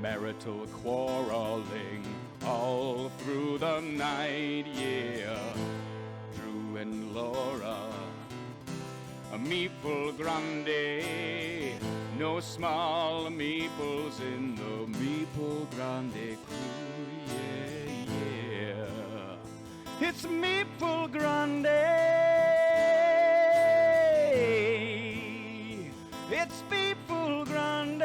marital quarreling all through the night, yeah. Drew and Laura, a meeple grande, no small meeples in the meeple grande crew, yeah, yeah. It's meeple grande, it's meeple grande.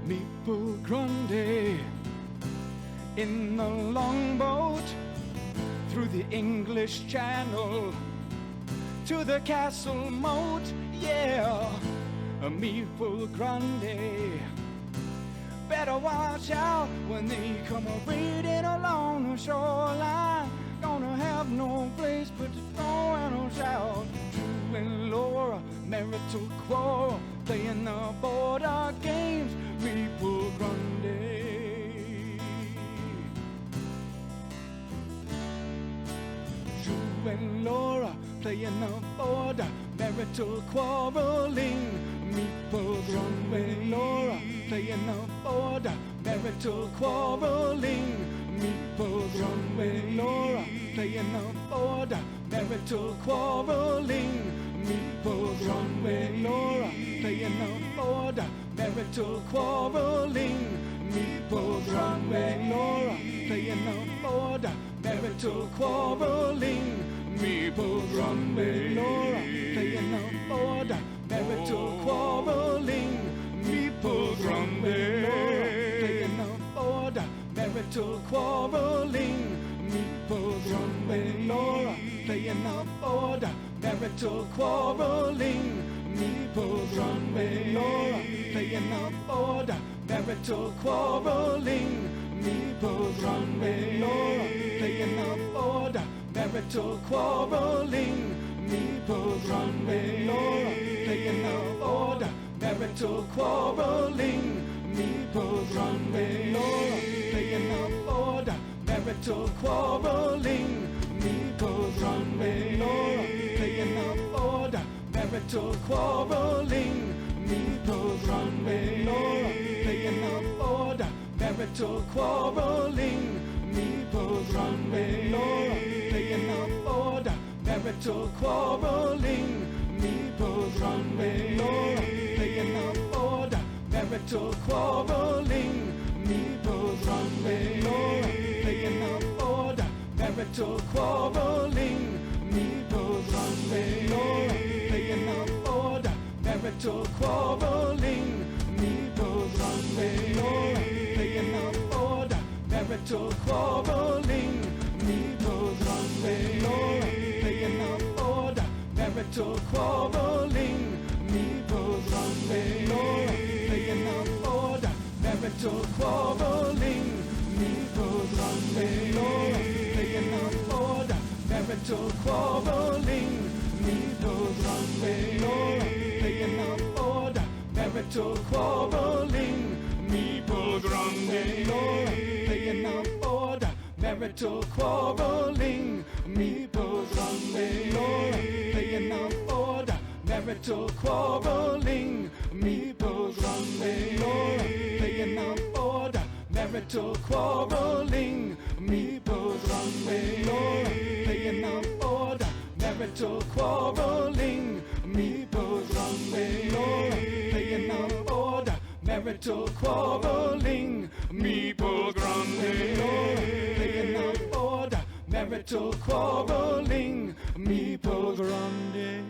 Meeple grande in the longboat through the English Channel to the castle moat, yeah. A meeple grande, better watch out when they come a-raiding along the shoreline. Gonna have no place but to throw and shout. Drew and Laura, marital quarrel, playing the border games. Meeple grande. Drew and Laura, playing the border, marital quarreling. Meeple grande. Laura, playing the border, marital quarreling. Meeple grande. Laura, playing the border, marital quarreling. Meeple grande. Laura, playing the border, marital quarreling. Meeple grande. Laura, playing the border, marital quarreling. Meeple grande. Laura, playing the border, marital quarreling. Meeple grande. Laura, playing the border, marital quarreling. Meeple grande. Laura, playing the border, marital quarreling. Meeple grande. Laura, playing the border, marital quarreling. Meeple grande. Laura, playing the border, marital quarreling. Meeple grande. Laura, playing the border, marital quarreling. Meeple grande. Laura, playing the border, marital quarreling. Meeple grande. Laura, playing the border, marital quarreling. Meeple grande. Laura, playing the border, marital quarreling. Meeple grande. Laura, playing the border, marital quarreling. Meeple grande. Laura, playing the border, marital quarreling. Meeple grande. Laura, playing the border, marital quarreling. Meeple grande. Laura, playing the border, marital quarreling. Meeple grande. Laura, playing the border, marital quarreling. Meeple grande. Laura, playing the border, marital quarreling. Meeple grande. Laura, playing the border, marital quarreling. Meeple grande. Laura, playing the border, marital quarreling. Meeple grande. Laura, playing the border, marital quarreling. Meeple grande. Laura, playing the border, marital quarreling. Meeple grande. Laura, playing the border, marital quarreling. Meeple grande. Laura, playing the border, marital quarreling. Meeple grande. Laura, playing the border, marital quarreling. Meeple grande. Laura, playing the border, marital quarreling. Meeple grande. Laura, playing the border, marital quarreling. Meeple grande.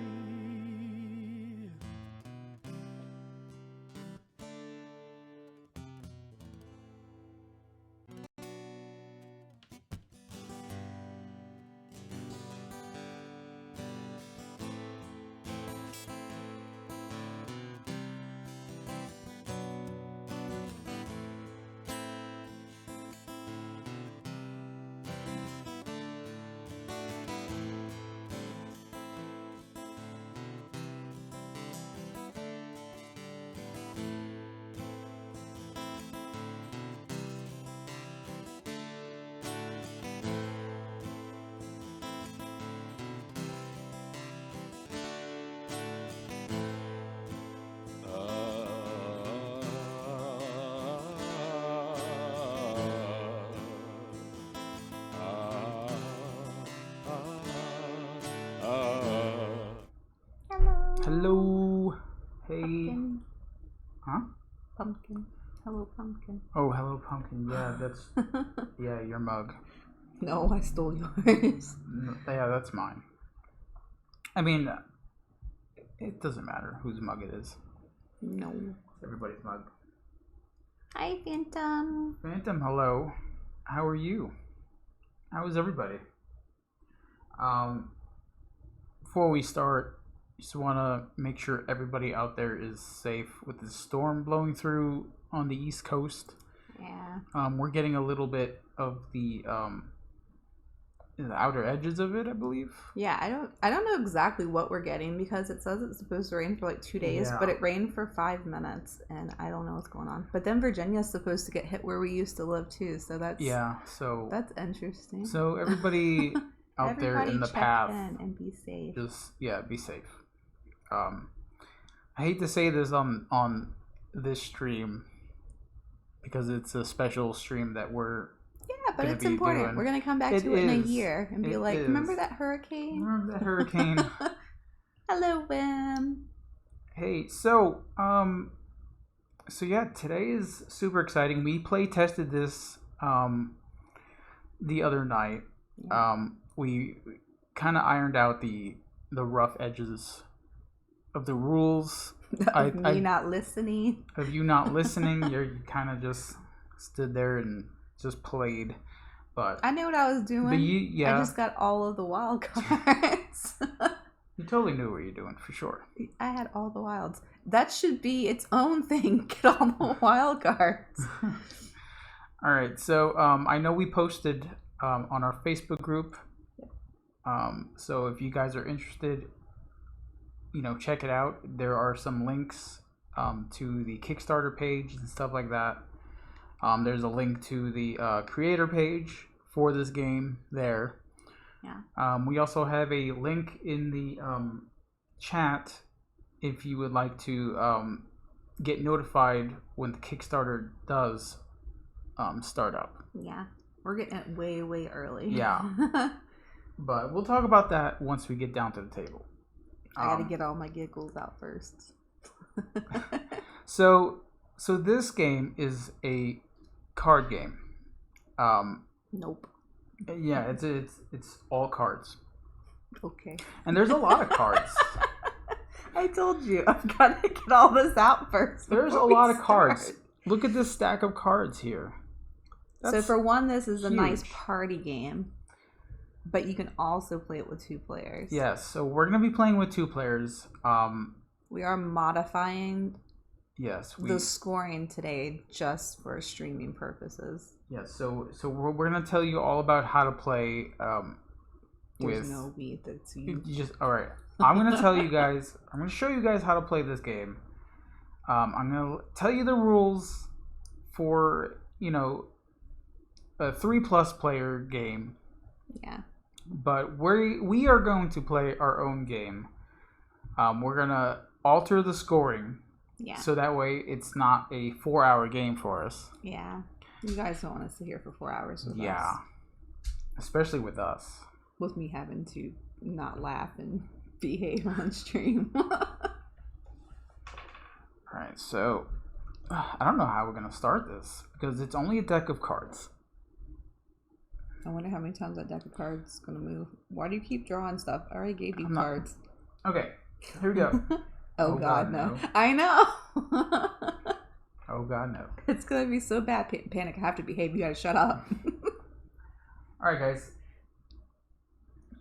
Oh, pumpkin. Yeah, that's your mug. No, I stole yours. Yeah, that's mine. I mean, it doesn't matter whose mug it is. No. It's everybody's mug. Hi, Phantom. Phantom, hello. How are you? How is everybody? Before we start, just want to make sure everybody out there is safe with the storm blowing through on the East Coast. Yeah. We're getting a little bit of the outer edges of it, I believe. Yeah, I don't know exactly what we're getting because it says it's supposed to rain for like 2 days, but it rained for 5 minutes and I don't know what's going on. But then Virginia's supposed to get hit where we used to live too, so that's that's interesting. So everybody out there in the path, and be safe. Just be safe. I hate to say this on this stream because it's a special stream that we're but it's important. We're going to come back to it in a year and be like, remember that hurricane? Remember that hurricane? Hello, Wim. Hey, so today is super exciting. We play tested this the other night. We kind of ironed out the rough edges of the rules. Of you not listening. You kind of just stood there and just played. But I knew what I was doing. But I just got all of the wild cards. You totally knew what you're doing for sure. I had all the wilds. That should be its own thing. Get all the wild cards. All right. So I know we posted on our Facebook group. So if you guys are interested, check it out. There are some links to the Kickstarter page and stuff like that. There's a link to the creator page for this game there. Yeah. We also have a link in the chat if you would like to get notified when the Kickstarter does start up. Yeah. We're getting it way, way early. Yeah. But we'll talk about that once we get down to the table. I gotta get all my giggles out first. So this game is a card game. Nope. Yeah, it's all cards. Okay. And there's a lot of cards. I told you, I've got to get all this out first. There's a lot of cards. Look at this stack of cards here. So for one, this is a nice party game. But you can also play it with 2 players. Yes, so we're going to be playing with 2 players. We are modifying the scoring today just for streaming purposes. Yes, so we're going to tell you all about how to play There's no we that's you. All right. I'm going to tell you guys, I'm going to show you guys how to play this game. I'm going to tell you the rules for, a 3+ player game. Yeah. But we are going to play our own game. We're going to alter the scoring. Yeah. So that way it's not a 4-hour game for us. Yeah. You guys don't want to sit here for 4 hours with us. Yeah. Especially with us. With me having to not laugh and behave on stream. Alright, so I don't know how we're going to start this because it's only a deck of cards. I wonder how many times that deck of cards is going to move. Why do you keep drawing stuff? I already gave you cards. Okay, here we go. oh God, no. I know. Oh God, no. It's going to be so bad. Panic, I have to behave. You got to shut up. Alright, guys.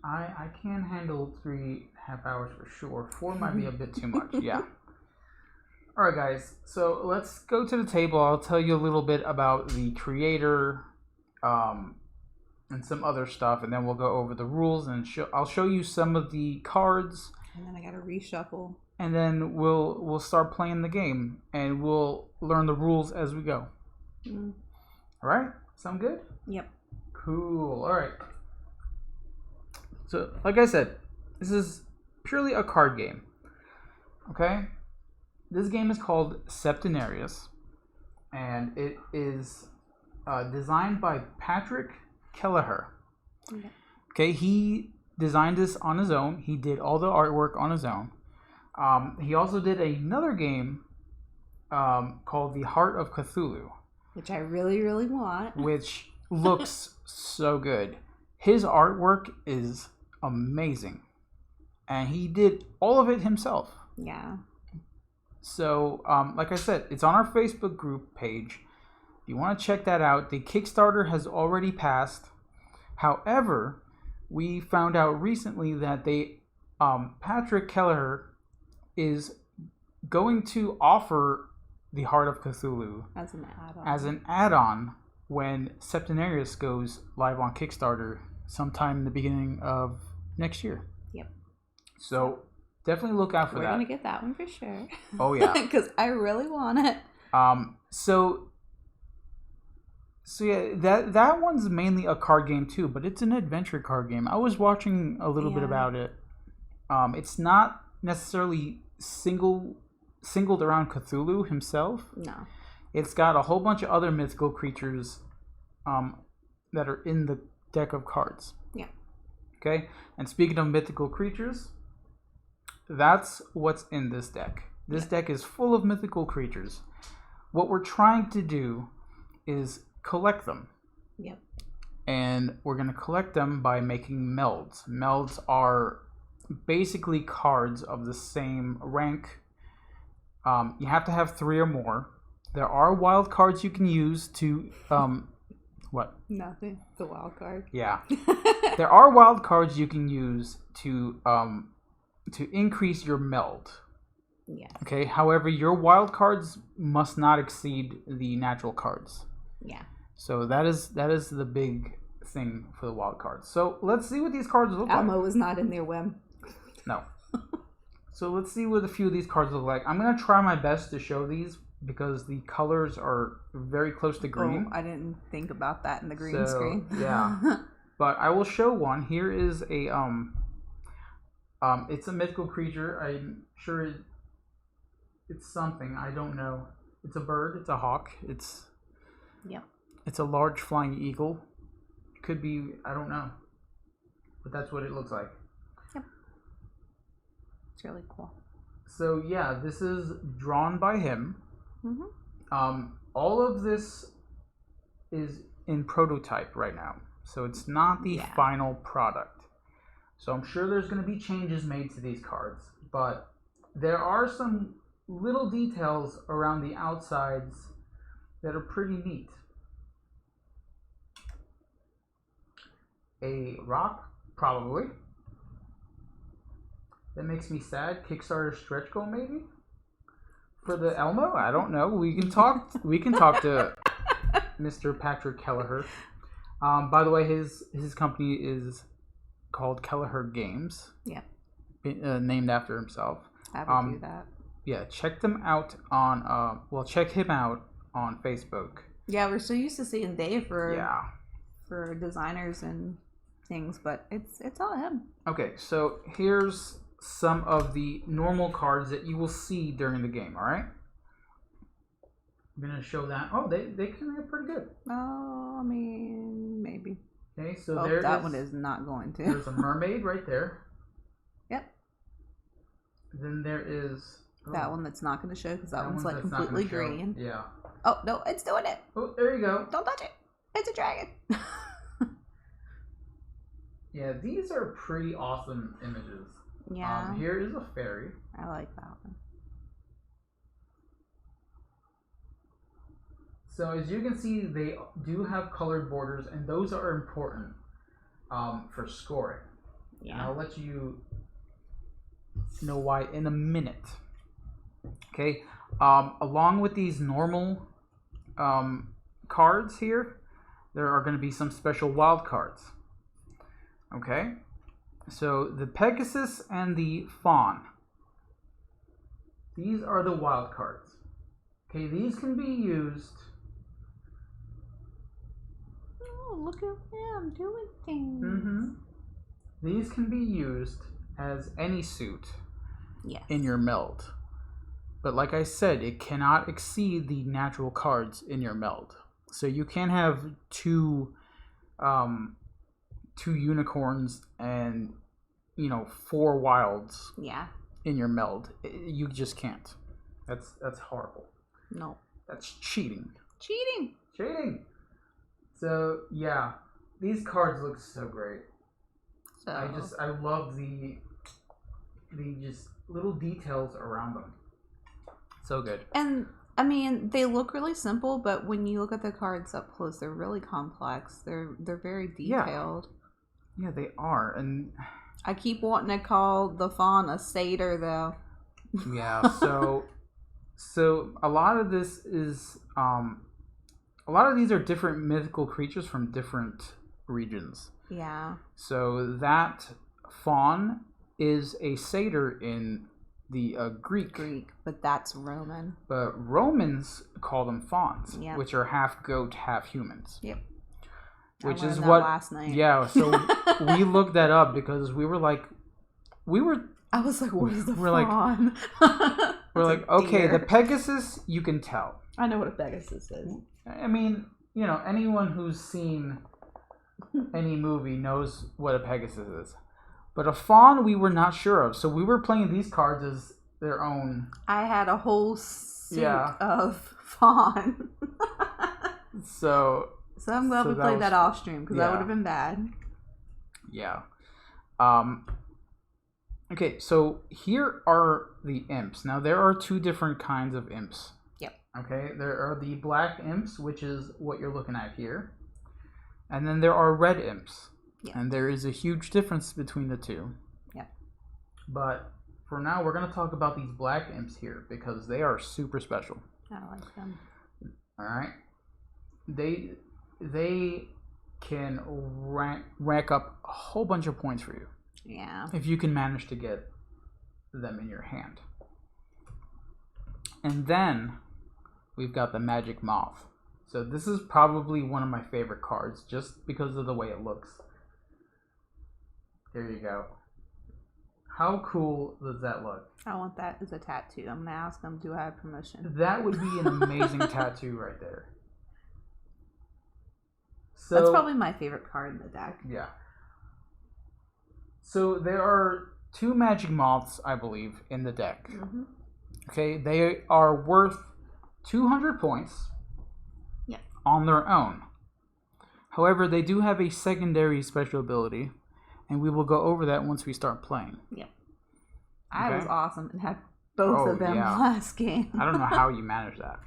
I can handle 3.5 hours for sure. 4 might be a bit too much. Yeah. Alright, guys. So let's go to the table. I'll tell you a little bit about the creator, and some other stuff, and then we'll go over the rules, and I'll show you some of the cards. And then I gotta reshuffle. And then we'll start playing the game, and we'll learn the rules as we go. All right? Sound good? Yep. Cool. All right. So, like I said, this is purely a card game. Okay? This game is called Septenarius, and it is designed by Patrick Kelleher. Okay, he designed this on his own. He did all the artwork on his own. He also did another game called The Heart of Cthulhu. Which I really, really want. Which looks so good. His artwork is amazing. And he did all of it himself. Yeah. So, like I said, it's on our Facebook group page. If you want to check that out, the Kickstarter has already passed. However, we found out recently that Patrick Kelleher is going to offer the Heart of Cthulhu as an add-on when Septenarius goes live on Kickstarter sometime in the beginning of next year. Yep. So definitely look out for that. We're gonna get that one for sure. Oh yeah, because I really want it. So yeah, that one's mainly a card game too, but it's an adventure card game. I was watching a little bit about it. It's not necessarily singled around Cthulhu himself. No. It's got a whole bunch of other mythical creatures that are in the deck of cards. Yeah. Okay? And speaking of mythical creatures, that's what's in this deck. This deck is full of mythical creatures. What we're trying to do is collect them. Yep. And we're going to collect them by making melds. Melds are basically cards of the same rank. You have to have 3 or more. There are wild cards you can use to what? Nothing. The wild card. Yeah. There are wild cards you can use to increase your meld. Yeah. Okay. However, your wild cards must not exceed the natural cards. Yeah. So that is the big thing for the wild cards. So let's see what these cards look like. Elmo was not in their whim. No. So let's see what a few of these cards look like. I'm going to try my best to show these because the colors are very close to green. Oh, I didn't think about that in the green screen. Yeah. But I will show one. Here is a it's a mythical creature. I'm sure it's something. I don't know. It's a bird. It's a hawk. It's a large flying eagle. Could be, I don't know. But that's what it looks like. Yep. It's really cool. So yeah, this is drawn by him. Mm-hmm. All of this is in prototype right now. So it's not the final product. So I'm sure there's going to be changes made to these cards. But there are some little details around the outsides that are pretty neat. A rock, probably. That makes me sad. Kickstarter stretch goal, maybe? For the Elmo? I don't know. We can talk to Mr. Patrick Kelleher. By the way, his company is called Kelleher Games. Yeah. Named after himself. I would do that. Yeah, check them out on check him out on Facebook. Yeah, we're so used to seeing Dave for designers and things, but it's all him. Okay, so here's some of the normal cards that you will see during the game, all right? I'm going to show that. Oh, they came in pretty good. Oh, I mean, maybe. Okay, so that one is not going to. There's a mermaid right there. Yep. Then there is... that one that's not going to show because that one's like completely green. Yeah. Oh, no, it's doing it. Oh, there you go. Don't touch it. It's a dragon. Yeah, these are pretty awesome images. Yeah. Here is a fairy. I like that one. So as you can see, they do have colored borders, and those are important for scoring. Yeah. And I'll let you know why in a minute. Okay. Along with these normal cards here, there are going to be some special wild cards. Okay. So the Pegasus and the Fawn. These are the wild cards. Okay, these can be used. Oh, look at them doing things. Mm-hmm. These can be used as any suit in your meld. But like I said, it cannot exceed the natural cards in your meld. So you can't have two unicorns and 4 wilds in your meld. You just can't. That's horrible. No. That's cheating. Cheating. So yeah, these cards look so great. So I love the just little details around them. So good. And I mean, they look really simple, but when you look at the cards up close, they're really complex. They're very detailed. Yeah, they are. And I keep wanting to call the fawn a satyr, though. Yeah. So a lot of this is a lot of these are different mythical creatures from different regions. Yeah. So that fawn is a satyr in the Greek, but that's Roman. But Romans call them fawns, yep. which are half goat, half humans. Yep. Which I is learned what that last night. Yeah, so we looked that up because I was like, what is the fawn? We're like, okay, the Pegasus, you can tell. I know what a Pegasus is. I mean, anyone who's seen any movie knows what a Pegasus is. But a fawn, we were not sure of. So we were playing these cards as their own. I had a whole suit of fawn. So I'm glad we played that off stream because that would have been bad. Yeah. Okay, so here are the imps. Now, there are two different kinds of imps. Yep. Okay, there are the black imps, which is what you're looking at here. And then there are red imps. Yep. And there is a huge difference between the two. Yep. But for now, we're going to talk about these black imps here because they are super special. I like them. All right. They can rack up a whole bunch of points for you. Yeah. If you can manage to get them in your hand. And then we've got the Magic Moth. So this is probably one of my favorite cards just because of the way it looks. There you go. How cool does that look? I want that as a tattoo. I'm going to ask them, do I have permission? That would be an amazing tattoo right there. So, that's probably my favorite card in the deck. Yeah. So there are two Magic Moths, I believe, in the deck. Mm-hmm. Okay, they are worth 200 points on their own. However, they do have a secondary special ability, and we will go over that once we start playing. Yep. I was awesome and had both of them last game. I don't know how you managed that.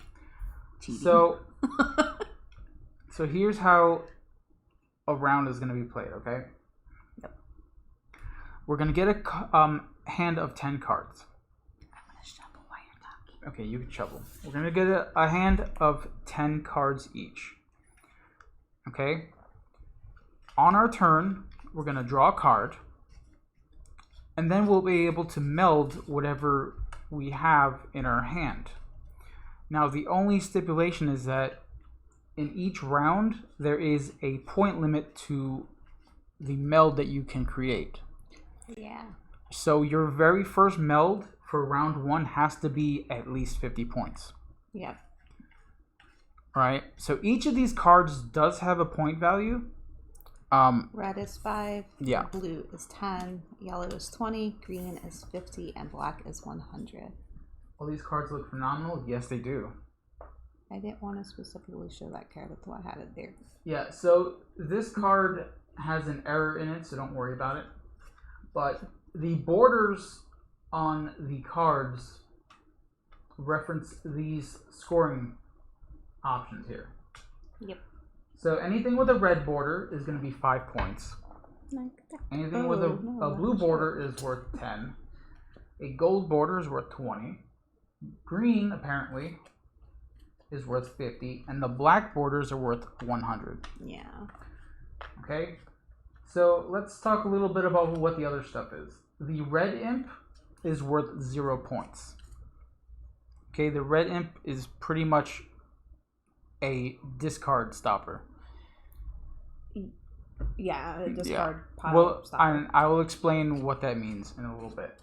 Cheating. So here's how a round is going to be played, okay? Yep. We're going to get a hand of 10 cards. I'm going to shuffle while you're talking. Okay, you can shuffle. We're going to get a hand of 10 cards each. Okay? On our turn, we're going to draw a card. And then we'll be able to meld whatever we have in our hand. Now, the only stipulation is that in each round, there is a point limit to the meld that you can create. Yeah. So your very first meld for round 1 has to be at least 50 points. Yep. Right? So each of these cards does have a point value. Red is 5, yeah. Blue is 10, yellow is 20, green is 50, and black is 100. All these cards look phenomenal. Yes, they do. I didn't want to specifically show that card. That's why I had it there. Yeah, so this card has an error in it, so don't worry about it. But the borders on the cards reference these scoring options here. Yep. So anything with a red border is going to be 5 points. Anything with a blue border is worth 10. A gold border is worth 20. Green, apparently, is worth 50, and the black borders are worth 100. Yeah. Okay, so let's talk a little bit about what the other stuff is. The red imp is worth 0 points. Okay, the red imp is pretty much a discard stopper. Yeah, a discard pile stopper. I will explain what that means in a little bit.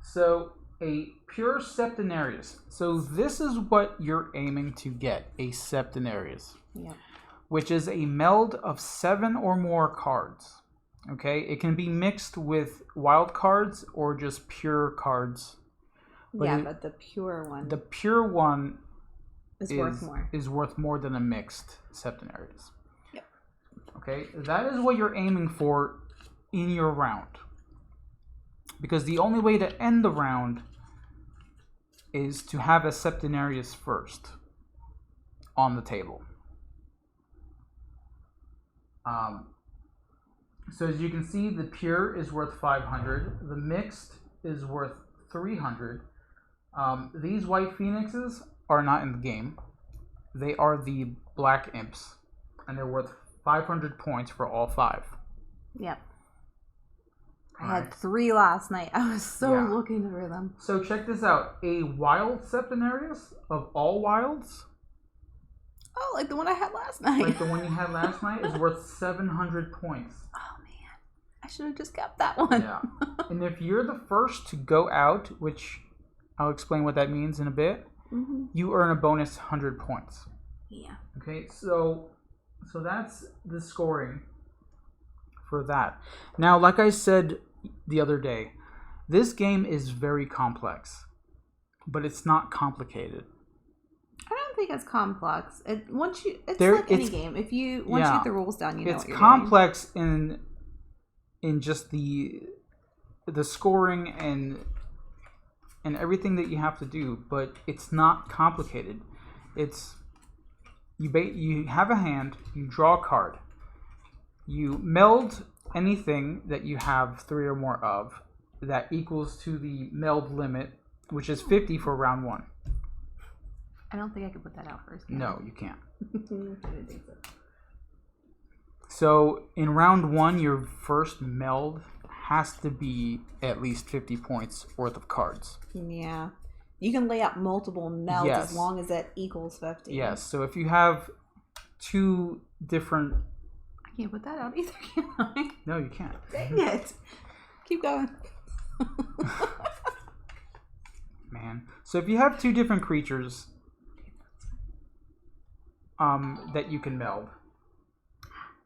So, a pure Septenarius. So this is what you're aiming to get, a Septenarius. Yeah. Which is a meld of 7 or more cards. Okay? It can be mixed with wild cards or just pure cards But the pure one. The pure one is worth more. Is worth more than a mixed Septenarius. Yep. Okay, that is what you're aiming for in your round. Because the only way to end the round is to have a Septenarius first on the table. So as you can see, the pure is worth 500. The mixed is worth 300. These white phoenixes are not in the game. They are the black imps, and they're worth 500 points for all 5. Yep. I had 3 last night. I was so looking for them. So check this out. A wild Septenarius of all wilds. Oh, like the one I had last night. Like the one you had last night is worth 700 points. Oh, man. I should have just kept that one. Yeah. And if you're the first to go out, which I'll explain what that means in a bit, you earn a bonus 100 points. Yeah. Okay, so that's the scoring for that. Now, like I said the other day, this game is very complex, but it's not complicated. I don't think it's complex. It's like any game. If you once you get the rules down, you know what you're complex doing. in just the scoring and everything that you have to do, but it's not complicated. It's you have a hand, you draw a card, you meld anything that you have 3 or more of that equals to the meld limit, which is 50 for round 1. I don't think I could put that out first. No, you can't. I didn't think so. So in round 1, your first meld has to be at least 50 points worth of cards. Yeah. You can lay out multiple melds as long as it equals 50. Yes. So if you have 2 different... I can't put that out either, can I? No, you can't. Dang it. Keep going. Man. So if you have 2 different creatures that you can meld.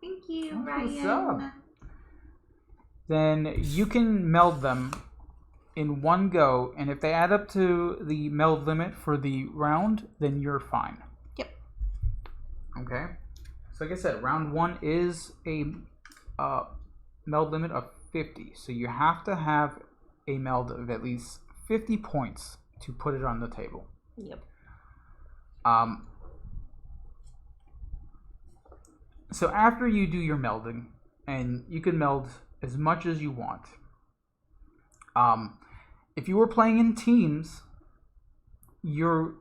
Thank you, Ryan. Ryan. Then you can meld them in one go, and if they add up to the meld limit for the round, then you're fine. Yep. Okay. So like I said, round 1 is a meld limit of 50. So you have to have a meld of at least 50 points to put it on the table. Yep. So after you do your melding, and you can meld as much as you want. If you were playing in teams, you're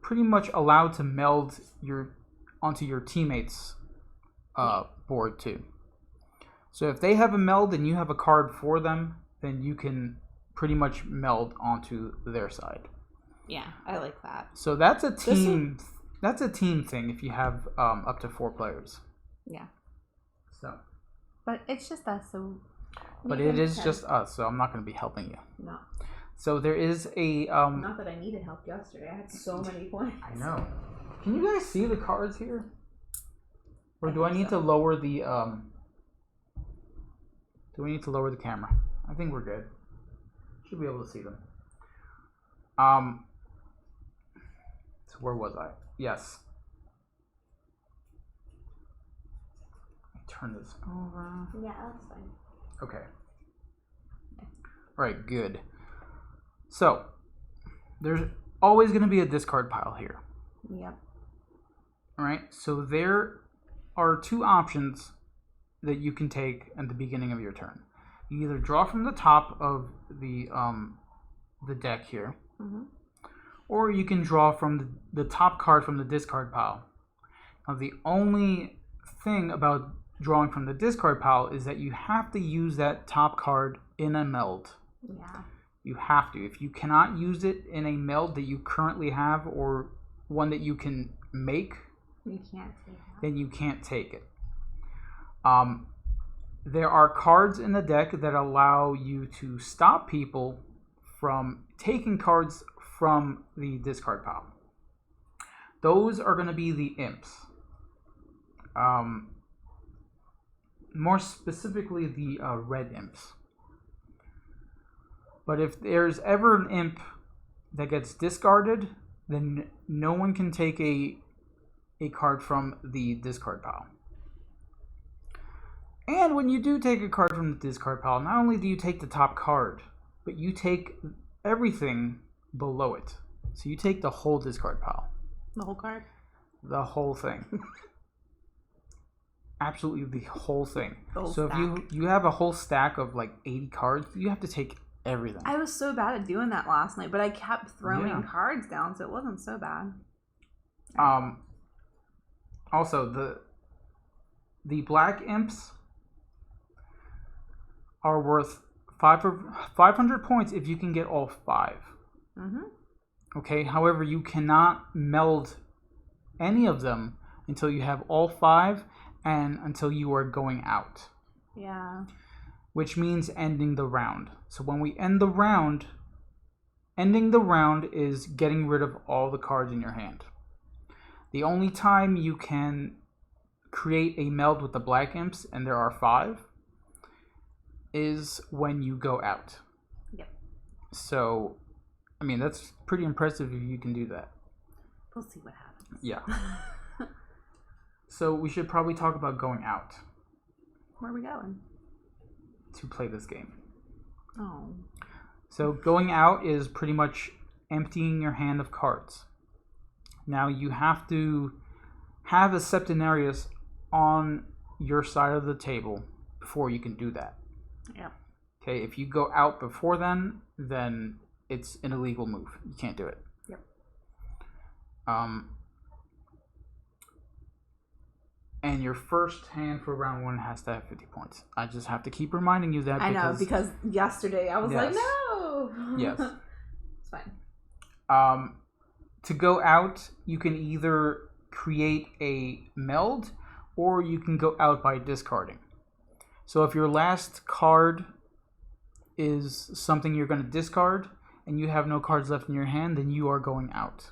pretty much allowed to meld onto your teammates' board too. So if they have a meld and you have a card for them, then you can pretty much meld onto their side. Yeah, I like that. So that's a team. That's a team thing if you have up to 4 players. Yeah. So. But it's just us, so. But it is just us, so I'm not going to be helping you. No. So there is a. Not that I needed help yesterday. I had so many points. I know. Can you guys see the cards here? Or do I need to lower the Do we need to lower the camera? I think we're good. Should be able to see them. So where was I? Yes. Turn this over. Yeah, that's fine. Okay. All right, good. So, there's always going to be a discard pile here. Yep. All right, so there are 2 options that you can take at the beginning of your turn. You either draw from the top of the deck here, or you can draw from the top card from the discard pile. Now, the only thing about drawing from the discard pile is that you have to use that top card in a meld. Yeah. You have to. If you cannot use it in a meld that you currently have or one that you can make, you can't take it. Then you can't take it. There are cards in the deck that allow you to stop people from taking cards from the discard pile. Those are going to be the imps. More specifically, the red imps. But if there's ever an imp that gets discarded, then no one can take a card from the discard pile. And when you do take a card from the discard pile, not only do you take the top card, but you take everything below it. So you take the whole discard pile. The whole card? The whole thing. Absolutely the whole thing. So stack. If you have a whole stack of like 80 cards, you have to take everything. I was so bad at doing that last night, but I kept throwing cards down, so it wasn't so bad. Also, the black imps are worth 500 points if you can get all 5. Mm-hmm. Okay, however, you cannot meld any of them until you have all 5 and until you are going out. Yeah. Which means ending the round. So when we end the round, ending the round is getting rid of all the cards in your hand. The only time you can create a meld with the black imps, and there are 5, is when you go out. Yep. So, I mean, that's pretty impressive if you can do that. We'll see what happens. Yeah. So we should probably talk about going out. Where are we going? To play this game. Oh. So going out is pretty much emptying your hand of cards. Now you have to have a Septenarius on your side of the table before you can do that. Yeah. Okay, if you go out before then it's an illegal move. You can't do it. Yep. And your first hand for round 1 has to have 50 points. I just have to keep reminding you that. I know, because yesterday I was like, no! Yes. It's fine. To go out, you can either create a meld or you can go out by discarding. So if your last card is something you're going to discard and you have no cards left in your hand, then you are going out.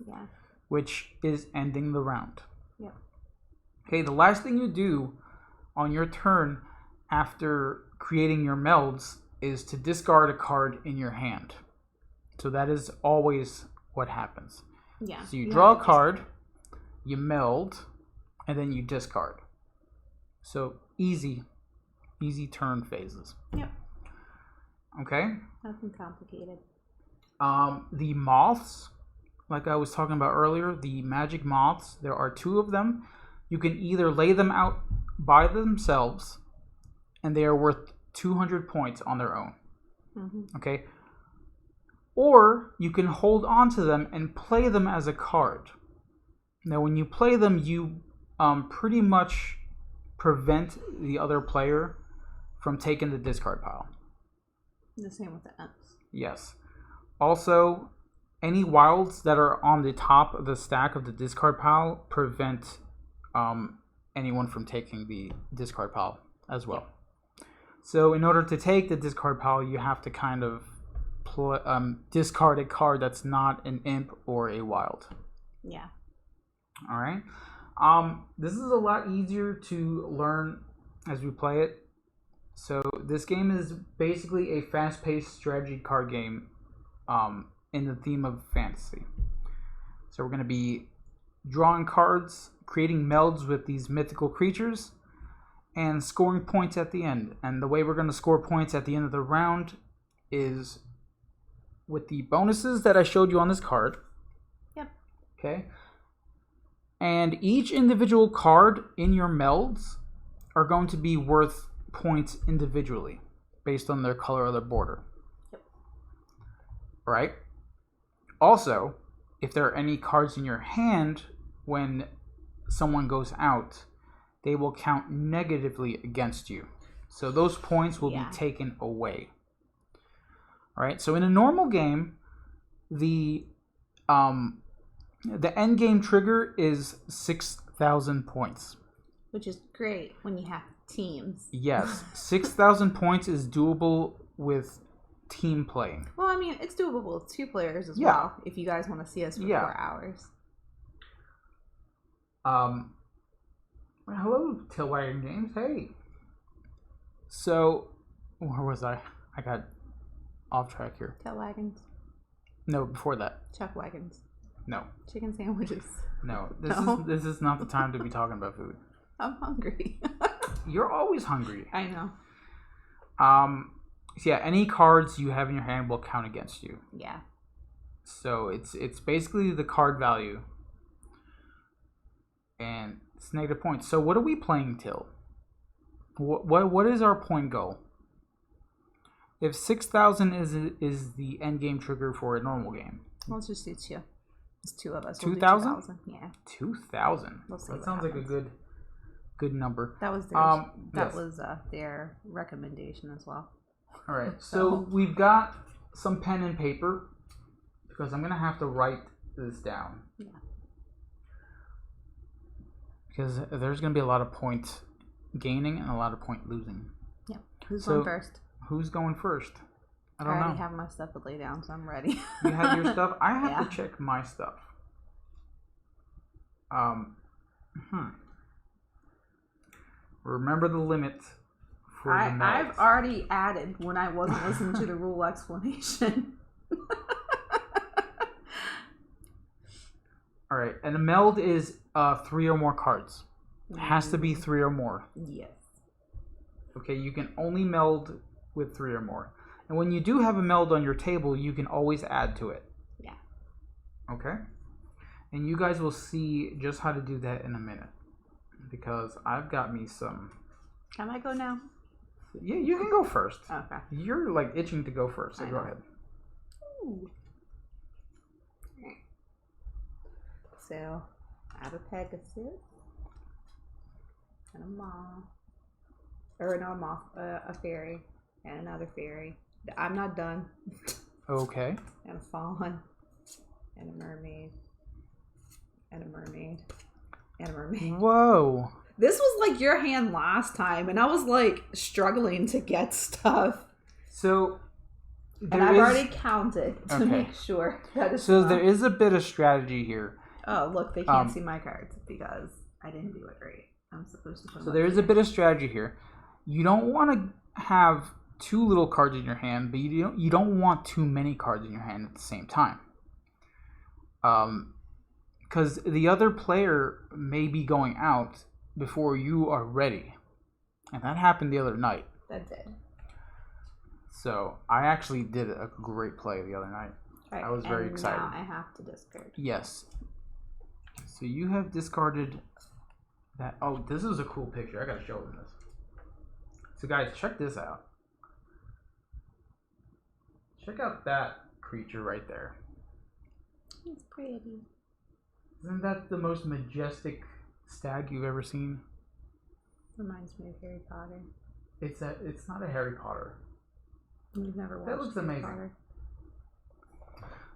Yeah. Which is ending the round. Yep. Okay, the last thing you do on your turn after creating your melds is to discard a card in your hand. So that is always what happens. Yeah. So you draw a card, you meld, and then you discard. So easy turn phases. Yep. Okay? Nothing complicated. The moths, like I was talking about earlier, the magic moths, there are 2 of them. You can either lay them out by themselves, and they are worth 200 points on their own. Mm-hmm. Okay? Or you can hold on to them and play them as a card. Now, when you play them, you pretty much prevent the other player from taking the discard pile. The same with the Imps. Yes. Also, any wilds that are on the top of the stack of the discard pile prevent anyone from taking the discard pile as well. So in order to take the discard pile, you have to kind of discard a card that's not an imp or a wild. Yeah. All right. This is a lot easier to learn as we play it. So this game is basically a fast-paced strategy card game in the theme of fantasy. So we're going to be drawing cards, creating melds with these mythical creatures, and scoring points at the end. And the way we're going to score points at the end of the round is with the bonuses that I showed you on this card. Yep. Okay. And each individual card in your melds are going to be worth points individually based on their color or their border. Yep. Right? Also, if there are any cards in your hand when someone goes out, they will count negatively against you. So those points will be taken away. All right? So in a normal game, the end game trigger is 6,000 points. Which is great when you have teams. Yes. 6,000 points is doable with team playing. Well, I mean, it's doable with 2 players as well, if you guys want to see us for 4 hours. Hello, Tailwagon Games. Hey. So, where was I? I got off track here. Tail wagons. No, before that. Chuck wagons. No. Chicken sandwiches. No. No. This is not the time to be talking about food. I'm hungry. You're always hungry. I know. So yeah, any cards you have in your hand will count against you. Yeah. So it's basically the card value. And it's negative points. So what are we playing till? What is our point goal? If 6,000 is the end game trigger for a normal game. Let's just do 2. It's 2 of us. 2,000? Yeah. 2,000. We'll see that what sounds happens. like a good number. That was theirs. Yes. Was their recommendation as well. All right. So we've got some pen and paper because I'm gonna have to write this down. Yeah. Because there's gonna be a lot of point gaining and a lot of point losing. Yeah. Who's going first? Who's going first? I don't know. I already have my stuff to lay down, so I'm ready. You have your stuff? I have to check my stuff. Remember the limit for the melds. I've already added when I wasn't listening to the rule explanation. All right, and a meld is 3 or more cards. It has to be 3 or more. Yes. Okay, you can only meld with 3 or more. And when you do have a meld on your table, you can always add to it. Yeah. Okay? And you guys will see just how to do that in a minute. Because I've got me some... Can I go now? Yeah, you can go first. Okay. You're like itching to go first, so go ahead. Ooh. Okay. So, I have a Pegasus. And a moth. Or not a moth, a fairy. And another fairy. I'm not done. Okay. And a fawn. And a mermaid. And a mermaid. And a mermaid. Whoa. This was like your hand last time, and I was like struggling to get stuff. So, and I've already counted to make sure that it's so there is a bit of strategy here. Oh, look, they can't see my cards because I didn't do it right. I'm supposed to put them So there is a bit of strategy here. You don't want to have too little cards in your hand, but you don't want too many cards in your hand at the same time. Because the other player may be going out before you are ready. And that happened the other night. That did. So I actually did a great play the other night. Right. I was very excited. Now I have to discard. Yes. So you have discarded that. Oh, this is a cool picture. I gotta show them this. So guys, check this out. Check out that creature right there. It's pretty. Isn't that the most majestic stag you've ever seen? Reminds me of Harry Potter. It's not a Harry Potter. You've never watched That looks Harry amazing. Potter.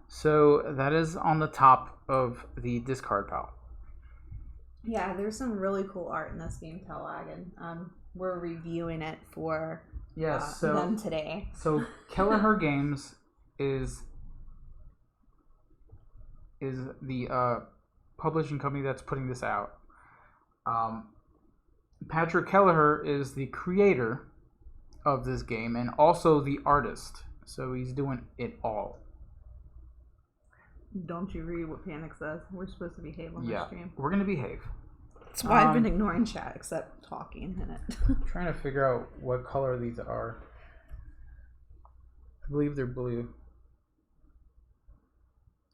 So that is on the top of the discard pile. Yeah, there's some really cool art in this game, Telewagon. We're reviewing it for them today. So Kelleher Games is the publishing company that's putting this out. Patrick Kelleher is the creator of this game and also the artist. So he's doing it all. Don't you read what Panic says? We're supposed to behave on this stream. We're going to behave. That's why I've been ignoring chat, except talking in it. Trying to figure out what color these are. I believe they're blue.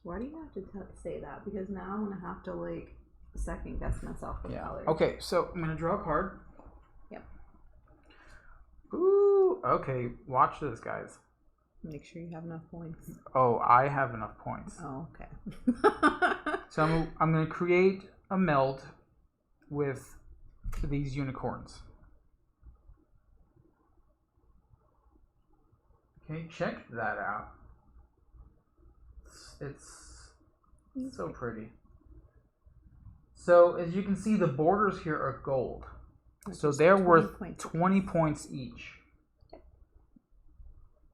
Why do you have to say that? Because now I'm going to have to, like, second guess myself with colors. Okay, so I'm going to draw a card. Yep. Ooh, okay. Watch this, guys. Make sure you have enough points. Oh, I have enough points. Oh, okay. So I'm going to create a meld with these unicorns. Okay, check that out. It's so pretty. So as you can see, the borders here are gold. So they're worth 20 points each.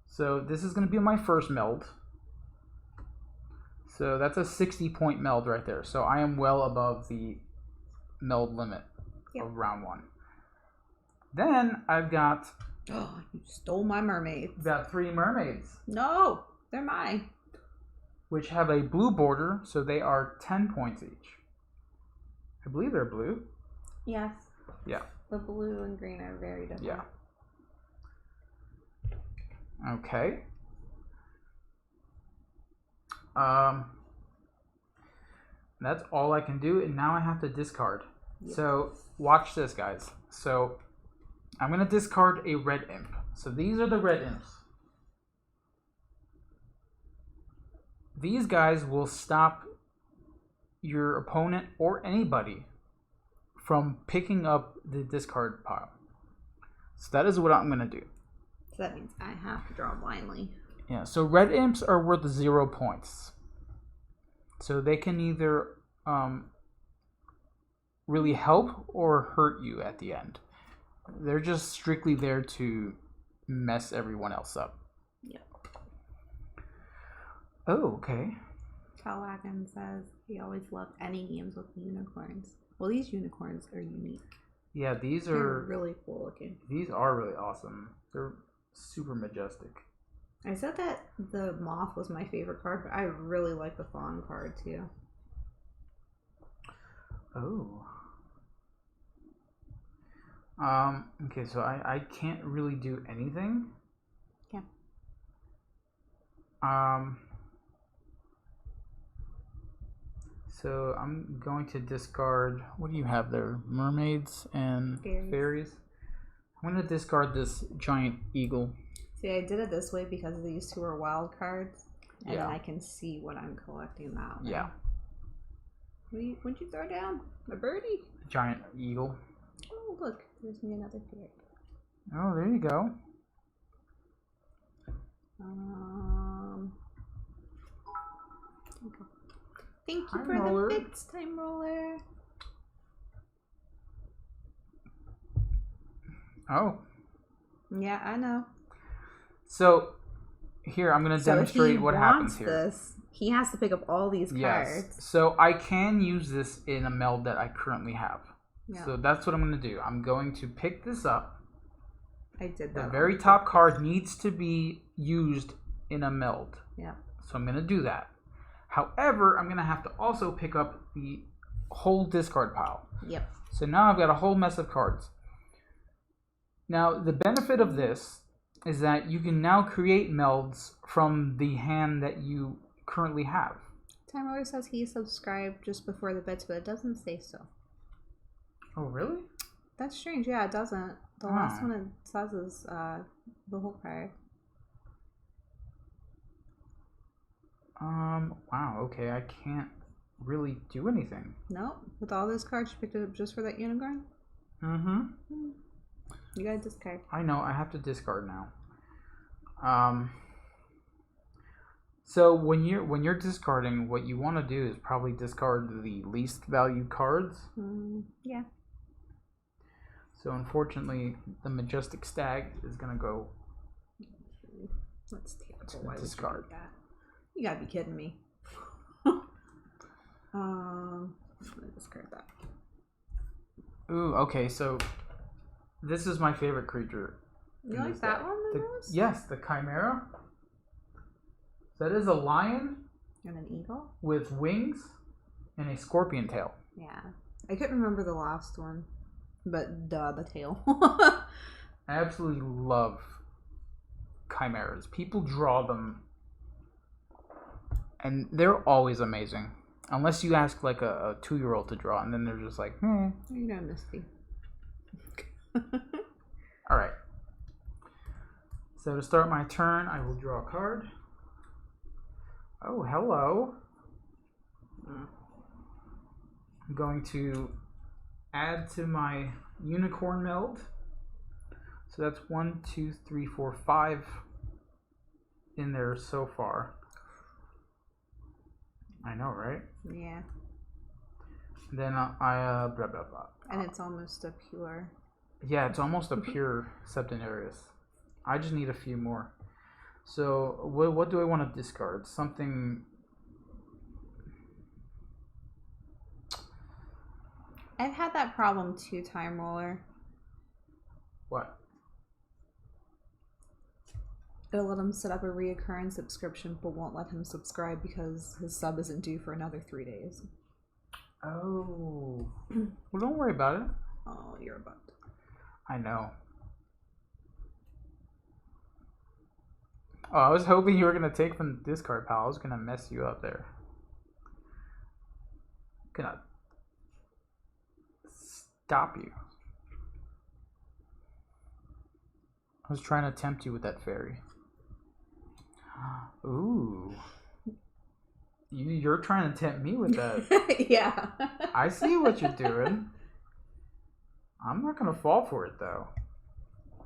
So this is going to be my first meld. So that's a 60-point meld right there. So I am well above the meld limit of round 1. Then I've got... Oh, you stole my mermaids. Got 3 mermaids. No, they're mine. which have a blue border, so they are 10 points each. I believe they're blue. Yes. Yeah. The blue and green are very different. Yeah. Okay. That's all I can do, and now I have to discard. Yep. So watch this, guys. So I'm gonna discard a red imp. So these are the red imps. These guys will stop your opponent or anybody from picking up the discard pile. So that is what I'm gonna do. So that means I have to draw blindly. Yeah, so red imps are worth 0 points. So they can either really help or hurt you at the end. They're just strictly there to mess everyone else up. Yep. Oh, okay. Talwagon says he always loved any games with unicorns. Well, these unicorns are unique. Yeah, They're really cool looking. These are really awesome. They're super majestic. I said that the moth was my favorite card, but I really like the fawn card too. Oh. Okay, so I can't really do anything. Yeah. So I'm going to discard, what do you have there? Mermaids and fairies. I'm going to discard this giant eagle. See, I did it this way because these two are wild cards, and yeah. then I can see what I'm collecting that way. Yeah. What'd you throw down? A birdie? A giant eagle. Oh, look. There's me another fairy. Oh, there you go. Okay. Thank you for the bits, Time Roller. Oh. Yeah, I know. So, here, I'm going to demonstrate what happens here. He has to pick up all these cards. Yes. So, I can use this in a meld that I currently have. Yeah. So, that's what I'm going to do. I'm going to pick this up. I did that. The very top card needs to be used in a meld. Yeah. So, I'm going to do that. However, I'm going to have to also pick up the whole discard pile. Yep. So, now I've got a whole mess of cards. Now, the benefit of this is that you can now create melds from the hand that you currently have. Time Roller says he subscribed just before the bits, but it doesn't say so. Oh, really? That's strange. Yeah, it doesn't. The last one it says is the whole card. Wow, okay, I can't really do anything. Nope. With all those cards, you picked it up just for that unicorn? Mm-hmm. You gotta discard. I know, I have to discard now. So when you're discarding, what you want to do is probably discard the least valued cards. Yeah. So unfortunately, the Majestic Stag is gonna go. That's terrible. Why discard. Would you do that? You gotta be kidding me. I'm gonna discard that. Ooh, okay, so this is my favorite creature. You like that one the most? Yes, the Chimera. That is a lion. And an eagle? With wings and a scorpion tail. Yeah. I couldn't remember the last one. But the tail. I absolutely love chimeras. People draw them. And they're always amazing. Unless you ask like a 2-year-old to draw, and then they're just like, You know, Misty. Alright. So to start my turn, I will draw a card. Oh, hello. I'm going to add to my unicorn meld. So that's 1, 2, 3, 4, 5 in there so far. I know, right? Yeah. Then I blah blah blah. And it's almost a pure. Yeah, it's almost a pure Septenarius. I just need a few more. So what do I want to discard? Something. I've had that problem too, Time Roller. What? It'll let him set up a reoccurring subscription, but won't let him subscribe because his sub isn't due for another 3 days. Oh. Well, don't worry about it. Oh, you're a butt. I know. Oh, I was hoping you were going to take from the discard pile. I was going to mess you up there. Gonna stop you. I was trying to tempt you with that fairy. Ooh. You're trying to tempt me with that. Yeah. I see what you're doing. I'm not going to fall for it, though.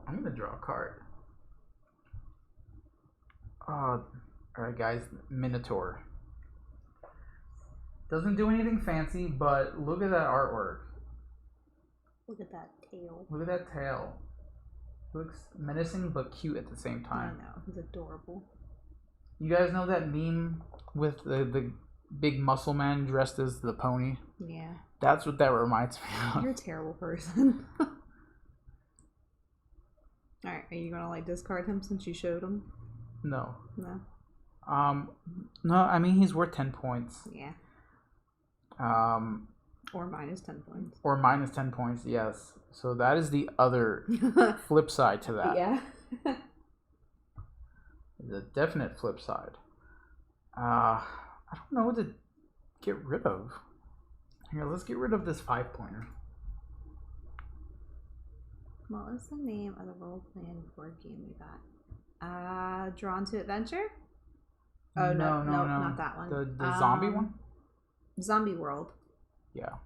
I'm going to draw a card. Alright, guys. Minotaur. Doesn't do anything fancy, but look at that artwork. Look at that tail. Look at that tail. Looks menacing but cute at the same time. I know. He's adorable. You guys know that meme with the big muscle man dressed as the pony? Yeah. That's what that reminds me of. You're a terrible person. Alright, are you gonna discard him since you showed him? No. No. No, I mean he's worth 10 points. Yeah. Or minus 10 points. Or minus 10 points, yes. So that is the other flip side to that. Yeah. The definite flip side. I don't know what to get rid of. Here, let's get rid of this 5-pointer. What was the name of the role-playing board game you got? Drawn to Adventure? Oh, no, not that one. The zombie one? Zombie World. Yeah.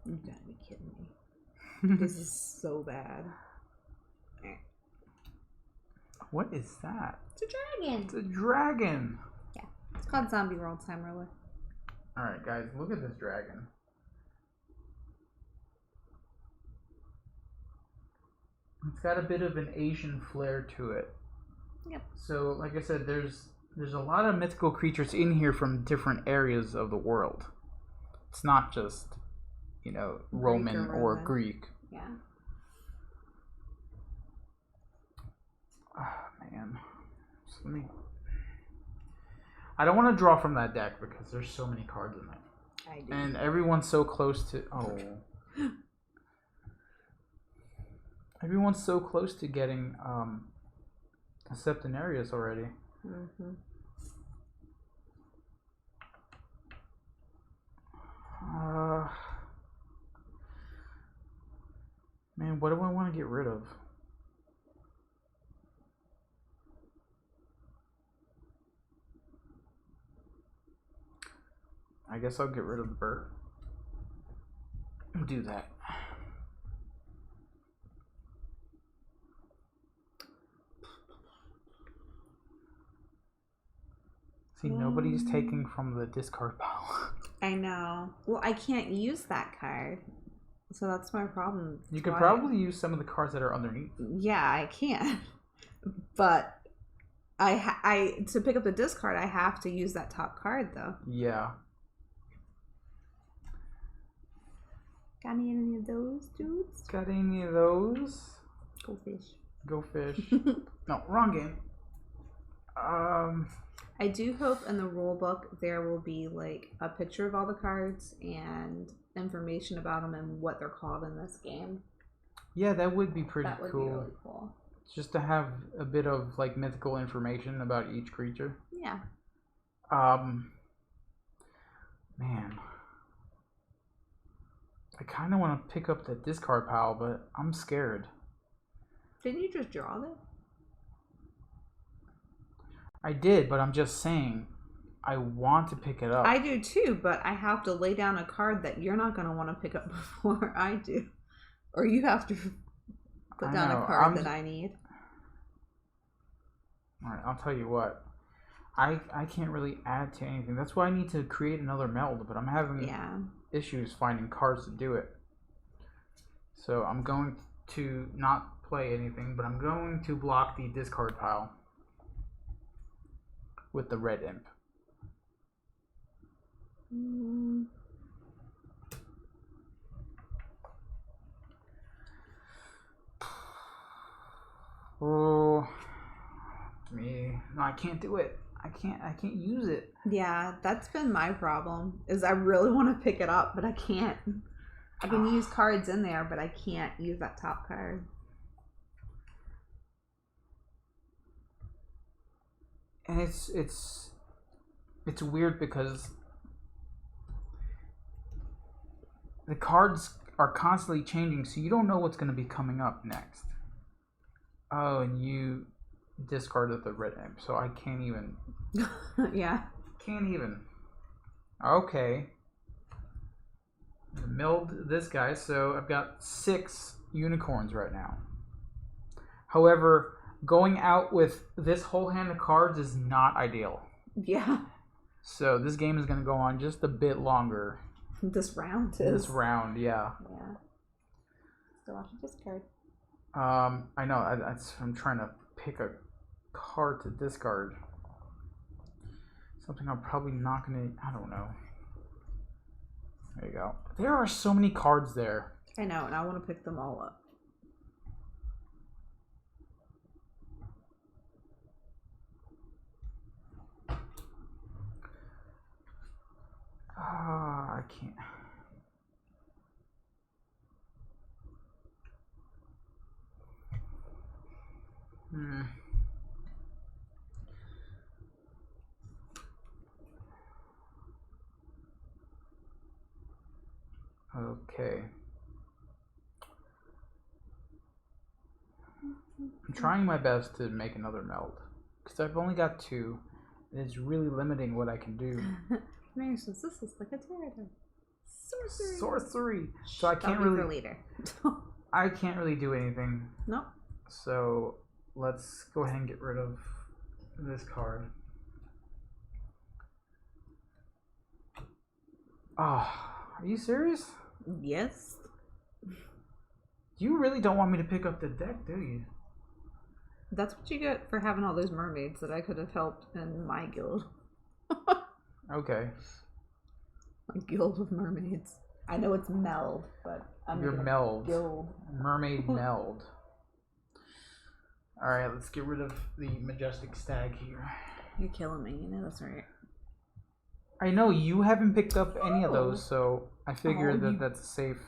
You gotta be kidding me. This is so bad. What is that? It's a dragon. It's a dragon. Yeah. It's called Zombie World Time Roller. Alright, guys, look at this dragon. It's got a bit of an Asian flair to it. Yep. So, like I said, there's a lot of mythical creatures in here from different areas of the world. It's not just, Roman or Greek. Yeah. Oh, man. So I don't want to draw from that deck because there's so many cards in there. I do. And everyone's so close to... Oh. Everyone's so close to getting a Septenarius already. Mm-hmm. Man, what do I want to get rid of? I guess I'll get rid of the bird. Do that. See, nobody's taking from the discard pile. I know. Well, I can't use that card. So that's my problem. You could probably use some of the cards that are underneath. Yeah, I can. But to pick up the discard, I have to use that top card, though. Yeah. Got any of those dudes? Got any of those? Go fish. Go fish. No, wrong game. I do hope in the rule book there will be a picture of all the cards and information about them and what they're called in this game. Yeah, that would be pretty cool. That would be really cool. Just to have a bit of mythical information about each creature. Yeah. Man. I kind of want to pick up the discard pile, but I'm scared. Didn't you just draw that? I did, but I'm just saying, I want to pick it up. I do too, but I have to lay down a card that you're not going to want to pick up before I do. Or you have to put down a card that I need. Alright, I'll tell you what. I can't really add to anything. That's why I need to create another meld, but I'm having issues finding cards to do it. So I'm going to not play anything, but I'm going to block the discard pile with the red imp. No, I can't do it. I can't use it. Yeah, that's been my problem. Is I really want to pick it up, but I can't. I can use cards in there, but I can't use that top card. And it's weird because the cards are constantly changing, so you don't know what's going to be coming up next. Oh, and you discarded the red imp, so I can't even. Yeah. Can't even. Okay. Milled this guy, so I've got 6 unicorns right now. However, going out with this whole hand of cards is not ideal. Yeah. So this game is going to go on just a bit longer. This round is. This round, yeah. Yeah. Still have to discard. I know. I'm trying to pick a card to discard. Something I'm probably not going to... I don't know. There you go. There are so many cards there. I know, and I want to pick them all up. I can't. Okay. I'm trying my best to make another meld because I've only got 2, and it's really limiting what I can do. This is like a tarot. Sorcery. So I can't really. Later. I can't really do anything. Nope. So let's go ahead and get rid of this card. Oh, are you serious? Yes. You really don't want me to pick up the deck, do you? That's what you get for having all those mermaids that I could have helped in my guild. Okay. My guild of mermaids. I know it's meld, but I'm your meld. Guild. Mermaid meld. Alright, let's get rid of the majestic stag here. You're killing me, you know that's right. I know you haven't picked up any of those, so I figured that's safe.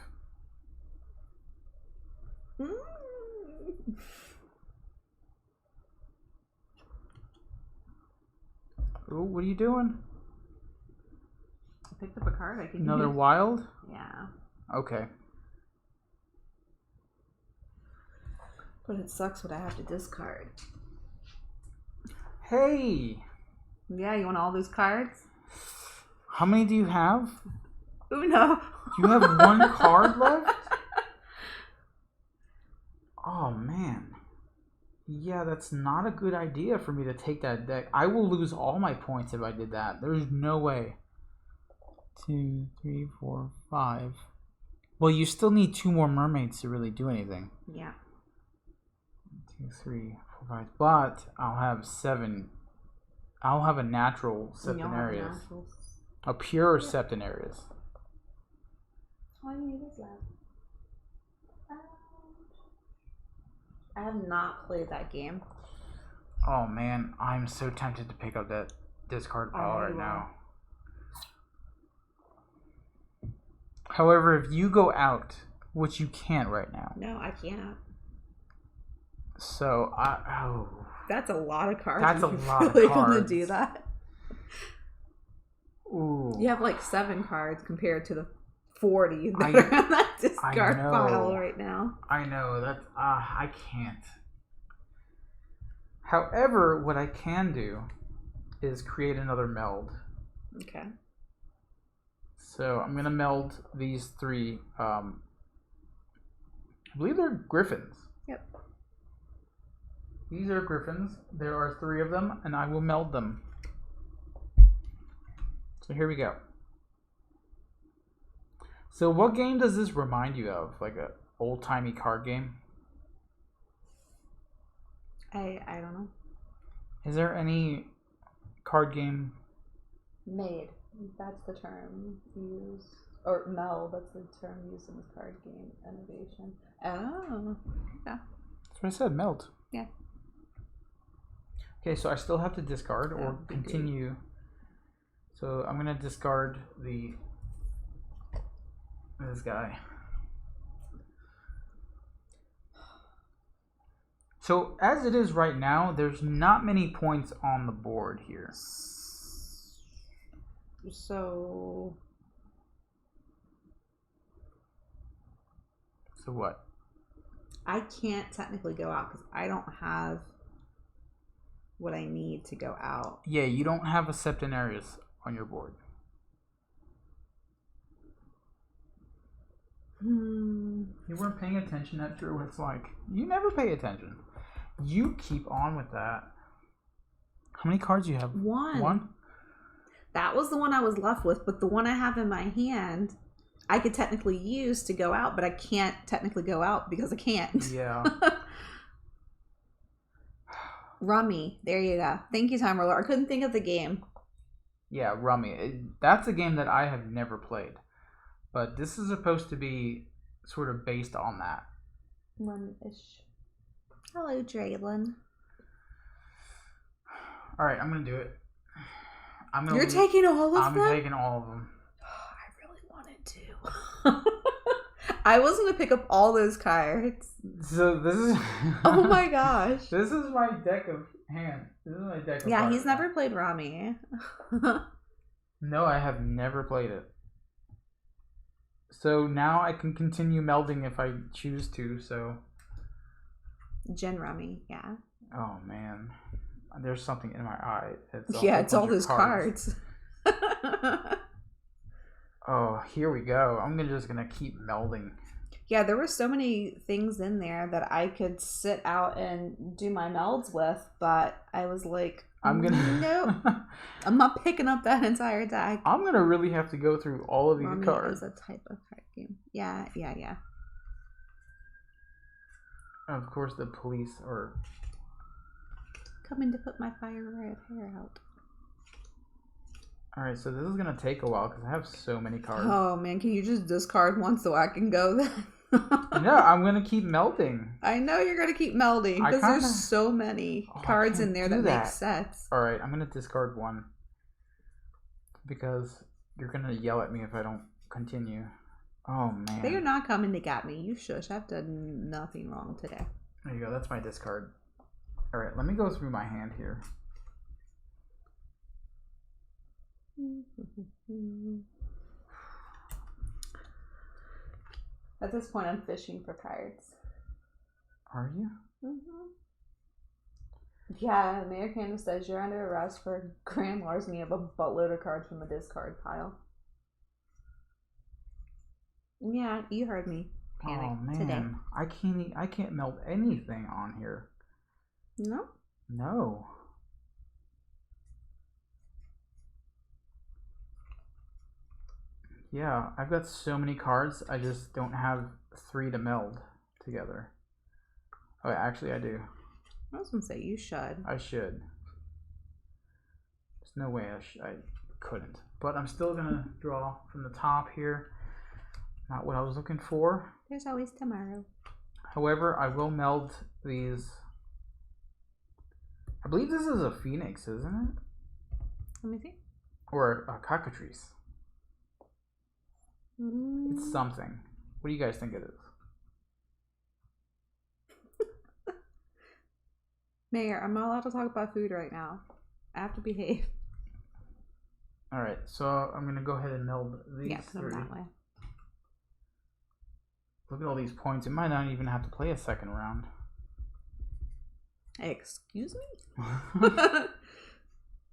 Ooh, what are you doing? I picked up a card. I can Another wild? Yeah. Okay. But it sucks what I have to discard. Hey! Yeah, you want all those cards? How many do you have? Uno. You have 1 card left? Oh, man. Yeah, that's not a good idea for me to take that deck. I will lose all my points if I did that. There's no way. 2, 3, 4, 5. Well, you still need 2 more mermaids to really do anything. Yeah. 2, 3, 4, 5. But I'll have 7. I'll have a natural Septenarius. A pure Septenarius. All you need is love. I have not played that game. Oh man, I'm so tempted to pick up that discard pile right now. However, if you go out, which you can't right now. No, I can't. So that's a lot of cards. That's a lot of really cards. Gonna do that. Ooh. You have like 7 cards compared to the 40 that are on that discard pile right now. I know that I can't. However, what I can do is create another meld. Okay. So I'm gonna meld these 3. I believe they're griffins. Yep. These are griffins. There are 3 of them, and I will meld them. So here we go. So what game does this remind you of? Like a old-timey card game? I don't know. Is there any card game? Made. That's the term used. Or meld, that's the term used in the card game innovation. Oh, yeah. That's what I said, meld. Yeah. Okay, so I still have to discard or continue. So I'm gonna discard this guy. So as it is right now, there's not many points on the board here. So what? I can't technically go out because I don't have what I need to go out. Yeah, you don't have a Septenarius on your board. You weren't paying attention. That's true. It's like you never pay attention. You keep on with that. How many cards do you have? One. That was the one I was left with, but the one I have in my hand, I could technically use to go out, but I can't technically go out because I can't. Yeah. Rummy. There you go. Thank you, Time Roller. I couldn't think of the game. Yeah, Rummy. That's a game that I have never played. But this is supposed to be sort of based on that. Rummy-ish. Hello, Draylin. Alright, I'm going to do it. You're taking all of them? I'm taking all of them. I really wanted to. I was going to pick up all those cards. So this is... Oh my gosh. This is my deck of hand. This is my deck of Yeah, cards. he's never played Rami. No, I have never played it. So now I can continue melding if I choose to, so... Gen Rummy, yeah. Oh, man. There's something in my eye. It's all those cards. Oh, here we go. I'm just going to keep melding. Yeah, there were so many things in there that I could sit out and do my melds with, but I was like, nope. I'm not picking up that entire deck. I'm going to really have to go through all of these Rummy cards. is a type of card game. Yeah. And of course, the police are... coming to put my fire red hair out. Alright, so this is going to take a while because I have so many cards. Oh, man, can you just discard one so I can go then? No, I'm going to keep melding. I know you're going to keep melding because there's so many cards in there that make sense. Alright, I'm going to discard one because you're going to yell at me if I don't continue. Oh, man. They are not coming to get me. You shush. I've done nothing wrong today. There you go. That's my discard. Alright, let me go through my hand here. At this point, I'm fishing for cards. Are you? Mm-hmm. Yeah, Mayor Candace says you're under arrest for grand larceny of a buttload of cards from the discard pile. Yeah, you heard me. Panic today. I can't meld anything on here. No. Yeah, I've got so many cards, I just don't have 3 to meld together. Oh, actually I do. I was going to say, you should. I should. There's no way I couldn't. But I'm still going to draw from the top here. Not what I was looking for. There's always tomorrow. However, I will meld these. I believe this is a phoenix, isn't it? Let me see. Or a cockatrice. It's something. What do you guys think it is? Mayor, I'm not allowed to talk about food right now. I have to behave. Alright, so I'm going to go ahead and meld these. Yeah, put them that way. Look at all these points. It might not even have to play a second round. Excuse me?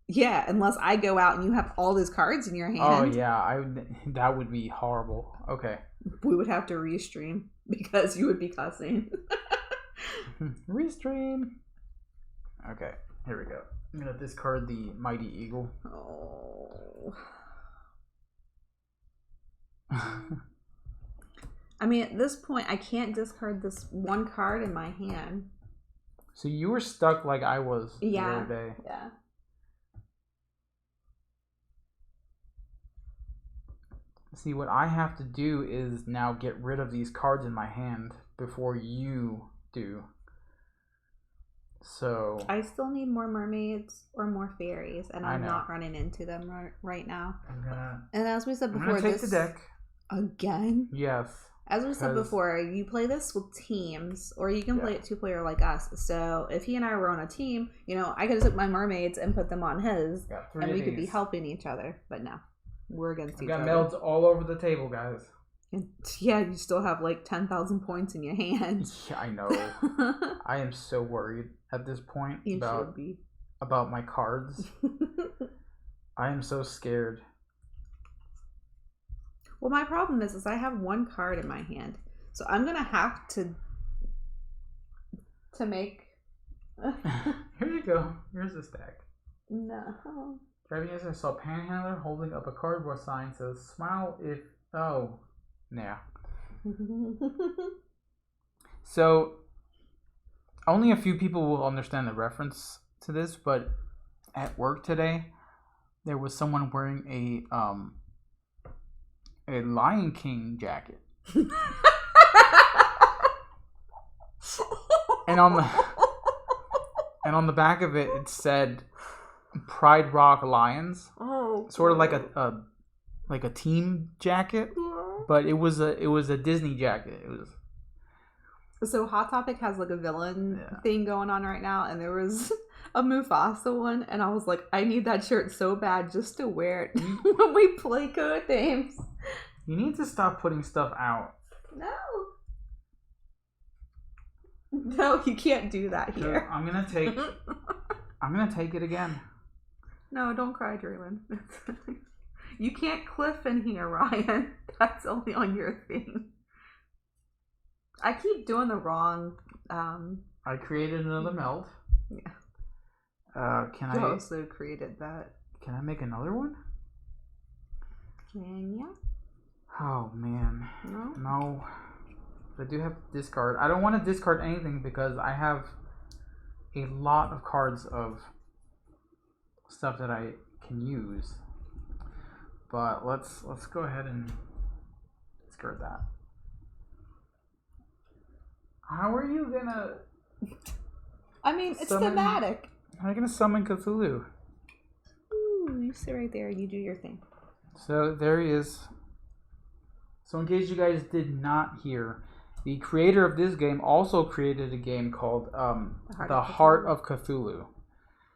Yeah, unless I go out and you have all those cards in your hand. Oh, yeah. That would be horrible. Okay. We would have to restream because you would be cussing. Restream. Okay, here we go. I'm going to discard the Mighty Eagle. Oh. I mean, at this point, I can't discard this one card in my hand. So you were stuck like I was the other day. Yeah. See, what I have to do is now get rid of these cards in my hand before you do. So I still need more mermaids or more fairies, and I'm not running into them right now. And as we said before, take the deck again. Yes. As we said before, you play this with teams, or you can play it 2-player like us. So if he and I were on a team, I could have took my mermaids and put them on his, and we could be helping each other. But no, we're against each other. Got melds all over the table, guys. Yeah, you still have like 10,000 points in your hand. Yeah, I know. I am so worried at this point about my cards. I am so scared. Well, my problem is I have one card in my hand, so I'm gonna have to make. Here you go. Here's the stack. No. Driving as I saw Panhandler holding up a cardboard sign says "Smile if." Oh, yeah. So, only a few people will understand the reference to this, but at work today, there was someone wearing a Lion King jacket. and on the back of it, it said Pride Rock Lions. Oh, sort of like a team jacket, but it was a Disney jacket. It was. So Hot Topic has like a villain thing going on right now, and there was a Mufasa one, and I was like, I need that shirt so bad just to wear it when we play code names. You need to stop putting stuff out. No, you can't do that here. I'm gonna take it again. No, don't cry, Dreelan. You can't cliff in here, Ryan. That's only on your thing. I keep doing the wrong. I created another meld. Yeah. You also created that. Can I make another one? Can ya? Oh man. No. I do have to discard. I don't want to discard anything because I have a lot of cards of stuff that I can use. But let's go ahead and discard that. How are you gonna? I mean, it's thematic. How are you gonna summon Cthulhu? Ooh, you sit right there and you do your thing. So there he is. So in case you guys did not hear, the creator of this game also created a game called The Heart of Cthulhu.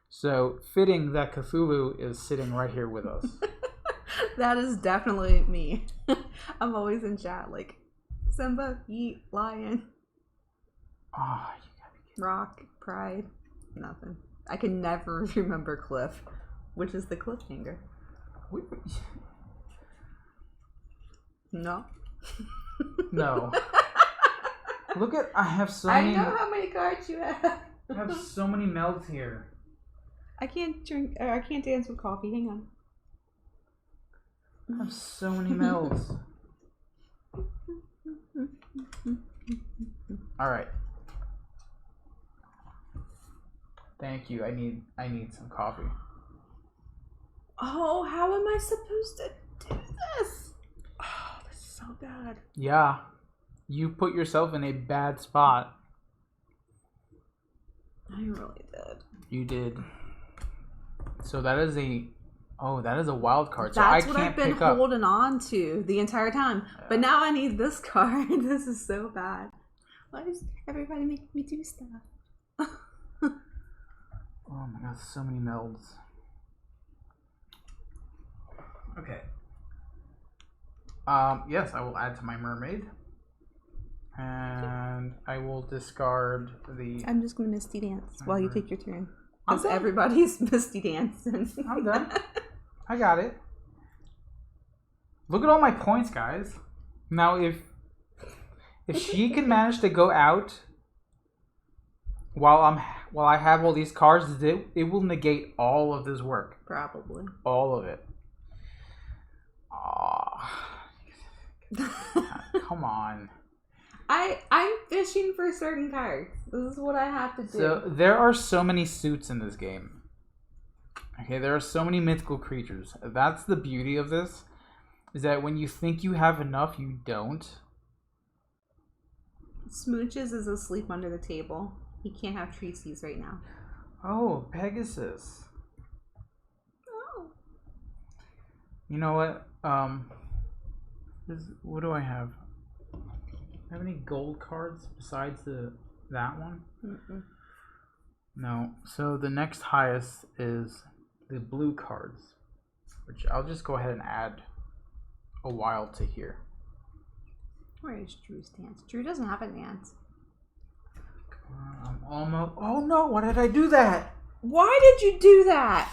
So fitting that Cthulhu is sitting right here with us. That is definitely me. I'm always in chat like, Simba, yeet, lion. Oh, you gotta be kidding. Rock, pride, nothing. I can never remember Cliff, which is the cliffhanger. No. No. Look at, I have so many. I know how many cards you have. I have so many melds here. I can't dance with coffee. Hang on. I have so many melds. All right. Thank you. I need some coffee. Oh, how am I supposed to do this? Oh, this is so bad. Yeah. You put yourself in a bad spot. I really did. You did. So that is a wild card. So That's I what can't I've been pick up. holding on to the entire time. Yeah. But now I need this card. This is so bad. Why does everybody make me do stuff? Oh my god, so many melds. Okay. Yes, I will add to my mermaid. And I will discard the... I'm just going to Misty Dance while you take your turn. Because everybody's Misty Dancing. I'm done. I got it. Look at all my points, guys. Now, if she can manage to go out while I have all these cards, it will negate all of this work. Probably. All of it. Come on. I'm fishing for certain cards. This is what I have to do. So there are so many suits in this game. Okay, there are so many mythical creatures. That's the beauty of this, is that when you think you have enough, you don't. Smooches is asleep under the table. He can't have Treaties right now. Oh, Pegasus. Oh. You know what? What do I have? Do I have any gold cards besides that one? Mm-mm. No. So the next highest is the blue cards, which I'll just go ahead and add a wild to here. Where is Drew's dance? Drew doesn't have a dance. I'm almost. Oh no! Why did I do that? Why did you do that?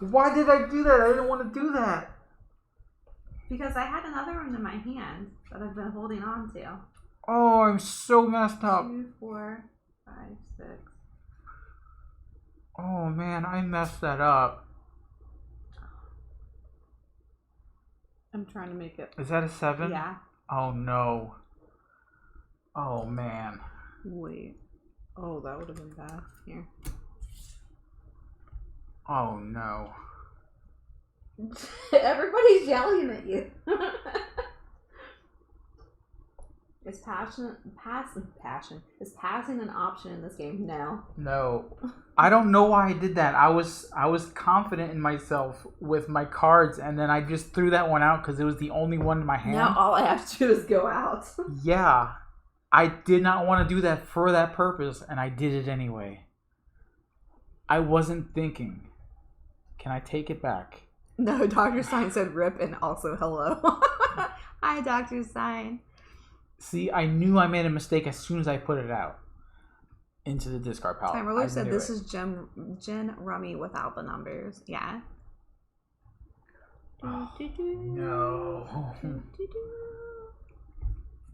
Why did I do that? I didn't want to do that. Because I had another one in my hand that I've been holding on to. Oh, I'm so messed up. 2, 4, 5, 6. Oh man, I messed that up. I'm trying to make it. Is that a 7? Yeah. Oh no. Oh man. Wait. Oh, that would have been bad. Here. Oh no. Everybody's yelling at you. Is passion? Is passing an option in this game? No. No. I don't know why I did that. I was confident in myself with my cards, and then I just threw that one out because it was the only one in my hand. Now all I have to do is go out. Yeah. I did not want to do that for that purpose, and I did it anyway. I wasn't thinking. Can I take it back? No, Dr. Stein said rip and also hello. Hi, Dr. Stein. See, I knew I made a mistake as soon as I put it out into the discard pile. Time Roller said this is Gin Rummy without the numbers. Yeah. Oh, no.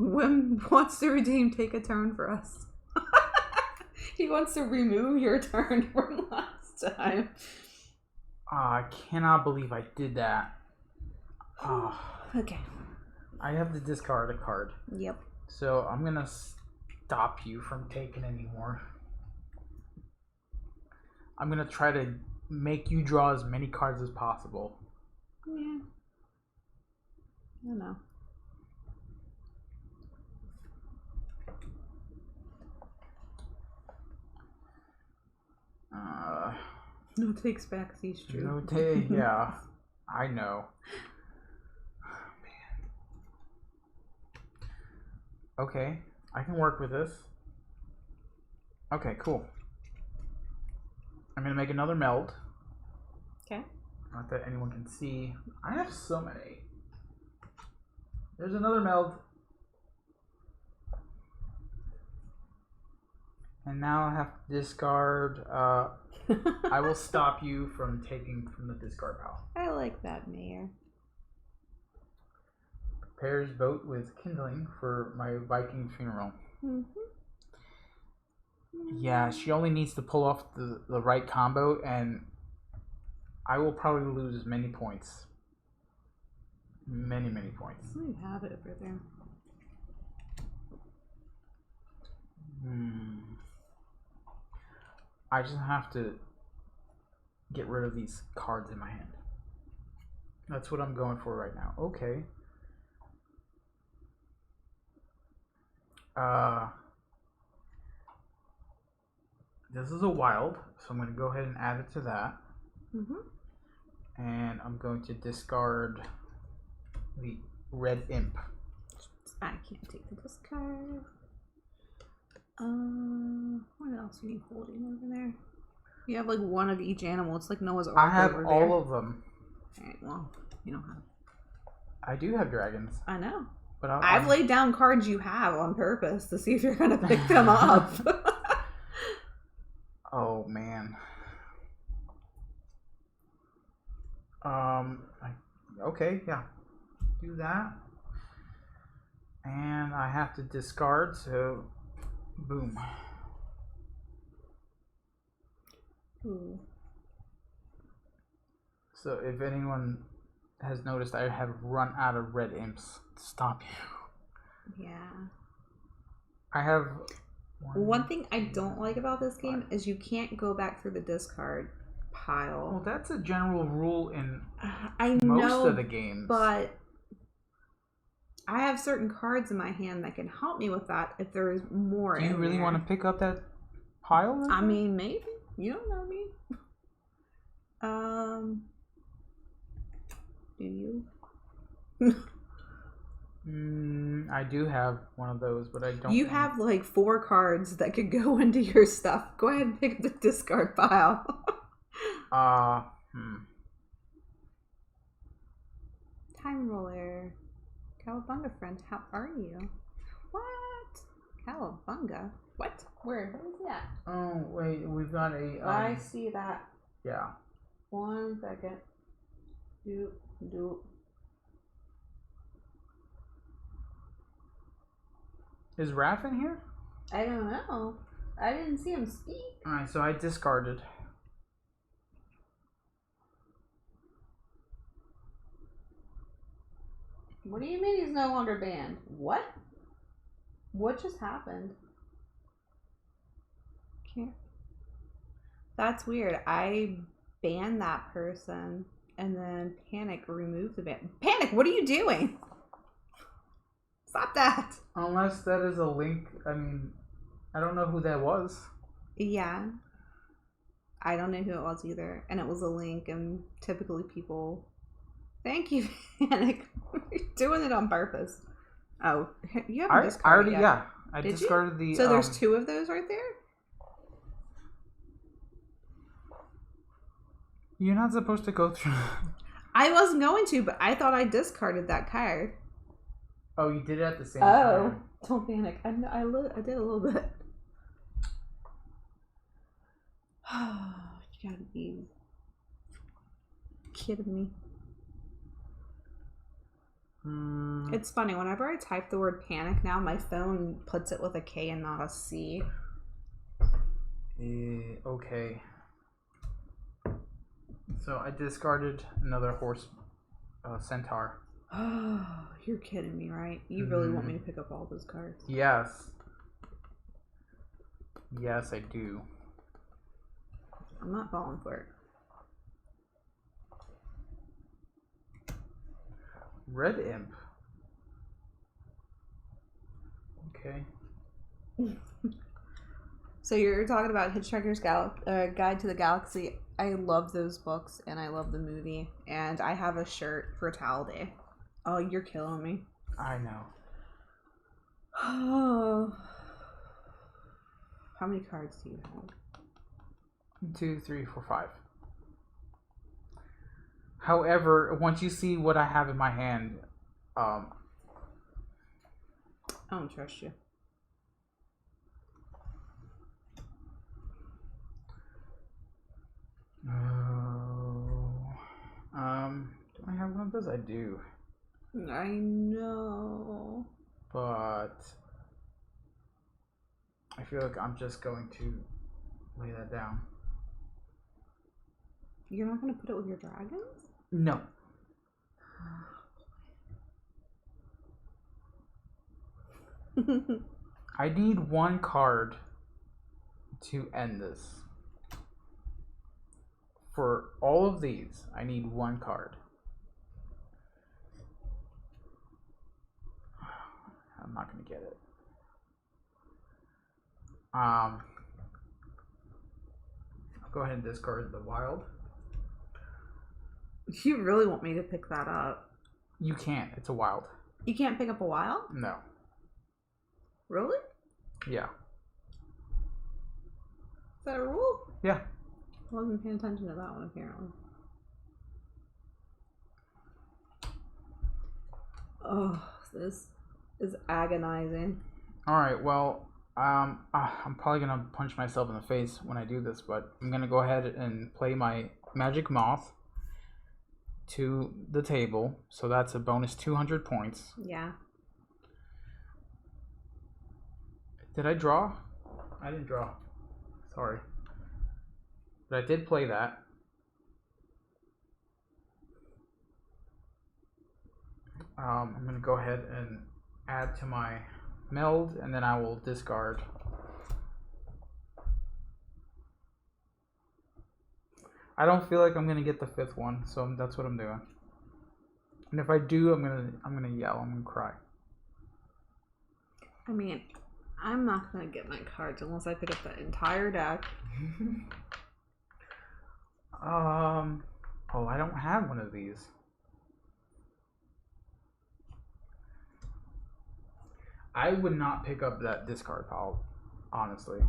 Wim wants to redeem take a turn for us. He wants to remove your turn from last time. I cannot believe I did that. Okay. I have to discard a card. Yep. So I'm going to stop you from taking any more. I'm going to try to make you draw as many cards as possible. Yeah. I don't know. No takes back these true. No take, yeah. I know. Man. Okay, I can work with this. Okay, cool. I'm gonna make another meld. Okay. Not that anyone can see. I have so many. There's another meld. And now I have to discard. I will stop you from taking from the discard pile. I like that, Mayor. Prepares boat with kindling for my Viking funeral. Mm-hmm. Yeah, she only needs to pull off the right combo, and I will probably lose many points. Many points. You have it over there. I just have to get rid of these cards in my hand. That's what I'm going for right now. Okay. This is a wild, so I'm going to go ahead and add it to that. And I'm going to discard the red imp. I can't take the discard. What else are you holding over there? You have like one of each animal. It's like Noah's Ark. I have over all there. of them. Alright, well, you don't have. I do have dragons. I know. But I've laid down cards you have on purpose to see if you're gonna pick them up. Oh man. Okay, yeah. Do that. And I have to discard, so boom. Ooh. So if anyone has noticed, I have run out of red imps to stop you. Yeah. I have one thing I don't like about this game is you can't go back through the discard pile. Well, that's a general rule in I most know, of the games. But I have certain cards in my hand that can help me with that if there is more. Do you really want to pick up that pile? Right I mean, maybe. You don't know me. Do you? I do have one of those, but I don't. You have like 4 cards that could go into your stuff. Go ahead and pick the discard pile. Time roller. Cowabunga friend, how are you? What? Cowabunga? What? Where? What is that? Oh wait, we've got a. I see that. Yeah. 1 second. Do. Is Raph in here? I don't know. I didn't see him speak. Alright, so I discarded. What do you mean he's no longer banned? What? What just happened? Can't. That's weird. I banned that person and then Panic removed the ban. Panic, what are you doing? Stop that. Unless that is a link. I mean, I don't know who that was. Yeah. I don't know who it was either. And it was a link, and typically people... Thank you, Panic. You're doing it on purpose. Oh, you haven't discarded I already, yet. yeah. I Did discarded you? the... So there's 2 of those right there? You're not supposed to go through... I wasn't going to, but I thought I discarded that card. Oh, you did it at the same time. Oh, don't panic. I did a little bit. You gotta be kidding me. It's funny, whenever I type the word panic now, my phone puts it with a K and not a C. Okay. So I discarded another horse, centaur. Oh, you're kidding me, right? You really want me to pick up all those cards? Yes. Yes, I do. I'm not falling for it. Red Imp. Okay. So you're talking about Hitchhiker's Guide to the Galaxy. I love those books, and I love the movie, and I have a shirt for Towel Day. Oh, you're killing me. I know. Oh. How many cards do you have? 2, 3, 4, 5. However, once you see what I have in my hand, I don't trust you. Do I have one of those? I do. I know. But I feel like I'm just going to lay that down. You're not going to put it with your dragons? No. I need 1 card to end this. For all of these, I need 1 card. I'm not going to get it. I'll go ahead and discard the wild. You really want me to pick that up? You can't. It's a wild. You can't pick up a wild? No. Really? Yeah. Is that a rule? Yeah. I wasn't paying attention to that one, apparently. Oh, this is agonizing. Alright, well, I'm probably going to punch myself in the face when I do this, but I'm going to go ahead and play my Magic Moth to the table. So that's a bonus 200 points. Yeah. Did I draw? I didn't draw. Sorry. But I did play that. I'm going to go ahead and add to my meld, and then I will discard. I don't feel like I'm going to get the 5th one, so that's what I'm doing. And if I do, I'm gonna yell. I'm gonna cry. I mean, I'm not going to get my cards unless I pick up the entire deck. Oh, I don't have one of these. I would not pick up that discard pile, honestly.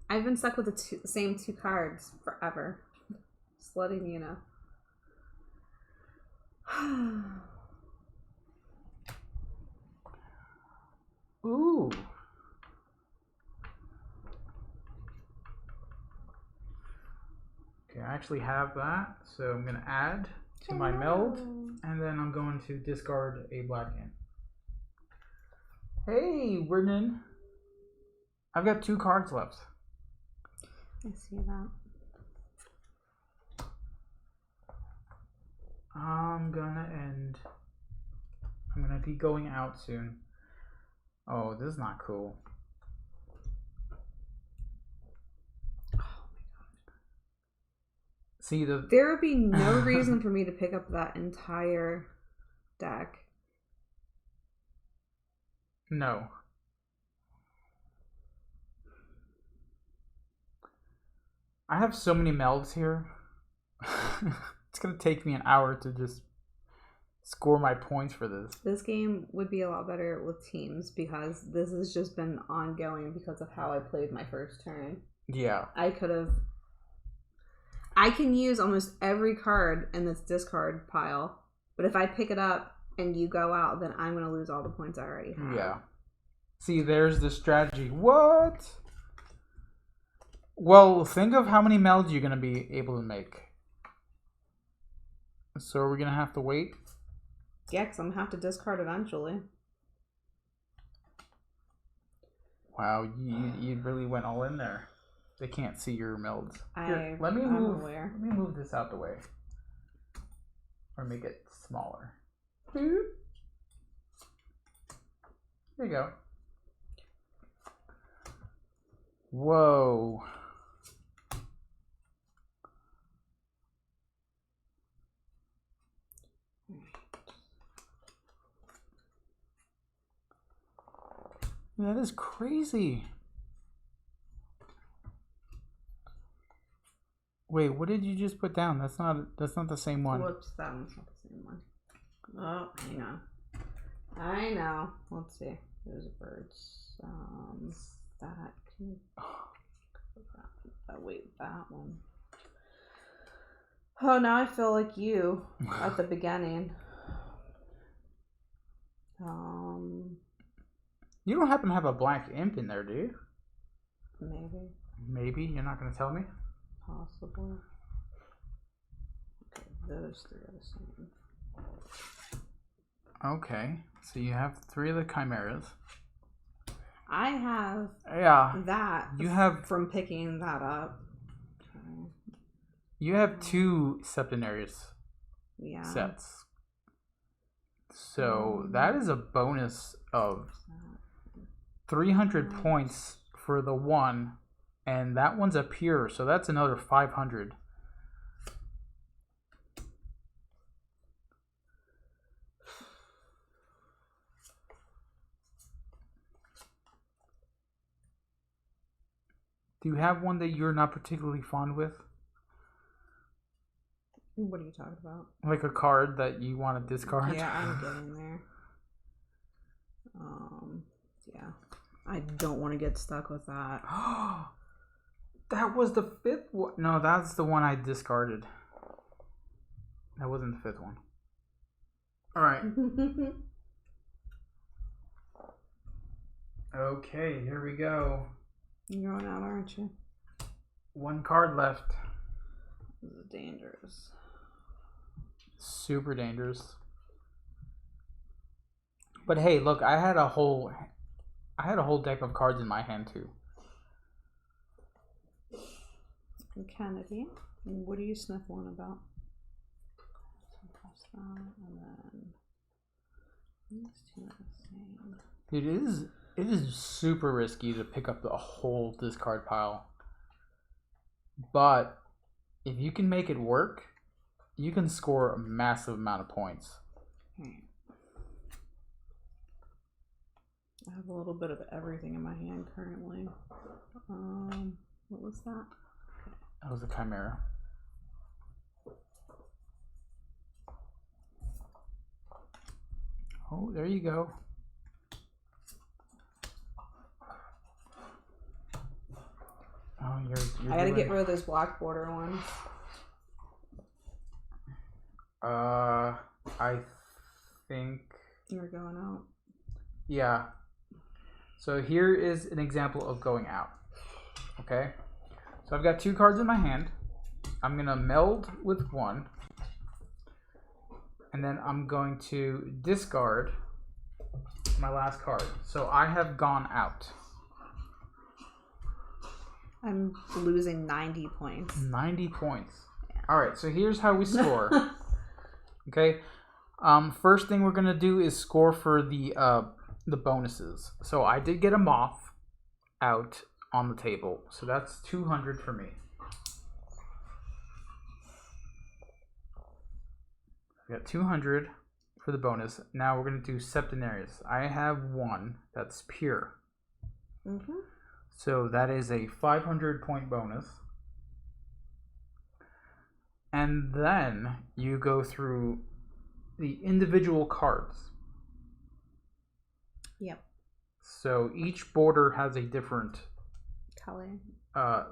I've been stuck with the same 2 cards forever. Just letting you know. Ooh. Okay, I actually have that, so I'm going to add to my meld, and then I'm going to discard a black hand. Hey, Vernon. I've got 2 cards left. I see that. I'm gonna be going out soon. Oh, this is not cool. Oh my god. See, there would be no reason for me to pick up that entire deck. No. I have so many melds here. It's gonna take me an hour to just score my points for this. This game would be a lot better with teams because this has just been ongoing because of how I played my first turn. Yeah. I can use almost every card in this discard pile, but if I pick it up and you go out, then I'm going to lose all the points I already have. Yeah. See, there's the strategy. What? Well, think of how many melds you're going to be able to make. So are we going to have to wait? Yeah, because I'm going to have to discard eventually. Wow, you really went all in there. They can't see your melds. Here, I'm aware. Let me move this out the way. Or make it smaller. There you go. Whoa. That is crazy. Wait, what did you just put down? That's not the same one. Whoops, that one's not the same one. Oh, hang on. I know. Let's see. There's a bird. That can. Oh, wait, that one. Oh, now I feel like you at the beginning. You don't happen to have a black imp in there, do you? Maybe. Maybe? You're not going to tell me? Possibly. Okay, those 3 are the same. Okay, so you have 3 of the chimeras. I have that. You have from picking that up. Okay. You have 2 Septenarius sets. So that is a bonus of 300 points for the one, and that one's a pure, so that's another 500. Do you have one that you're not particularly fond with? What are you talking about? Like a card that you want to discard? Yeah, I'm getting there. Yeah. I don't want to get stuck with that. That was the 5th one. No, that's the one I discarded. That wasn't the 5th one. Alright. Okay, here we go. You're going out, aren't you? 1 card left. This is dangerous. Super dangerous. But hey, look, I had a whole deck of cards in my hand too. Kennedy, what do you sniff one about? Press that, and then these 2 are the same. It is super risky to pick up the whole discard pile. But if you can make it work, you can score a massive amount of points. I have a little bit of everything in my hand currently. What was that? That was a chimera. Oh, there you go. Oh, you're I gotta get rid of those black border ones. I think You're going out. Yeah. So here is an example of going out. Okay. So I've got 2 cards in my hand. I'm gonna meld with one, and then I'm going to discard my last card. So I have gone out. I'm losing 90 points. 90 points. Yeah. All right. So here's how we score. Okay. First thing we're gonna do is score for the bonuses. So I did get a moth out on the table, so that's 200 for me. I got 200 for the bonus. Now we're gonna do Septenarius. I have 1 that's pure. Mm-hmm. So that is a 500 point bonus. And then you go through the individual cards. Yep. So each border has a different color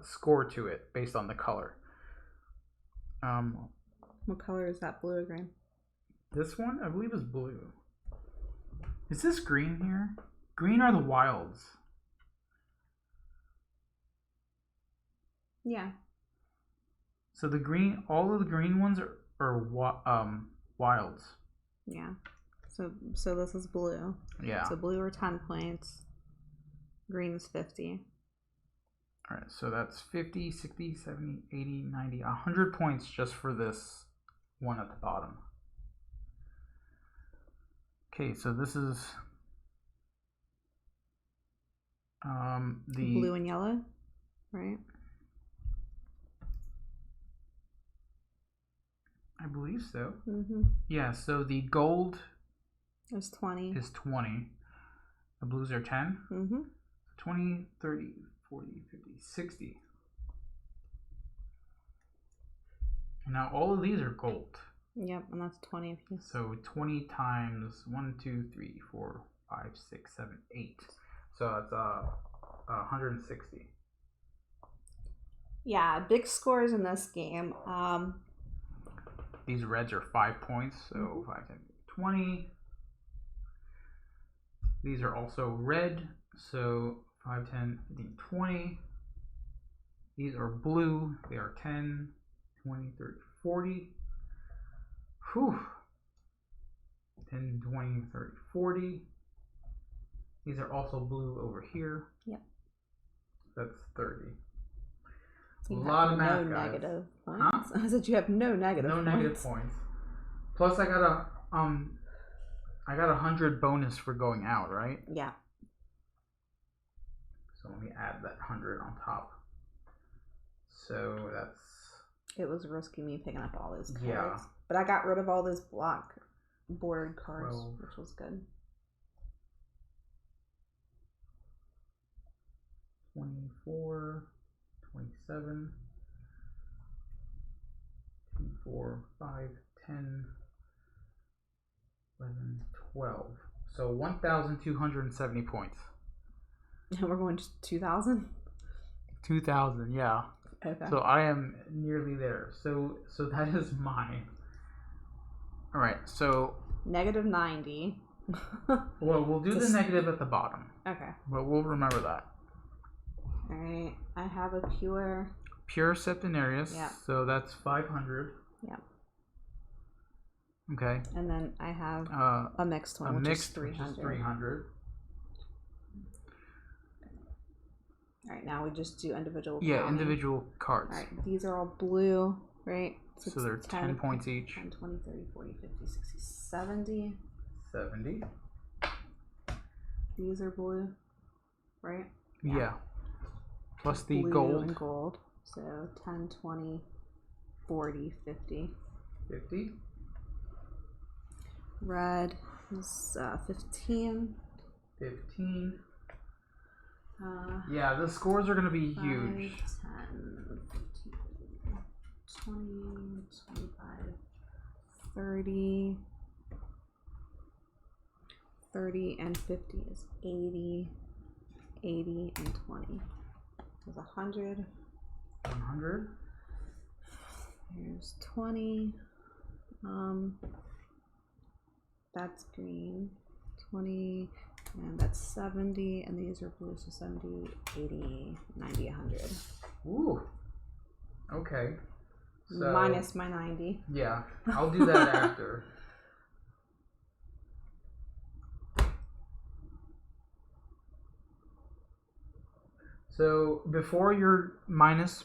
score to it based on the color. What color is that? Blue or green? This one, I believe, is blue. Is this green here? Green are the wilds. Yeah. So the green, all of the green ones are wilds. Yeah. So this is blue. Yeah. So blue are 10 points. Green is 50. All right, so that's 50, 60, 70, 80, 90, 100 points just for this one at the bottom. Okay, so this is the blue and yellow, right? I believe so. Mm-hmm. Yeah, so the gold is 20. Is 20. The blues are 10. Mm-hmm. 20, 30, 40, 50, 60. Now all of these are gold. Yep, and that's 20 of you. So 20 times 1, 2, 3, 4, 5, 6, 7, 8. So that's 160. Yeah, big scores in this game. These reds are 5 points, so 5, 10, 20. These are also red, so 5, 10, 15, 20. These are blue, they are 10, 20, 30, 40. Whew. 10, 20, 30, 40. These are also blue over here. Yep. That's 30. You a lot of math, no guys. Negative points. Huh? I said you have no negative no points. negative points. Plus I got 100 bonus for going out, right? Yeah. So let me add that 100 on top. So that's... It was risky me picking up all those cards. Yeah. But I got rid of all those black bordered cards, 12. which was good. 24, 27, 2, 4, 5, 10, 11, 12. So 1,270 points. And we're going to 2,000? 2,000, yeah. Okay. So I am nearly there. So that is mine. All right, so... Negative 90. Well, we'll do the negative at the bottom. Okay. But we'll remember that. All right. I have a pure Septenarius. Yeah. So that's 500. Yeah. Okay. And then I have a mixed one, which is 300. Which is 300. All right, now we just do individual. Yeah, counting. individual cards. All right, these are all blue, right? So they're 10 points each. 10, 20, 30, 40, 50, 60, 70. 70. These are blue, right? Yeah. Plus the blue gold. and gold. So 10, 20, 40, 50. 50. Red is 15. 15. Yeah, the scores are going to be 5, huge. 10, 15, 20, 25, 30. 30 and 50 is 80. 80 and 20 is 100. 100. Here's 20. That's green. 20. And that's 70, and these are blue, so 70, 80, 90, 100. Ooh. Okay. So, minus my 90. Yeah, I'll do that after. So before your minus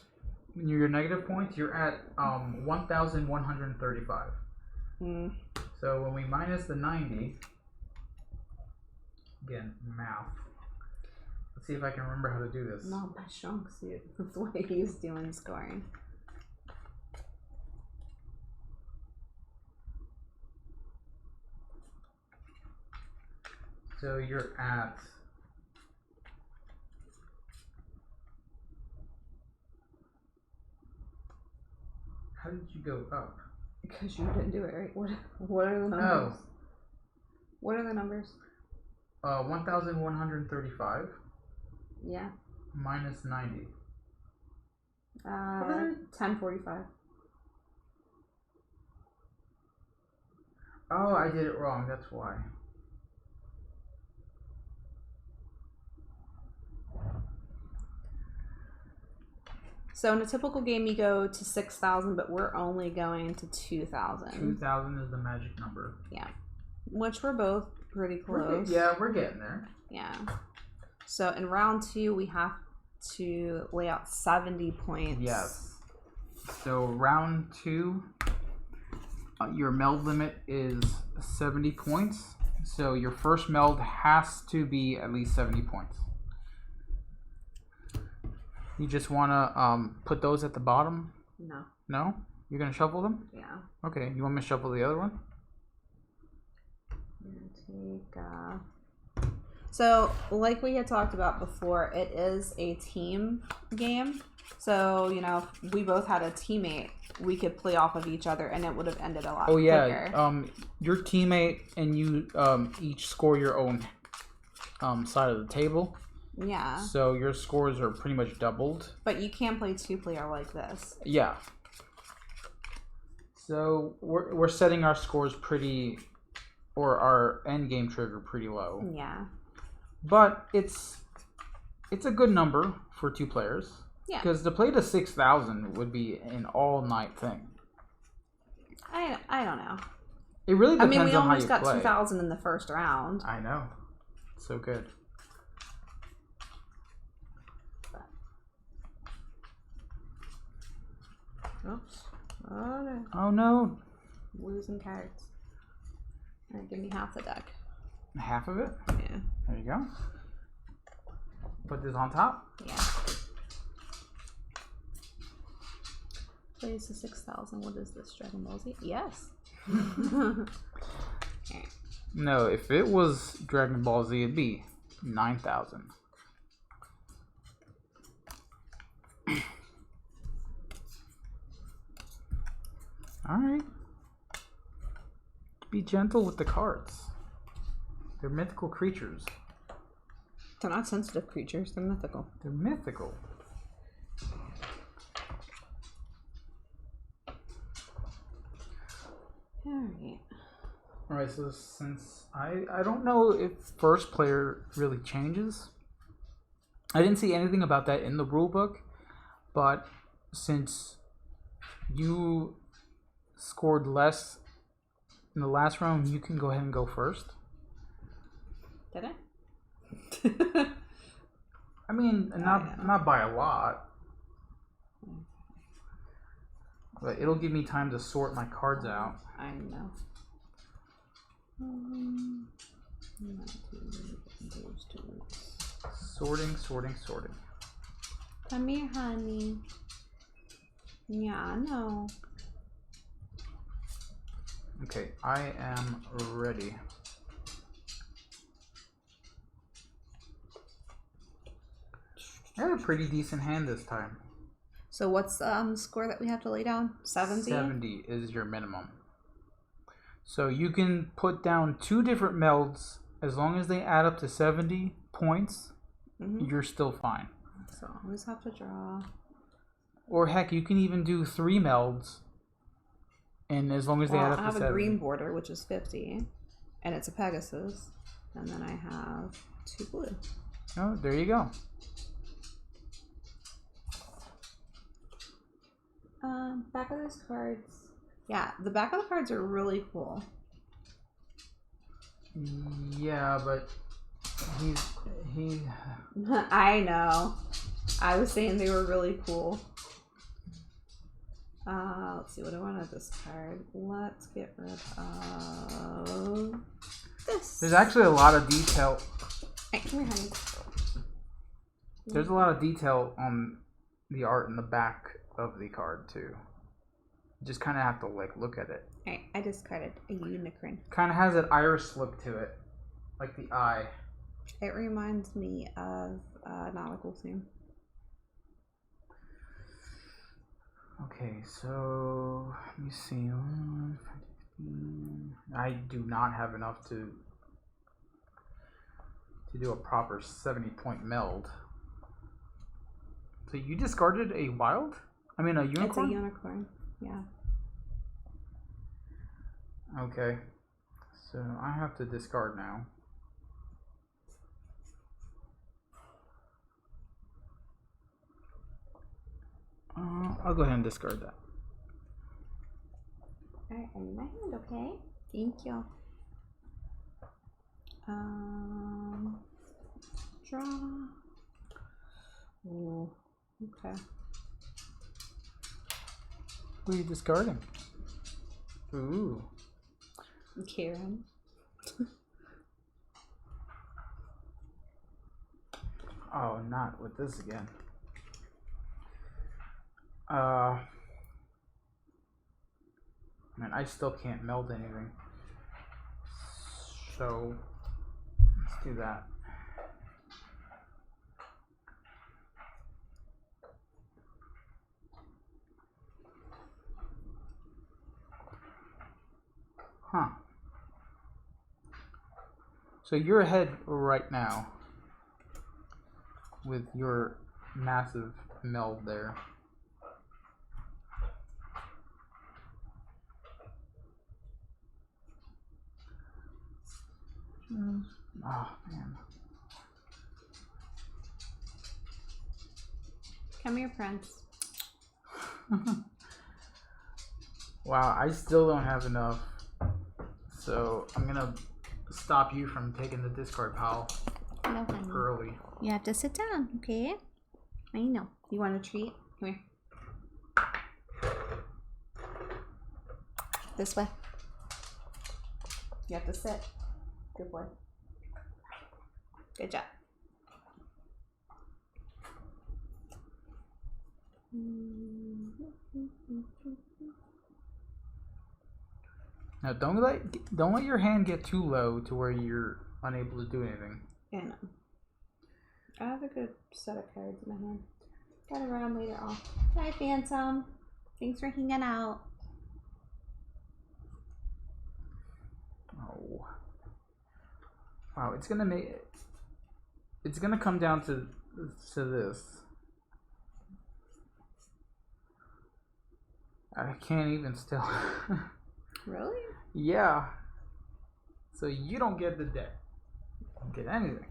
your negative points, you're at 1,135. So when we minus the 90. Again, math. Let's see if I can remember how to do this. Not my strong suit. That's what he's doing scoring. So you're at... How did you go up? Because you didn't do it right. What are the numbers? Oh. What are the numbers? 1,135. Yeah. Minus 90. 1045. Oh, I did it wrong. That's why. So in a typical game, you go to 6,000, but we're only going to 2,000. 2,000 is the magic number. Yeah. Which we're both pretty close. We're getting there. Yeah. So in round 2, we have to lay out 70 points. Yes. So round 2, your meld limit is 70 points. So your first meld has to be at least 70 points. You just want to put those at the bottom? No. No? You're going to shuffle them? Yeah. Okay. You want me to shuffle the other one? Take, so, like we had talked about before, it is a team game. So, you know, if we both had a teammate, we could play off of each other, and it would have ended a lot quicker. Your teammate and you each score your own side of the table. Yeah. So your scores are pretty much doubled. But you can play 2-player like this. Yeah. So we're setting our scores pretty, or our end game trigger pretty low. Yeah. But it's a good number for 2 players. Yeah. Because to play to 6,000 would be an all-night thing. I don't know. It really depends on how you play. we almost got 2,000 in the first round. I know. So good. Oops. Oh no. Oh no. Losing cards. Alright, give me half the deck. Half of it? Yeah. There you go. Put this on top? Yeah. Plays to 6,000. What is this? Dragon Ball Z? Yes. No, if it was Dragon Ball Z, it'd be 9,000. Alright. Be gentle with the cards. They're mythical creatures. They're not sensitive creatures. They're mythical. They're mythical. Alright. Alright, so since I don't know if first player really changes. I didn't see anything about that in the rule book, but since you scored less in the last round, you can go ahead and go first. Did I? I mean, not by a lot. But it'll give me time to sort my cards out. I know. Sorting. Come here, honey. Yeah, I know. Okay, I am ready. I had a pretty decent hand this time. So what's the score that we have to lay down? 70? 70 is your minimum. So you can put down 2 different melds. As long as they add up to 70 points, you're still fine. So I always have to draw. Or heck, you can even do 3 melds. And as long as they add up to 70. I have a green border, which is 50. And it's a Pegasus. And then I have 2 blue. Oh, there you go. Back of those cards. Yeah, the back of the cards are really cool. Yeah, but he. I know. I was saying they were really cool. Let's see, what do I want with this card? Let's get rid of this. There's actually a lot of detail. Hey, come here, honey. There's a lot of detail on the art in the back of the card too. You just kind of have to like look at it. Alright, I discarded a unicorn. Kind of has an iris look to it, like the eye. It reminds me of nautical theme. Okay, so let me see. I do not have enough to do a proper 70-point meld. So you discarded a wild? I mean a unicorn? It's a unicorn, yeah. Okay, so I have to discard now. I'll go ahead and discard that. Alright, I need my hand, okay? Thank you. Draw. Ooh, okay. Who are you discarding? Ooh. Karen. Oh, not with this again. Man, I still can't meld anything. So, let's do that. Huh. So you're ahead right now with your massive meld there. Oh, man. Come here, Prince. Wow, I still don't have enough. So I'm gonna stop you from taking the discard pile early. You have to sit down, okay? I know. You want a treat? Come here. This way. You have to sit. Good boy. Good job. Now don't let your hand get too low to where you're unable to do anything. Yeah, no. I have a good set of cards in my hand. Gotta run them later off. Bye, Phantom. Thanks for hanging out. Oh. Wow, it's gonna come down to this. I can't even still. Really? Yeah. So you don't get the deck. You don't get anything.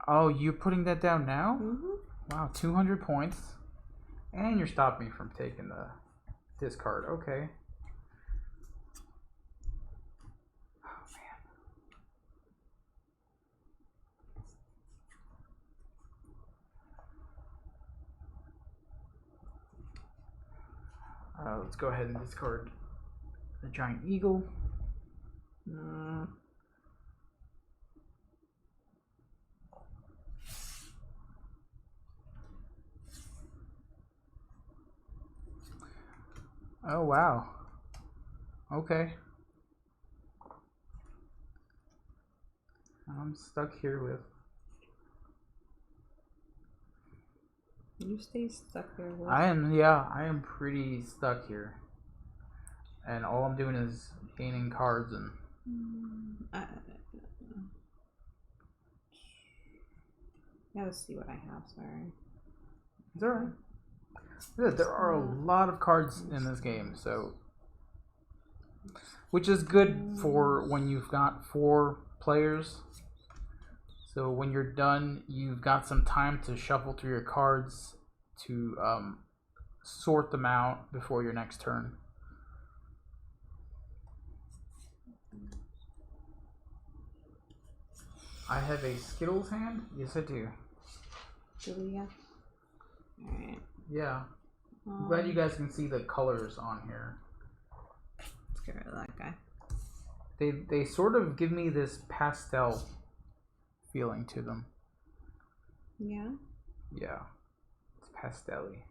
Oh, you're putting that down now? Mm-hmm. Wow, 200 points. And you're stopping me from taking the discard. Okay. Oh, man. Let's go ahead and discard the giant eagle. Oh, wow. Okay. I'm stuck here with. You stay stuck there. With... I am pretty stuck here. And all I'm doing is gaining cards and. Gotta see what I have. Sorry. It's alright. There are a lot of cards in this game, so. Which is good for when you've got 4 players. So when you're done, you've got some time to shuffle through your cards to sort them out before your next turn. I have a Skittles hand? Yes, I do. Do we? Yeah. Alright. Yeah. I'm glad you guys can see the colors on here. Let's get rid of that guy. They sort of give me this pastel feeling to them. Yeah? Yeah. It's pastel-y.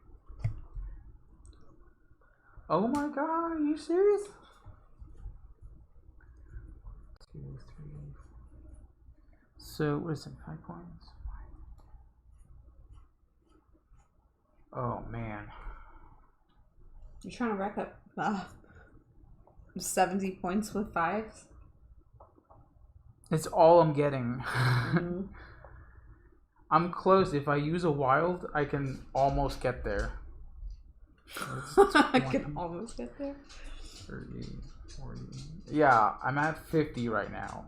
Oh my god, are you serious? 2, 3. So, what is it? 5 points? Oh man. You're trying to rack up 70 points with 5s? It's all I'm getting. Mm-hmm. I'm close. If I use a wild, I can almost get there. I can almost get there. 30, 40. Yeah, I'm at 50 right now.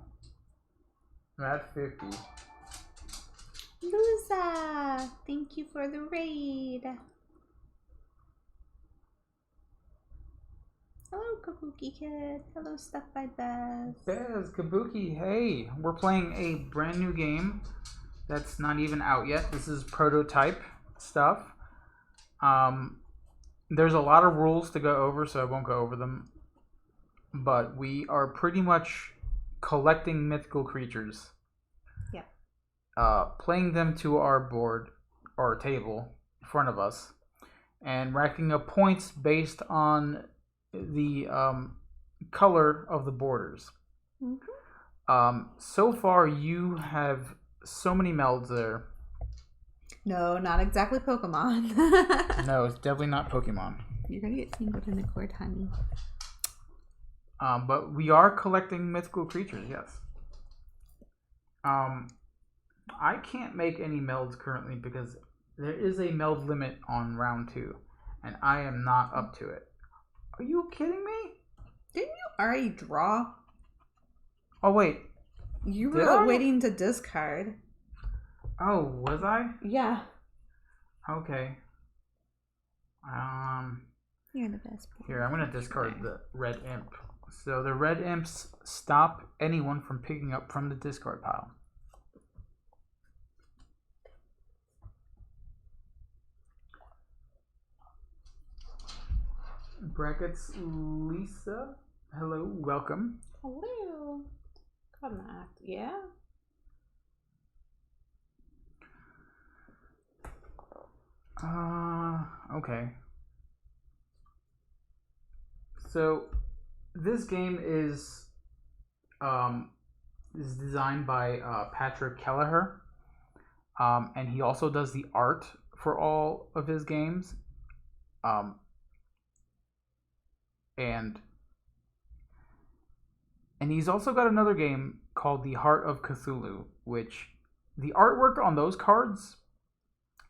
I'm at 50. Luza, thank you for the raid. Hello, Kabuki Kid. Hello, Stuff by Bez. Bez, Kabuki, hey. We're playing a brand new game that's not even out yet. This is prototype stuff. There's a lot of rules to go over, so I won't go over them. But we are pretty much collecting mythical creatures. Yeah. Playing them to our board, our table, in front of us. And racking up points based on the color of the borders. Mm-hmm. So far, you have so many melds there. No, not exactly Pokemon. No, it's definitely not Pokemon. You're gonna get tangled in the cord, honey. But we are collecting mythical creatures, yes. I can't make any melds currently because there is a meld limit on round 2, and I am not up to it. Are you kidding me? Didn't you already draw? Oh, wait. You were waiting to discard. Oh, was I? Yeah. Okay. You're the best. Here, I'm going to discard the red imp. So the red imps stop anyone from picking up from the discard pile. Brackets Lisa. Hello, welcome. Hello. Connect. Yeah. Okay. So this game is designed by Patrick Kelleher. And he also does the art for all of his games. And he's also got another game called The Heart of Cthulhu, which the artwork on those cards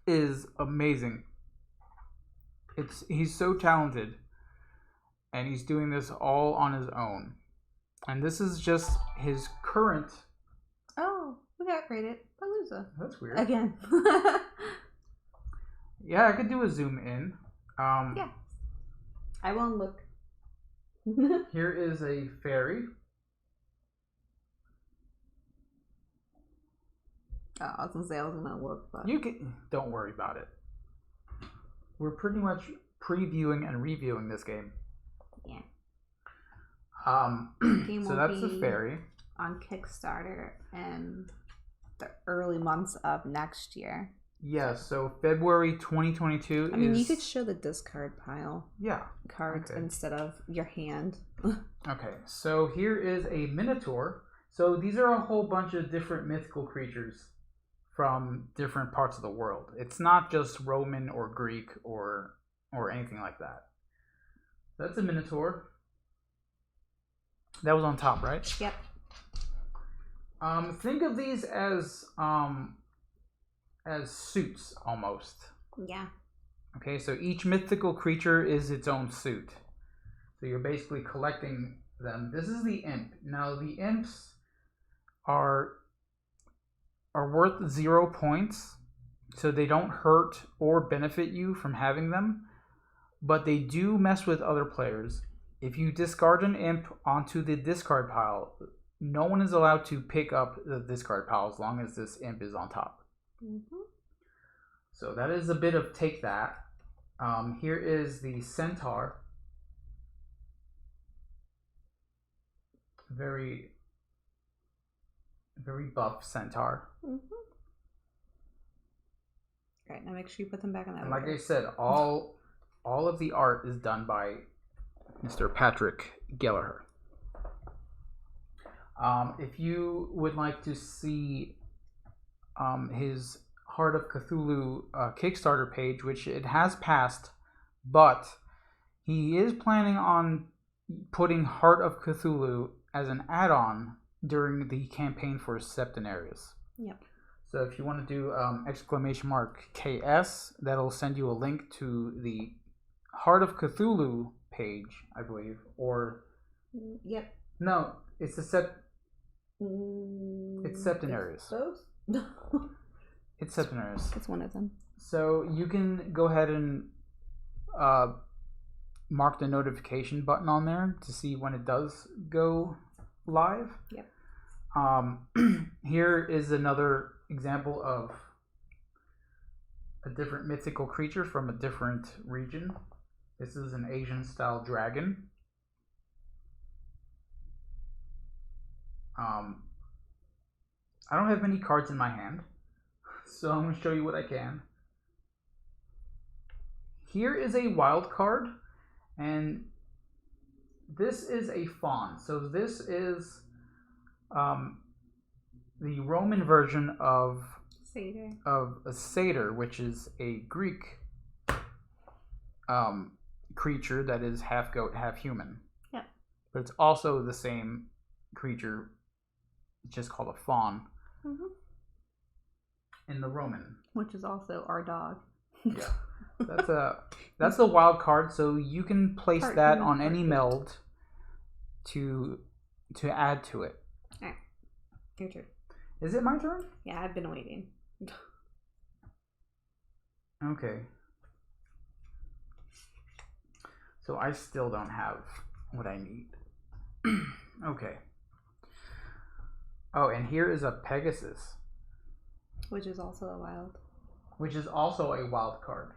is amazing. He's so talented, and he's doing this all on his own. And this is just his current. Oh, we got rated Palooza. That's weird. Again. Yeah, I could do a zoom in. Yeah. I won't look. Here is a fairy. Oh, I was gonna say I was gonna look, but don't worry about it. We're pretty much previewing and reviewing this game. Yeah. So that's the fairy on Kickstarter in the early months of next year. Yeah, so February 2022 I mean, you could show the discard pile. Yeah. Cards instead of your hand. Okay, so here is a Minotaur So these are a whole bunch of different mythical creatures from different parts of the world. It's not just Roman or Greek or anything like that. That's a Minotaur. That was on top, right? Yep. Think of these as suits almost. Yeah. Okay, so each mythical creature is its own suit. So you're basically collecting them. This is the imp. Now the imps are worth 0 points, so they don't hurt or benefit you from having them, but they do mess with other players. If you discard an imp onto the discard pile, no one is allowed to pick up the discard pile as long as this imp is on top. Mm-hmm. So that is a bit of take that. Here is the centaur. Very, very buff centaur. Mm-hmm. All right, now make sure you put them back on that. And like I said, all of the art is done by Mr. Patrick Kelleher. If you would like to see his Heart of Cthulhu Kickstarter page, which it has passed, but he is planning on putting Heart of Cthulhu as an add-on during the campaign for Septenarius. Yep. So if you want to do !KS, that'll send you a link to the Heart of Cthulhu page, I believe, or... Yep. No, it's the it's Septenarius. It's Septenarius. It's one of them. So you can go ahead and mark the notification button on there to see when it does go live. Yep. Here is another example of a different mythical creature from a different region. This is an Asian style dragon. I don't have many cards in my hand, so I'm going to show you what I can. Here is a wild card, and this is a fawn. So this is the Roman version of a satyr, which is a Greek creature that is half goat, half human. Yeah. But it's also the same creature. It's just called a fawn. Mm-hmm. In the Roman, which is also our dog. Yeah, that's a wild card. So you can place that on any meld to add to it. All right, your turn. Is it my turn? Yeah, I've been waiting. Okay. So I still don't have what I need. Okay. Oh, and here is a Pegasus. Which is also a wild. Which is also a wild card.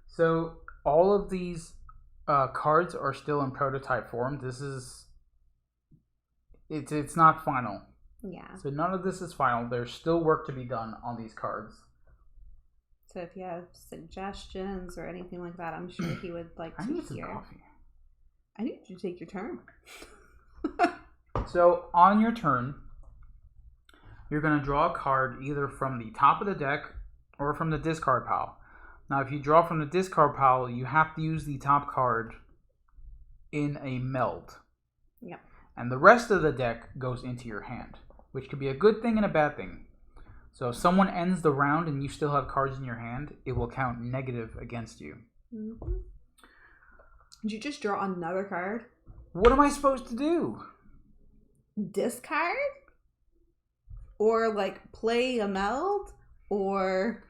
So all of these cards are still in prototype form. This is... It's not final. Yeah. So none of this is final. There's still work to be done on these cards. So if you have suggestions or anything like that, I'm sure he would like to hear. I need some coffee. I need you to take your turn. So on your turn, you're going to draw a card either from the top of the deck or from the discard pile. Now, if you draw from the discard pile, you have to use the top card in a meld. Yep. And the rest of the deck goes into your hand, which could be a good thing and a bad thing. So if someone ends the round and you still have cards in your hand, it will count negative against you. Mm-hmm. Did you just draw another card? What am I supposed to do? Discard? Or like play a meld? Or...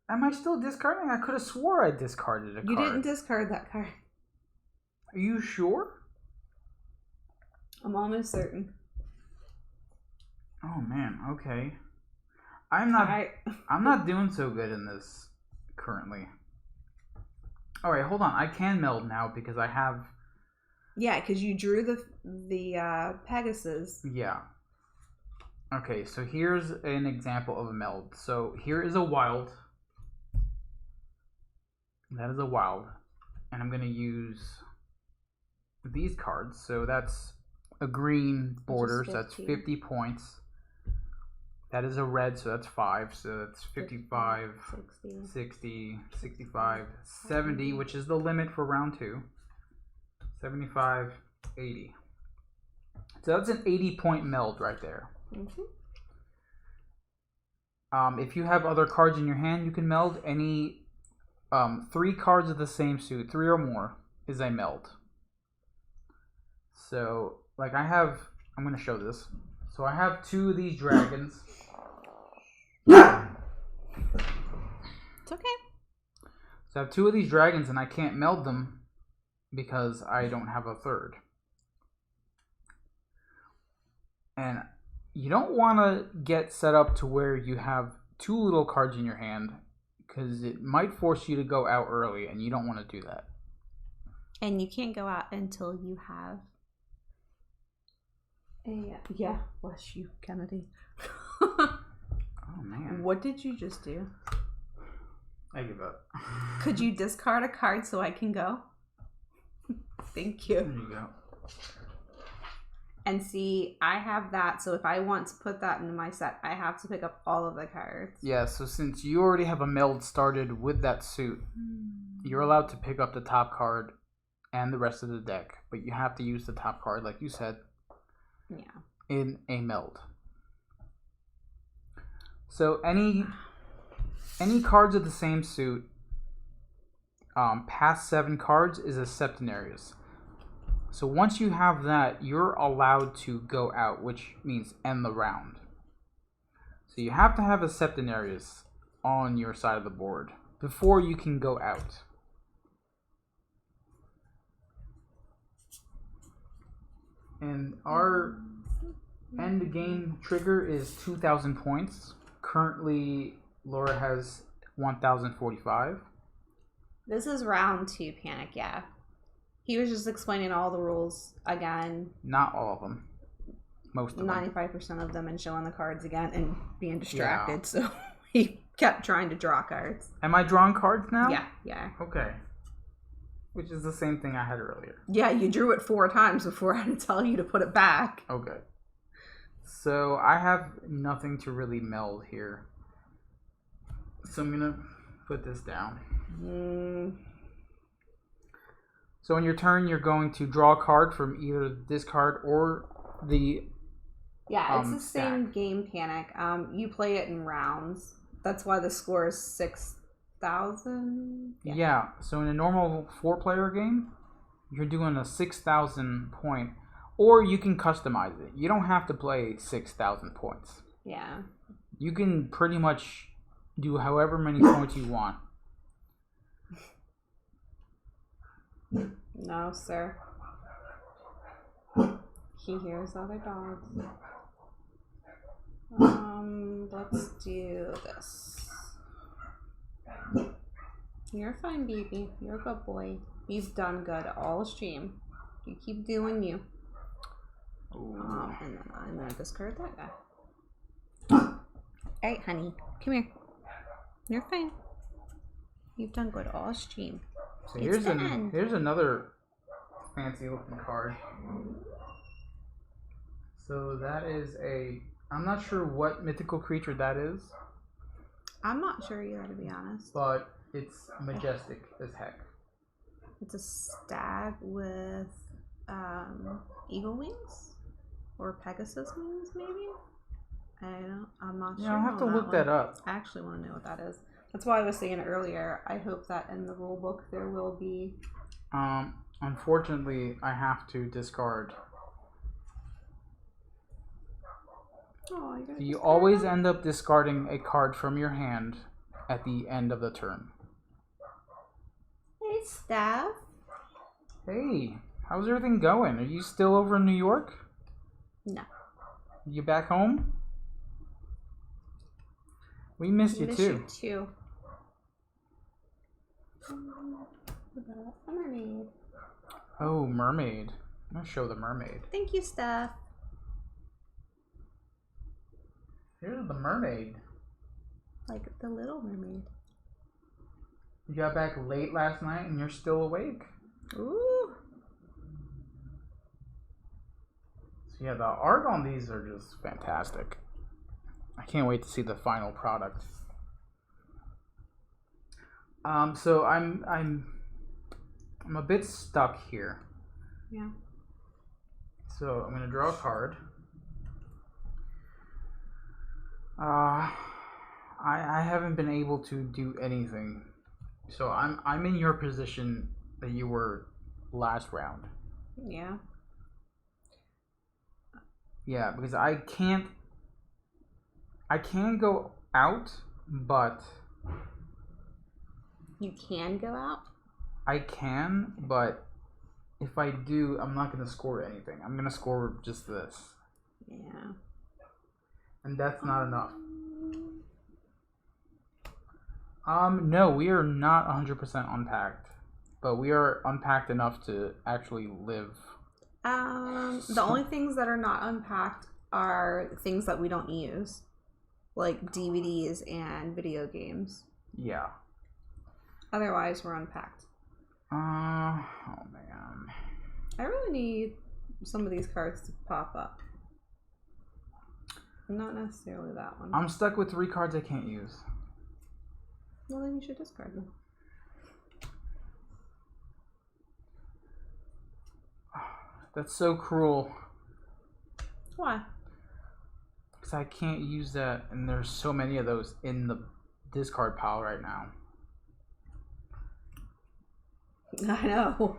Am I still discarding? I could have swore I discarded a card. You didn't discard that card. Are you sure? I'm almost certain. Oh man, okay. I'm not doing so good in this currently. Alright, hold on. I can meld now because I have... Yeah, because you drew the Pegasus. Yeah. Okay, so here's an example of a meld. So here is a wild. That is a wild. And I'm going to use these cards. So that's a green border, so that's 50 points. That is a red, so that's 5. So that's 55, 60, 65, 70, which is the limit for round 2. 75, 80. So that's an 80-point meld right there. If you have other cards in your hand, you can meld any 3 cards of the same suit, 3 or more, is a meld. So, like I'm going to show this. So I have 2 of these dragons. It's okay. So I have 2 of these dragons and I can't meld them because I don't have a third. And you don't want to get set up to where you have 2 little cards in your hand because it might force you to go out early and you don't want to do that. And you can't go out until you have yeah, bless you, Kennedy. Oh man. What did you just do? I give up. Could you discard a card so I can go? Thank you. There you go. And see, I have that, so if I want to put that into my set, I have to pick up all of the cards. Yeah, so since you already have a meld started with that suit, you're allowed to pick up the top card and the rest of the deck, but you have to use the top card, like you said, in a meld. So any cards of the same suit past 7 cards is a Septenarius. So once you have that, you're allowed to go out, which means end the round. So you have to have a Septenarius on your side of the board before you can go out. And our end game trigger is 2,000 points. Currently, Laura has 1,045. This is round 2 panic, yeah. He was just explaining all the rules again. Not all of them. Most of them. 95% of them, and showing the cards again and being distracted. Yeah. So he kept trying to draw cards. Am I drawing cards now? Yeah. Okay. Which is the same thing I had earlier. Yeah, you drew it 4 times before I had to tell you to put it back. Okay. So I have nothing to really meld here. So I'm going to put this down. So on your turn, you're going to draw a card from either this card or the Yeah, it's the same game panic. You play it in rounds. That's why the score is 6,000. Yeah, so in a normal 4-player game, you're doing a 6,000 point, or you can customize it. You don't have to play 6,000 points. Yeah. You can pretty much do however many points you want. No, sir. He hears other dogs. Let's do this. You're fine, baby. You're a good boy. You've done good all stream. You keep doing you. And then I'm gonna discard that guy. Alright, honey. Come here. You're fine. You've done good all stream. So here's another fancy looking card. So that is I'm not sure what mythical creature that is. I'm not sure either, to be honest. But it's majestic as heck. It's a stag with eagle wings? Or Pegasus wings, maybe? I'm not sure. Yeah, I'll have to look that up. I actually want to know what that is. That's why I was saying earlier, I hope that in the rule book there will be... Unfortunately, I have to discard. Oh, you always end up discarding a card from your hand at the end of the turn. Hey, Steph. Hey, how's everything going? Are you still over in New York? No. You back home? We missed you too. A mermaid. Oh, mermaid. I'm gonna show the mermaid. Thank you, Steph. Here's the mermaid. Like the little mermaid. You got back late last night and you're still awake. Ooh. So yeah, the art on these are just fantastic. I can't wait to see the final product. So I'm a bit stuck here. Yeah. So I'm gonna draw a card. I haven't been able to do anything. So I'm in your position that you were last round. Yeah. Yeah, because I can go out, but you can go out? I can, but if I do, I'm not going to score anything. I'm going to score just this. Yeah. And that's not enough. No, we are not 100% unpacked, but we are unpacked enough to actually live. The only things that are not unpacked are things that we don't use, like DVDs and video games. Yeah. Otherwise, we're unpacked. Oh man. I really need some of these cards to pop up. Not necessarily that one. I'm stuck with 3 cards I can't use. Well, then you should discard them. That's so cruel. Why? Because I can't use that, and there's so many of those in the discard pile right now. I know.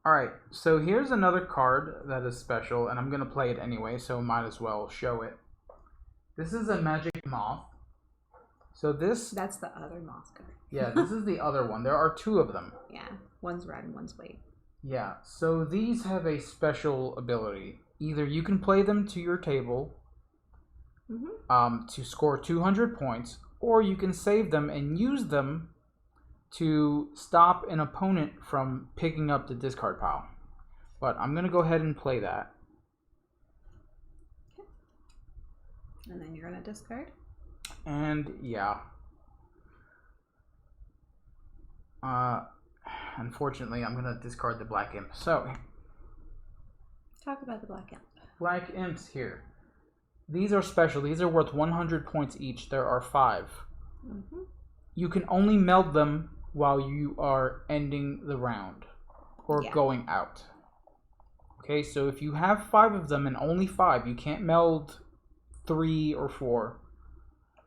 Alright, so here's another card that is special, and I'm going to play it anyway, so might as well show it. This is a Magic Moth. So this... That's the other moth card. Yeah, this is the other one. There are 2 of them. Yeah, one's red and one's white. Yeah, so these have a special ability. Either you can play them to your table to score 200 points, or you can save them and use them to stop an opponent from picking up the discard pile. But I'm going to go ahead and play that. Okay. And then you're going to discard? And yeah. Unfortunately, I'm going to discard the Black Imp. So, talk about the Black Imp. Black Imps here. These are special. These are worth 100 points each. There are 5. Mm-hmm. You can only meld them while you are ending the round or going out. Okay, so if you have 5 of them and only 5, you can't meld 3 or 4.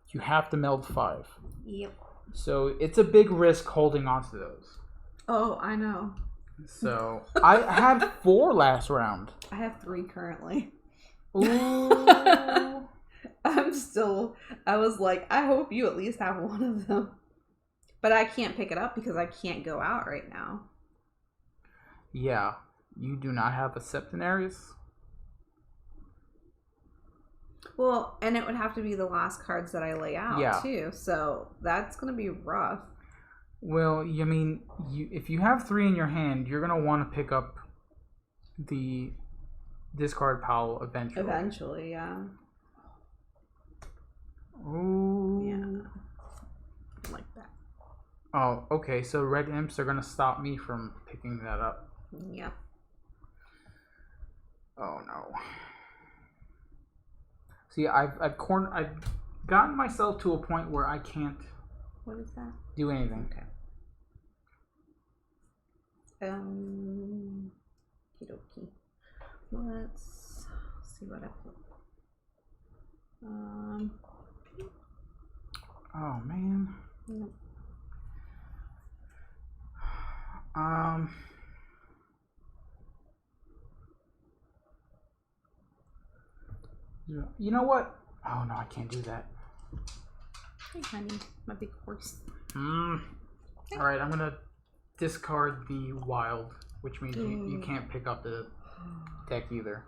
You have to meld 5. Yep. So it's a big risk holding on to those. Oh, I know. So I had 4 last round. I have 3 currently. Ooh. I was like, I hope you at least have one of them. But I can't pick it up because I can't go out right now. Yeah. You do not have a Septenarius? Well, and it would have to be the last cards that I lay out, too. So that's going to be rough. Well, I mean, if you have 3 in your hand, you're going to want to pick up the discard pile eventually. Eventually, yeah. Ooh. Yeah. Like that. Oh, okay. So red imps are going to stop me from picking that up. Yeah. Oh, no. See, I've gotten myself to a point where I can't... What is that? Do anything. Okay. Okie-dokie. Let's see what I put. Oh, man. Nope. You know what? Oh, no, I can't do that. Hey, honey. My big horse. Alright, I'm going to discard the wild, which means you can't pick up the deck either.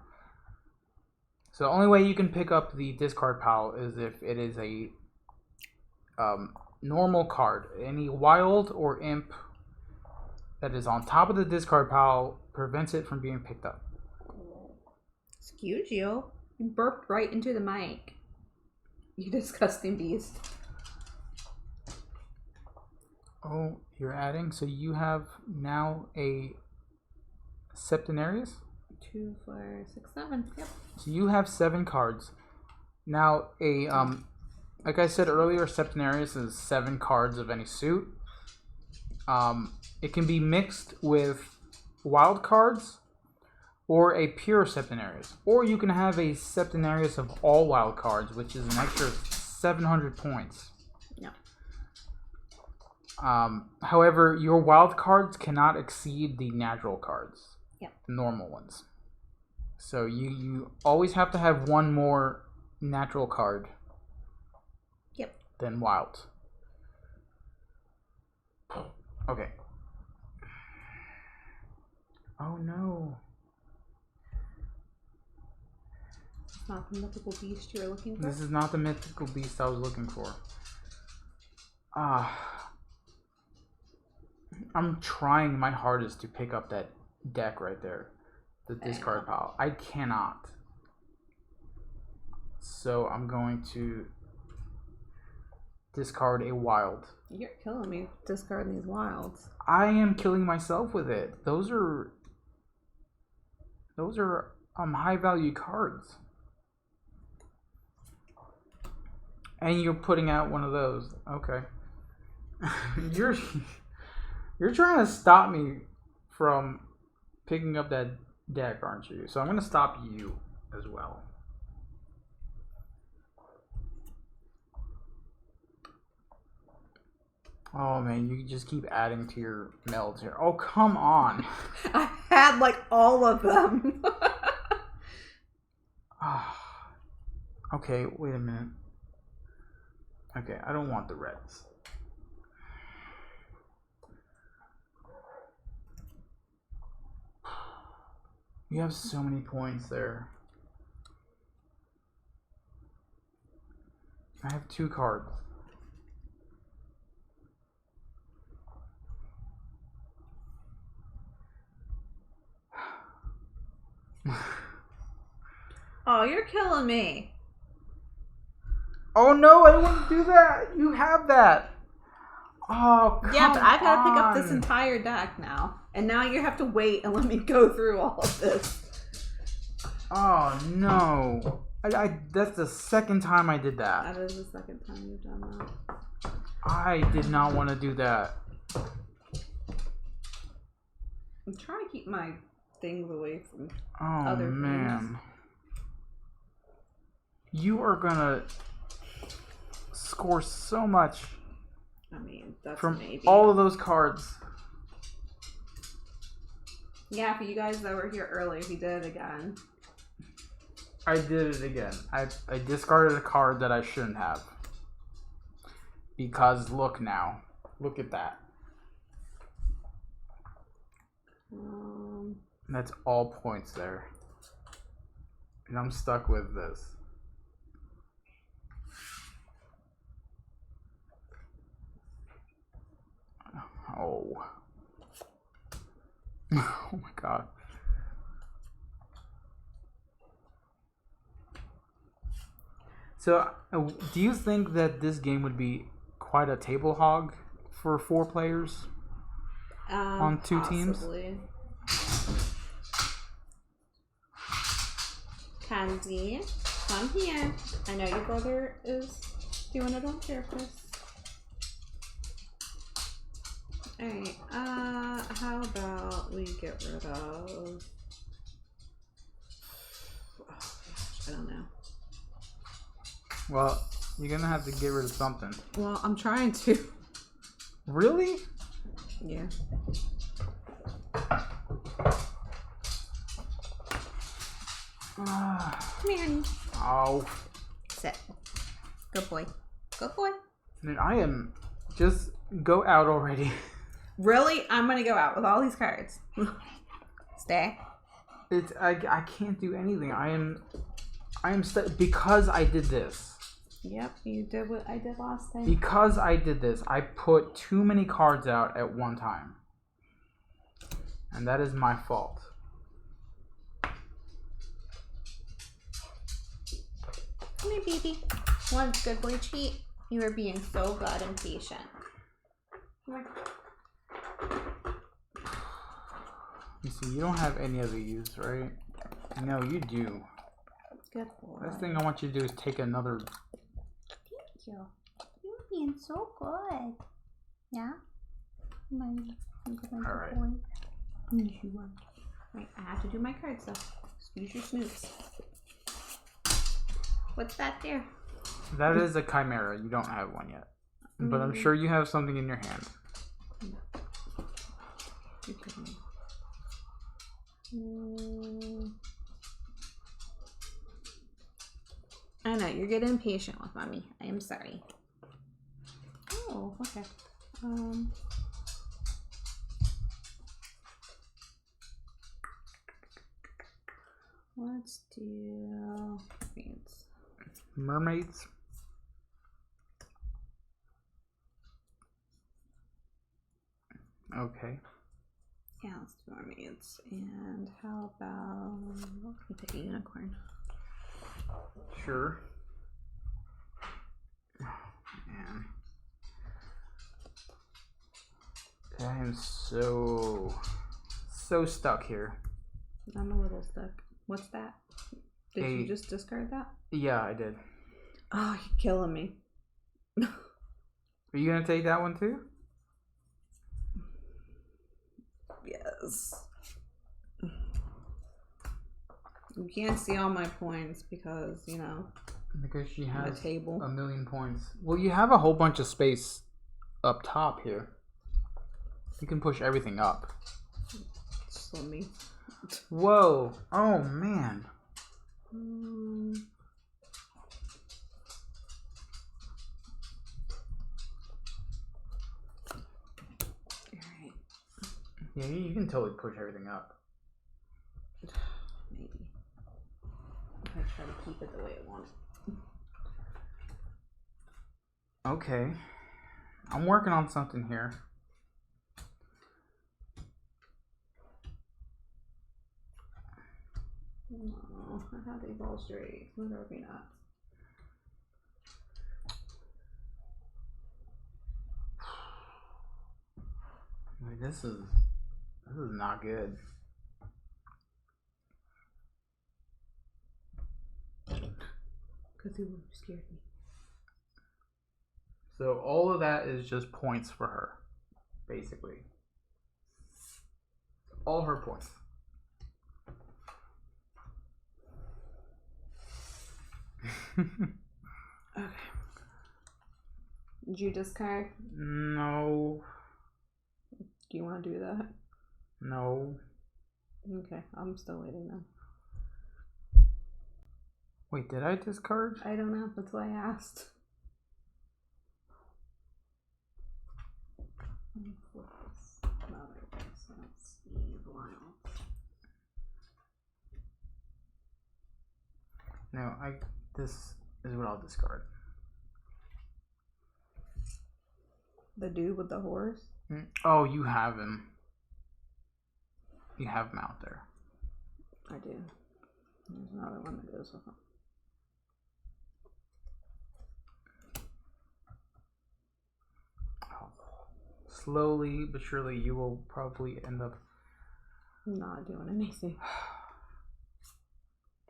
So the only way you can pick up the discard pile is if it is a normal card. Any wild or imp that is on top of the discard pile prevents it from being picked up. Excuse you. You burped right into the mic. You disgusting beast. Oh, you're adding? So you have now a Septenarius? 2, 4, 6, 7. Yep. So you have 7 cards. Now, like I said earlier, Septenarius is 7 cards of any suit. It can be mixed with wild cards or a pure Septenarius. Or you can have a Septenarius of all wild cards, which is an extra 700 points. Yeah. However, your wild cards cannot exceed the natural cards. Yeah. The normal ones. So you always have to have one more natural card. Yep. Than wild. Okay. Oh no. It's not the mythical beast you were looking for? This is not the mythical beast I was looking for. I'm trying my hardest to pick up that deck right there. The discard pile. I cannot. So I'm going to discard a wild. You're killing me discarding these wilds. I am killing myself with it. Those are high value cards. And you're putting out one of those. Okay. You're trying to stop me from picking up that deck, aren't you? So I'm going to stop you as well. Oh man, you just keep adding to your melds here. Oh, come on. I had like all of them. Okay, wait a minute. Okay, I don't want the reds. You have so many points there. I have 2 cards. Oh, you're killing me. Oh no, I don't want to do that. You have that. Oh, come on. Yeah, but I've got to pick up this entire deck now. And now you have to wait and let me go through all of this. Oh no. That's the second time I did that. That is the second time you've done that. I did not want to do that. I'm trying to keep my things away from other things. Man. You are gonna score so much. I mean, that's from maybe. all of those cards. Yeah, for you guys that were here earlier, he did it again. I did it again. I discarded a card that I shouldn't have. Because look now. Look at that. That's all points there. And I'm stuck with this. Oh. Oh my god. So, do you think that this game would be quite a table hog for 4 players on 2 possibly. teams? Candy, come here. I know your brother is doing it on purpose. Alright, how about we get rid of... Oh gosh, I don't know. Well, you're gonna have to get rid of something. Well, I'm trying to. Really? Yeah. Come here, honey. Oh. Sit. Good boy. Good boy. Dude, I am... Just go out already. Really? I'm gonna go out with all these cards. Stay. I can't do anything. I am because I did this. Yep, you did what I did last time. Because I did this, I put too many cards out at one time. And that is my fault. Come here, baby. One good boy treat. You are being so good and patient. Come here. You see, you don't have any of these, right? No, you do. Good boy. First thing I want you to do is take another. Thank you. You're being so good. Yeah? Alright. Right, I have to do my card stuff. Use your snoops. What's that there? That is a chimera. You don't have one yet. But I'm sure you have something in your hand. You're kidding me. I know, you're getting impatient with mommy. I am sorry. Oh, okay. Let's do mermaids. Mermaids? Okay. Yeah, let's do mermaids. And how about we pick a unicorn? Sure. Oh, man. I am so stuck here. I'm a little stuck. What's that? Did you just discard that? Yeah, I did. Oh, you're killing me. Are you gonna take that one too? Yes. You can't see all my points because, you know. Because she has the table. a million points. Well, you have a whole bunch of space up top here. You can push everything up. Just let me. Whoa. Oh, man. Alright. Yeah, you can totally push everything up. Maybe. I try to keep it the way I want it. Okay. I'm working on something here. No, I have a ball straight. What are we not? Wait, this is not good. Because you scared me. So all of that is just points for her, basically. All her points. Okay. Did you discard? No. Do you want to do that? No. Okay, I'm still waiting now. Wait, did I discard? I don't know. That's why I asked. Let me flip this another way so I don't see the line. No, this is what I'll discard. The dude with the horse? Oh, you have him. You have him out there. I do. There's another one that goes with him. Oh. Slowly but surely you will probably end up not doing anything.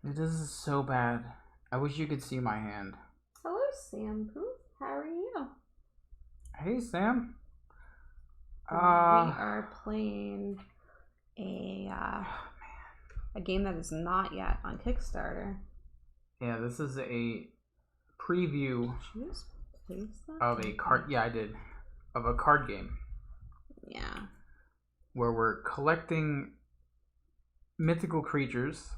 This is so bad. I wish you could see my hand. Hello, Sam Pooh. How are you? Hey, Sam. We are playing a game that is not yet on Kickstarter. Yeah, this is a preview of a card. Yeah, I did. Of a card game. Yeah. Where we're collecting mythical creatures.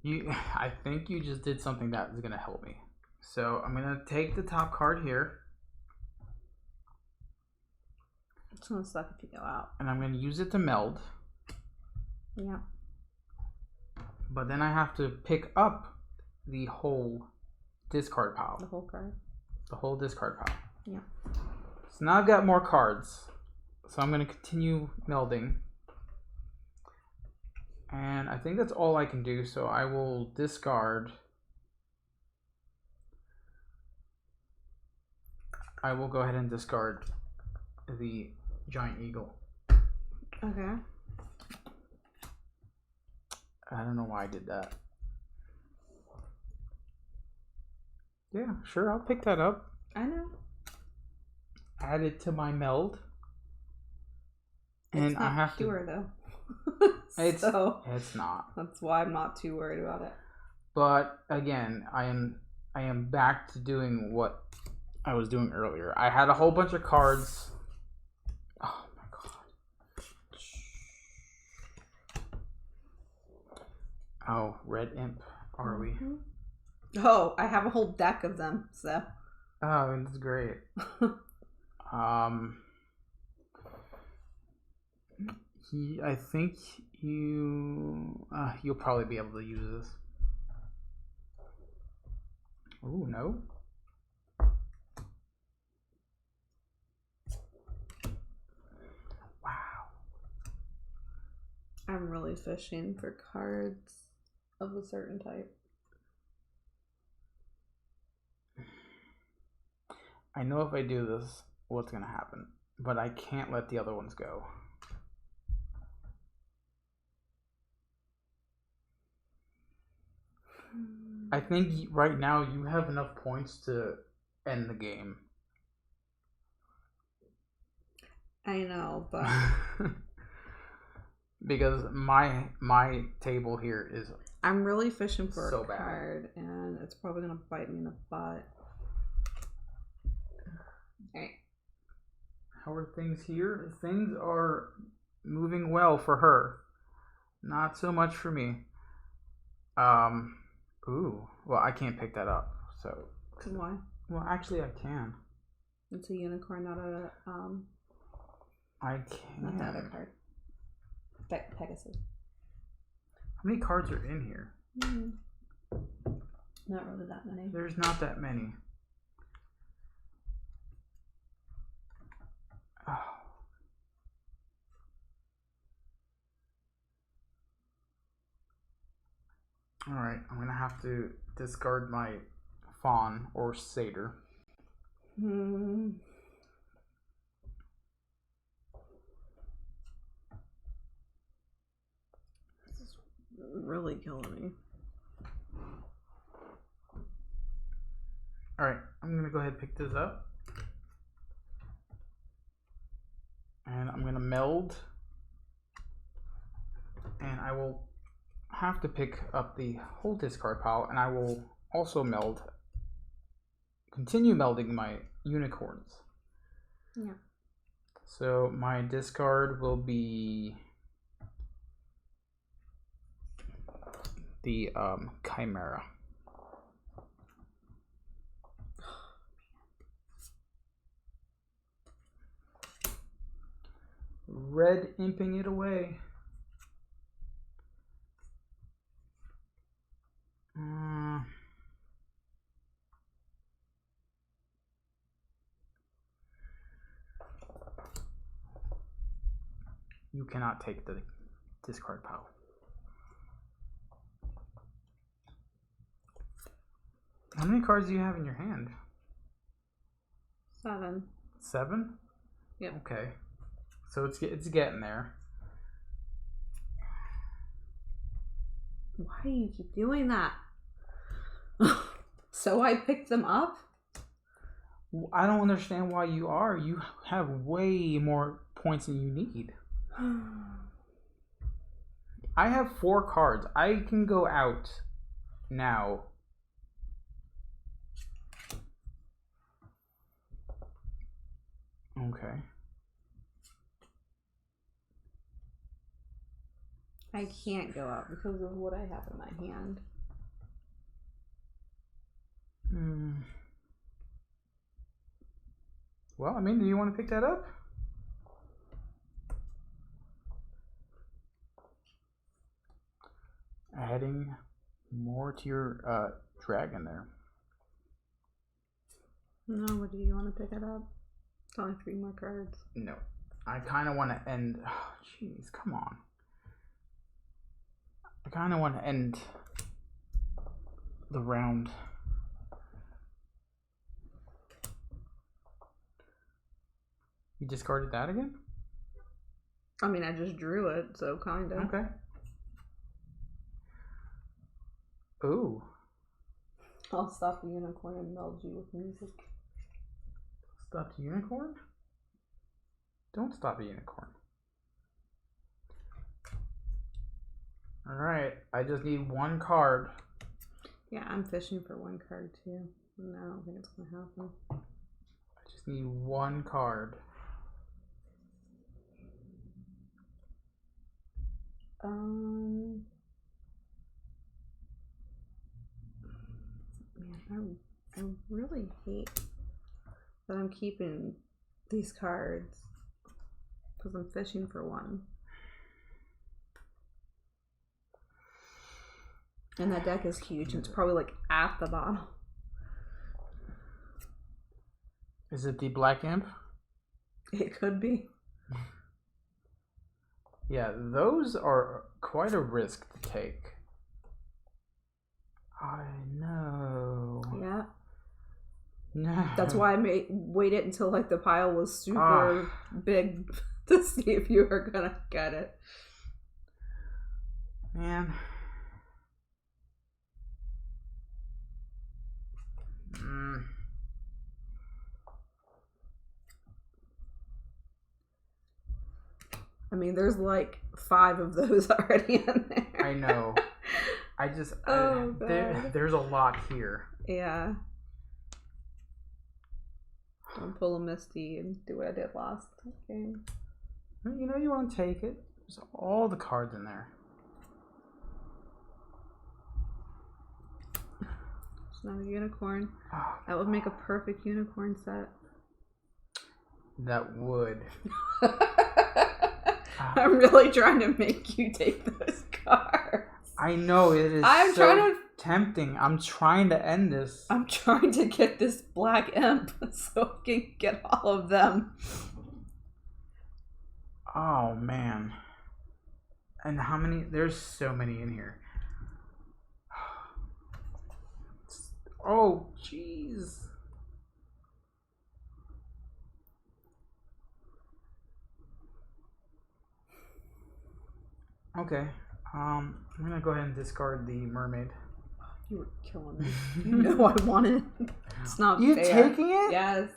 I think you just did something that is going to help me. So I'm going to take the top card here. It's going to suck if you go out. And I'm going to use it to meld. Yeah. But then I have to pick up the whole discard pile. The whole card? The whole discard pile. Yeah. So now I've got more cards. So I'm going to continue melding. And I think that's all I can do, so I will discard I will go ahead and discard the giant eagle. Okay. I don't know why I did that. Yeah, sure, I'll pick that up. I know. Add it to my meld. And it's not I have pure, though. It's not. That's why I'm not too worried about it. But again, I am back to doing what I was doing earlier. I had a whole bunch of cards. Oh my god. Oh, red imp, are we? Oh, I have a whole deck of them, so. Oh, that's great. I think you'll probably be able to use this. Oh no. Wow. I'm really fishing for cards of a certain type. I know if I do this, what's gonna happen, but I can't let the other ones go. I think right now you have enough points to end the game. I know, but because my table here is I'm really fishing for so a card, and it's probably gonna bite me in the butt. Alright. How are things here? Things are moving well for her. Not so much for me. Ooh. Well, I can't pick that up, so. Why? Well, actually, I can. It's a unicorn, not a I can. Not the other card. Pegasus. How many cards are in here? Not really that many. There's not that many. Oh. Alright, I'm gonna have to discard my fawn or satyr. This is really killing me. Alright, I'm gonna go ahead and pick this up. And I'm gonna meld. And I will have to pick up the whole discard pile, and I will also continue melding my unicorns. Yeah. So my discard will be the Chimera. Red imping it away. You cannot take the discard pile. How many cards do you have in your hand? 7. 7? Yep. Okay. So it's getting there. Why do you keep doing that? So I picked them up? I don't understand why you are. You have way more points than you need. I have 4 cards. I can go out now. Okay. I can't go out because of what I have in my hand. Well, I mean, do you want to pick that up? Adding more to your dragon there. No, what do you want to pick it up? It's only 3 more cards. No. I kind of want to end... Jeez, come on. I kind of want to end the round. You discarded that again? I mean, I just drew it, so kind of. Okay. Ooh. I'll stop the unicorn and meld you with music. Stop the unicorn? Don't stop the unicorn. Alright, I just need one card. Yeah, I'm fishing for one card too. No, I don't think it's going to happen. I just need one card. Man, I really hate that I'm keeping these cards because I'm fishing for one. And that deck is huge. It's probably like at the bottom. Is it the Black Imp? It could be. Yeah, those are quite a risk to take. I know. Yeah. No. That's why I waited until like the pile was super big to see if you were gonna get it. Man. I mean, there's like 5 of those already in there. I know. I just there's a lot here. Yeah. Don't pull a Misty and do what I did last game. You know you want to take it. There's all the cards in there. It's not a unicorn. That would make a perfect unicorn set. That would. I'm really trying to make you take those cards. I know it is. I'm so trying to tempting. I'm trying to end this. I'm trying to get this Black Imp so I can get all of them. Oh man. And how many? There's so many in here. Oh jeez. Okay. I'm gonna go ahead and discard the mermaid. You were killing me. You know I want it. It's not You fair. taking it? Yes.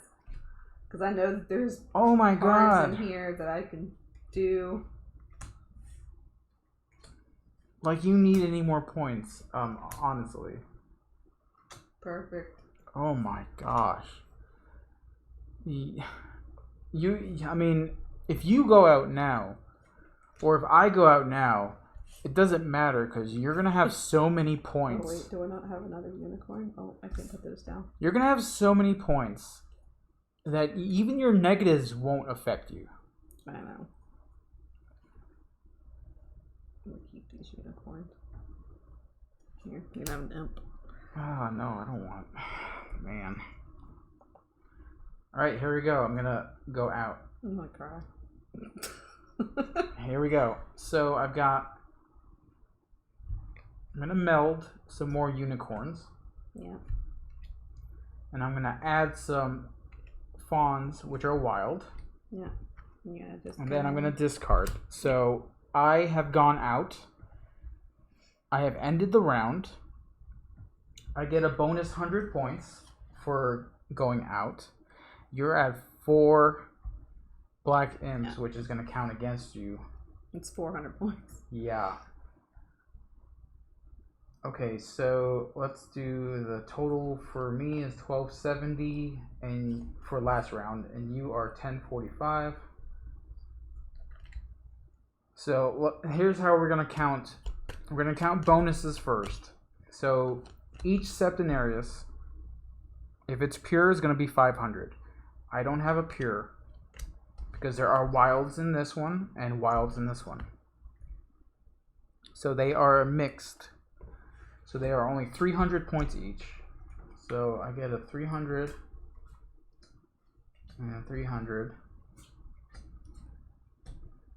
Because I know that there's oh my cards god in here that I can do. Like you need any more points, honestly. Perfect. Oh my gosh. I mean, if you go out now, or if I go out now, it doesn't matter because you're going to have so many points. Oh wait, do I not have another unicorn? Oh, I can put those down. You're going to have so many points that even your negatives won't affect you. I know. I'm going to keep these unicorns. Here, you can have an imp. Oh, no, I don't want... Man. Alright, here we go. I'm going to go out. I'm going to cry. Here we go. So I've got... I'm going to meld some more unicorns. Yeah. And I'm going to add some fawns, which are wild. Yeah. Yeah. And then I'm going to discard. So I have gone out. I have ended the round. I get a bonus 100 points for going out. You're at 4 Black Imps, which is going to count against you. It's 400 points. Yeah. Okay, so let's do the total for me is 1270 and for last round, and you are 1045. So here's how we're going to count. We're going to count bonuses first. So each Septenarius, if it's pure, is going to be 500. I don't have a pure because there are wilds in this one and wilds in this one. So they are mixed. So they are only 300 points each. So I get a 300 and a 300.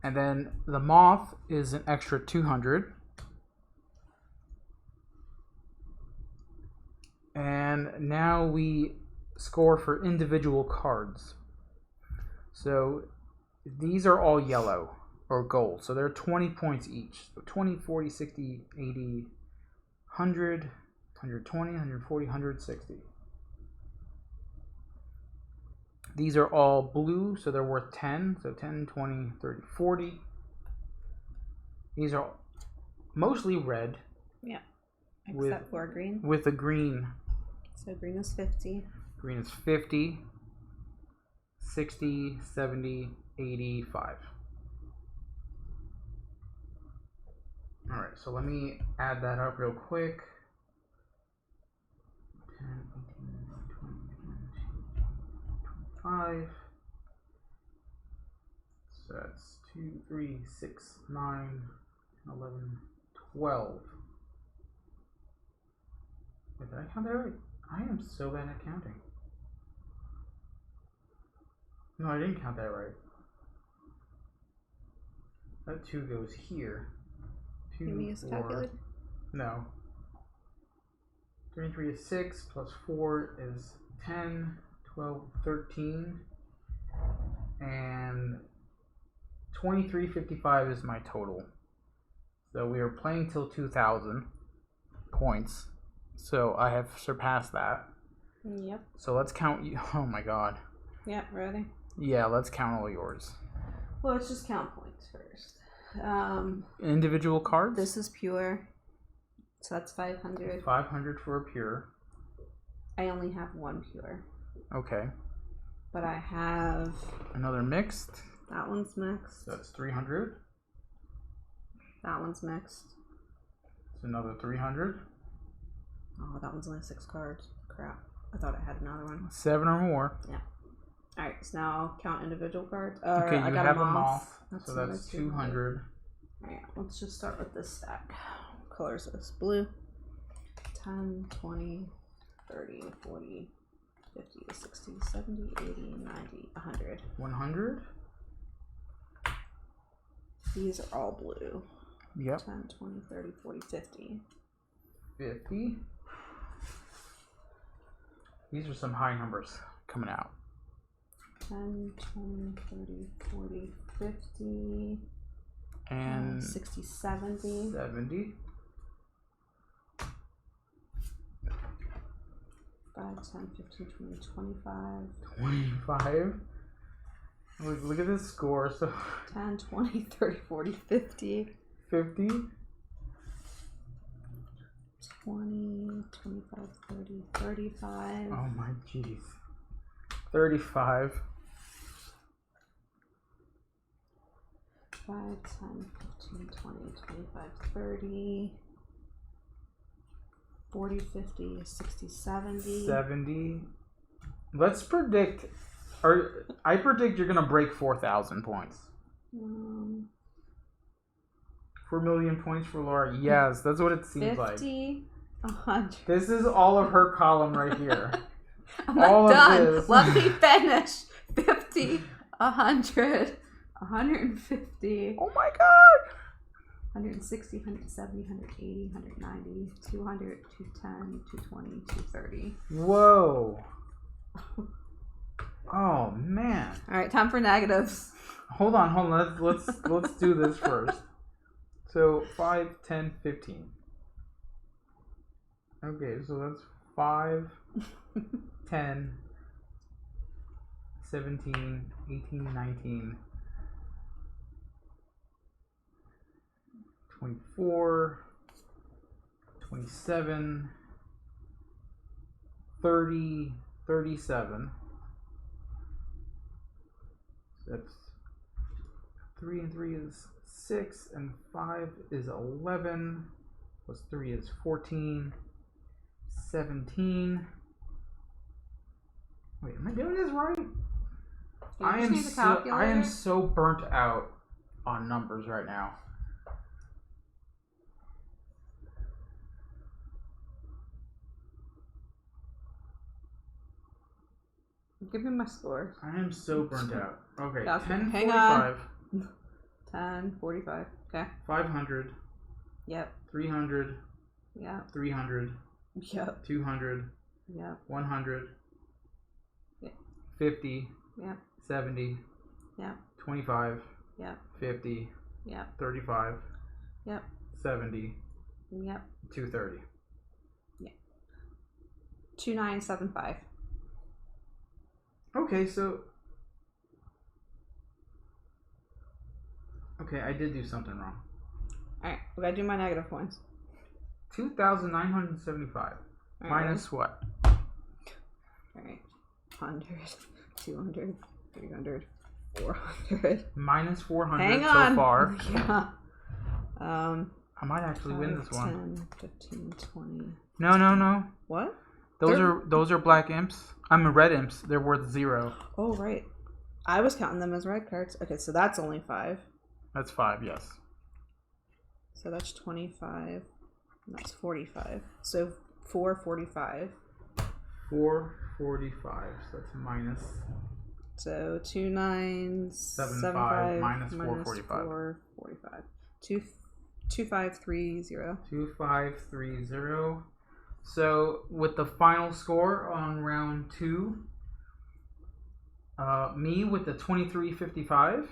And then the moth is an extra 200. And now we score for individual cards. So these are all yellow or gold. So they're 20 points each. So 20, 40, 60, 80, 100, 120, 140, 160. These are all blue, so they're worth 10. So 10, 20, 30, 40. These are mostly red. Yeah. Except for green. With a green. So green is 50. Green is 50, 60, 70, 85. All right, so let me add that up real quick. 10, 18, 20, 25. So that's 2, 3, 6, 9, 11, 12. Wait, did I count that right? I am so bad at counting. No, I didn't count that right. That 2 goes here. 2, Give me a 4. calculator. No. 3 and 3 is 6, plus 4 is 10, 12, 13. And 2355 is my total. So we are playing till 2,000 points. So I have surpassed that. Yep. So let's count you. Oh my god. Yep, ready? Yeah, let's count all yours. Well, let's just count points first. Individual cards? This is pure. So that's 500. 500 for a pure. I only have 1 pure. Okay. But I have... Another mixed. That one's mixed. So that's 300. That one's mixed. It's another 300. Oh, that one's only 6 cards. Crap. I thought I had another one. 7 or more. Yeah. Alright, so now I'll count individual cards. Okay, you I got have a moth. So that's 200. Alright, let's just start with this stack. What color is this? Blue. 10, 20, 30, 40, 50, 60, 70, 80, 90, 100. 100? These are all blue. Yep. 10, 20, 30, 40, 50. 50. These are some high numbers coming out. 10, 20, 30, 40, 50. And 60, 70. 70. 5, 10, 15, 20, 25. 25. Look at this score. So 10, 20, 30, 40, 50. 50. 20, 25, 30, 35. Oh my jeez. 35. 5, 10, 15, 20, 25, 30. 40, 50, 60, 70. 70. Let's predict, or I predict you're going to break 4,000 points. 4 million points for Laura. Yes, that's what it seems 50, 100. This is all of her column right here. I'm not all done. Of this. Let me finish. 50, 100, 150. Oh my god. 160, 170, 180, 190, 200, 210, 220, 230. Whoa. Oh man. All right, time for negatives. Hold on. Let's do this first. So 5, 10, 15. Okay, so that's 5, 10, 17, 18, 19, 24, 27, 30, 37. So that's 3 and 3 is 6, and 5 is 11, plus 3 is 14, 17. Wait, am I doing this right? I am so burnt out on numbers right now. Give me my scores. I am so burnt out. Okay, Okay, 10, hang 45. on. 10, 45. Okay. 500. Yep. 300. Yep. 300. Yep. 200. Yep. 100. Yep. 50. Yep. 70. Yep. 25. Yep. 50. Yep. 35. Yep. 70. Yep. 230. Yep. 2975. Okay, so... Okay, I did do something wrong. Alright, we gotta do my negative points. 2,975. Minus what? Alright. 100, 200, 300, 400. Minus 400 Hang so on. far. Yeah. I might actually 5, win this 10, one. 15, 20. No. What? Those are black imps. I'm a red imps. They're worth 0. Oh, right. I was counting them as red cards. Okay, so that's only 5. That's 5, yes. So that's 25. And that's 45. So 445. 445. So that's minus. So 2975 minus 445. 445. 2530. 2530. So with the final score on round 2, me with the 2355.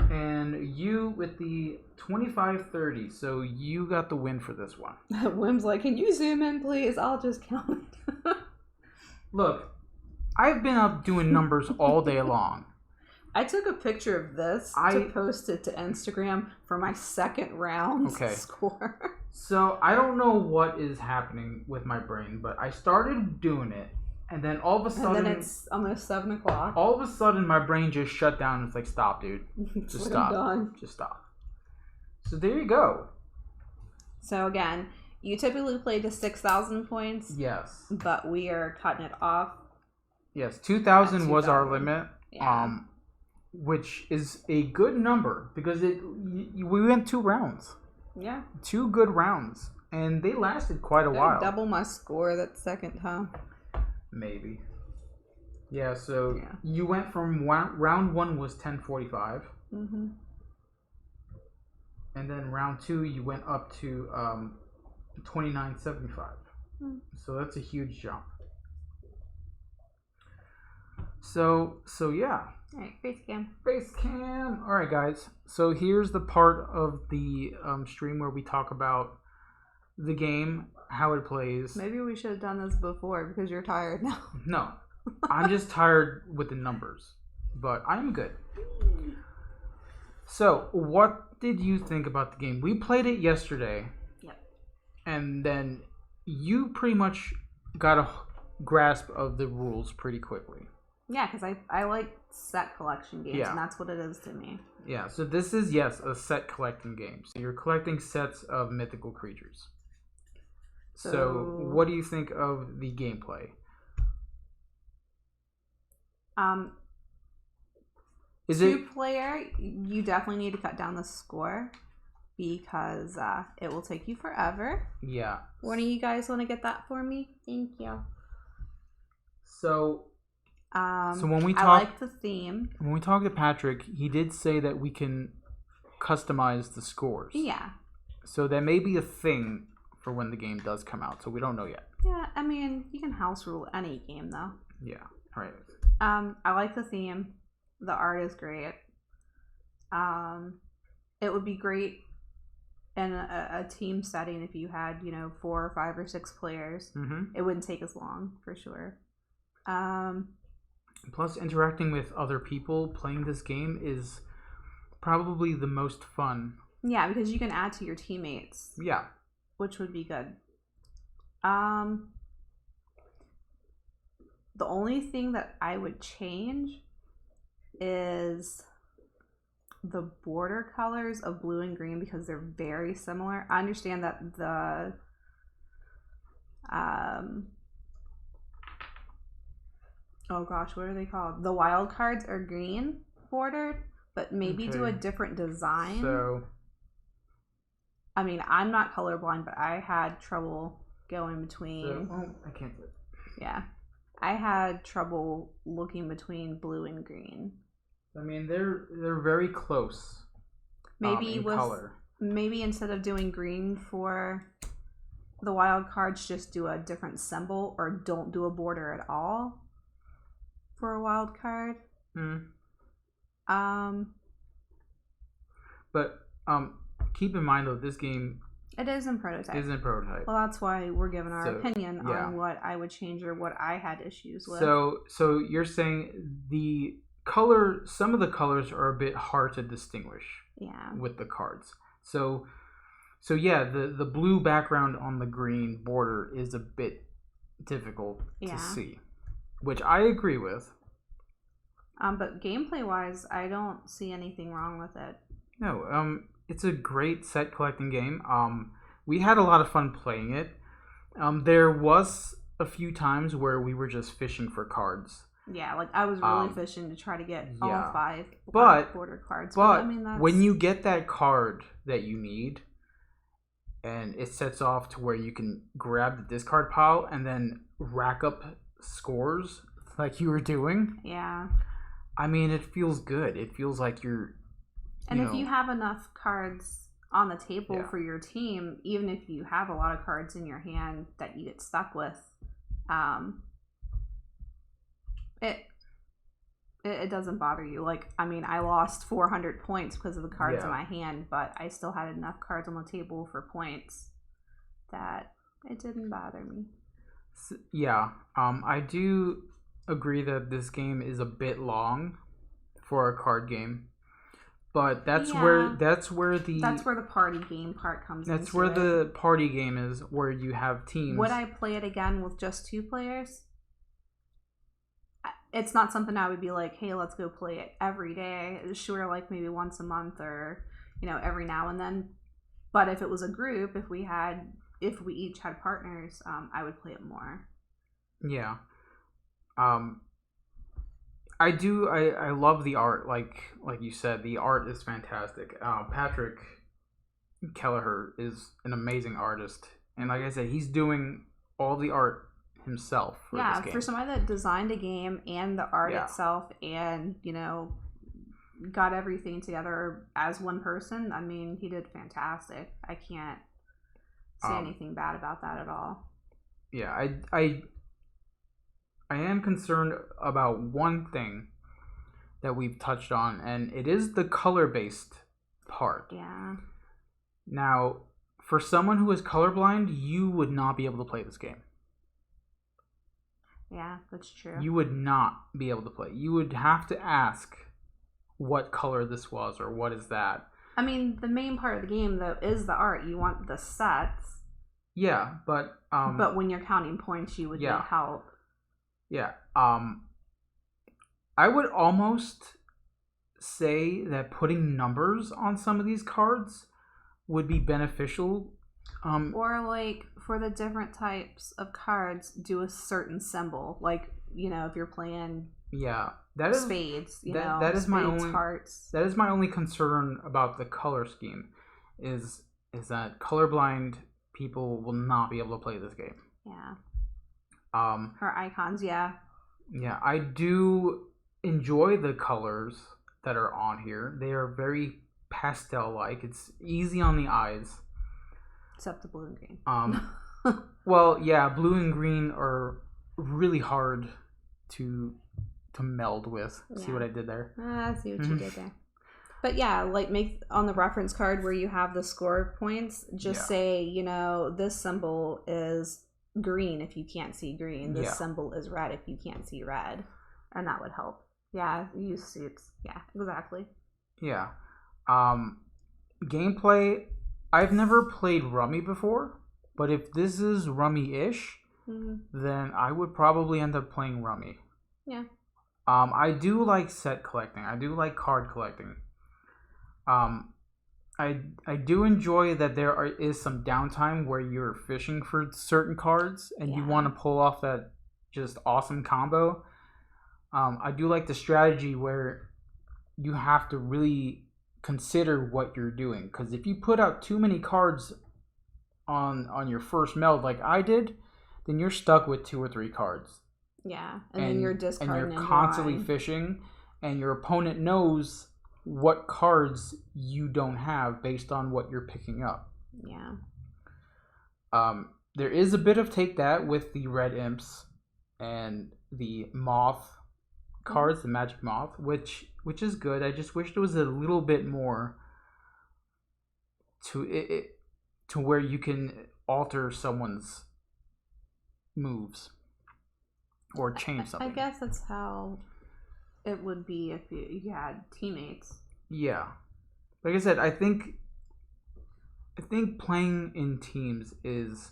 And you with the 2530. So you got the win for this one. Wim's like, can you zoom in, please? I'll just count. Look, I've been up doing numbers all day long. I took a picture of this to post it to Instagram for my second round score. So I don't know what is happening with my brain, but I started doing it. And then all of a sudden... And then it's almost 7 o'clock. All of a sudden, my brain just shut down. And it's like, stop, dude. Just stop. Done. Just stop. So there you go. So again, you typically play to 6,000 points. Yes. But we are cutting it off. Yes, 2,000 was our limit. Yeah. Which is a good number because we went 2 rounds. Yeah. 2 good rounds. And they lasted quite a while. Double my score that second time. Maybe. Yeah, so you went from round 1 was 1045. Mm-hmm. And then round 2 you went up to 2975. Mm. So that's a huge jump. So yeah. Alright, face cam. Face cam. Alright guys. So here's the part of the stream where we talk about the game, how it plays. Maybe we should have done this before because you're tired now. No. I'm just tired with the numbers. But I'm good. So, what did you think about the game? We played it yesterday. Yep. And then you pretty much got a grasp of the rules pretty quickly. Yeah, because I like set collection games, and that's what it is to me. Yeah, so this is, yes, a set collecting game. So you're collecting sets of mythical creatures. So what do you think of the gameplay? Is it 2-player? You definitely need to cut down the score because it will take you forever. Yeah. One of you guys want to get that for me? Thank you. So when we talk, I like the theme. When we talked to Patrick, he did say that we can customize the scores. Yeah. So that may be a thing for when the game does come out. So we don't know yet. Yeah, I mean, you can house rule any game though. Yeah. Right. I like the theme. The art is great. It would be great in a team setting if you had, 4 or 5 or 6 players. Mm-hmm. It wouldn't take as long for sure. Plus, interacting with other people playing this game is probably the most fun. Yeah, because you can add to your teammates. Yeah. Which would be good. The only thing that I would change is the border colors of blue and green because they're very similar. I understand that the oh gosh, what are they called? The wild cards are green bordered, but maybe do a different design. So I mean, I'm not colorblind, but I had trouble going between. I can't do it. Yeah. I had trouble looking between blue and green. I mean, they're very close. Maybe in color. Maybe instead of doing green for the wild cards, just do a different symbol or don't do a border at all for a wild card. But keep in mind though, this game it is in prototype. Well, that's why we're giving our opinion on what I would change or what I had issues with. So you're saying some of the colors are a bit hard to distinguish. Yeah. With the cards. So yeah, the blue background on the green border is a bit difficult to see, which I agree with. But gameplay wise, I don't see anything wrong with it. No, it's a great set collecting game. We had a lot of fun playing it. There was a few times where we were just fishing for cards. Yeah, like I was really fishing to try to get all 5 border cards. But I mean, when you get that card that you need, and it sets off to where you can grab the discard pile and then rack up scores like you were doing. Yeah. I mean, it feels good. It feels like you're... And if you have enough cards on the table for your team, even if you have a lot of cards in your hand that you get stuck with, it doesn't bother you. Like, I mean, I lost 400 points because of the cards in my hand, but I still had enough cards on the table for points that it didn't bother me. Yeah, I do agree that this game is a bit long for a card game, but that's where the party game part comes in. That's where the party game is, where you have teams. Would I play it again with just 2 players? It's not something I would be like, hey, let's go play it every day. Sure, like maybe once a month or, every now and then. But if it was a group, if we each had partners, I would play it more. Yeah. I love the art. Like you said, the art is fantastic. Patrick Kelleher is an amazing artist. And like I said, he's doing all the art himself for this game. For somebody that designed a game and the art itself and got everything together as one person, I mean, he did fantastic. I can't say anything bad about that at all. Yeah, I am concerned about one thing that we've touched on, and it is the color-based part. Yeah. Now, for someone who is colorblind, you would not be able to play this game. Yeah, that's true. You would not be able to play. You would have to ask what color this was or what is that. I mean, the main part of the game, though, is the art. You want the sets. Yeah, but... but when you're counting points, you would need help. Yeah. I would almost say that putting numbers on some of these cards would be beneficial. Or like for the different types of cards, do a certain symbol. Like, if you're playing spades, that is spades, my only hearts. That is my only concern about the color scheme is that colorblind people will not be able to play this game. Yeah. Her icons, yeah. Yeah, I do enjoy the colors that are on here. They are very pastel-like. It's easy on the eyes. Except the blue and green. Well, yeah, blue and green are really hard to meld with. Yeah. See what I did there? I see what you did there. But yeah, like make on the reference card where you have the score points, just say, this symbol is green if you can't see green. This symbol is red if you can't see red. And that would help. Yeah, use suits. Yeah, exactly. Yeah. Gameplay, I've never played Rummy before, but if this is Rummy-ish, then I would probably end up playing Rummy. Yeah. I do like set collecting. I do like card collecting. I do enjoy that there is some downtime where you're fishing for certain cards and you want to pull off that just awesome combo. I do like the strategy where you have to really consider what you're doing, because if you put out too many cards on your first meld like I did, then you're stuck with 2 or 3 cards. Yeah, and then you're discarding and you're constantly fishing, and your opponent knows what cards you don't have based on what you're picking up. Yeah. There is a bit of take that with the red imps and the moth cards, the Magic Moth, which is good. I just wish there was a little bit more to it to where you can alter someone's moves or change something. I guess that's how it would be if you had teammates. Yeah. Like I said, I think playing in teams is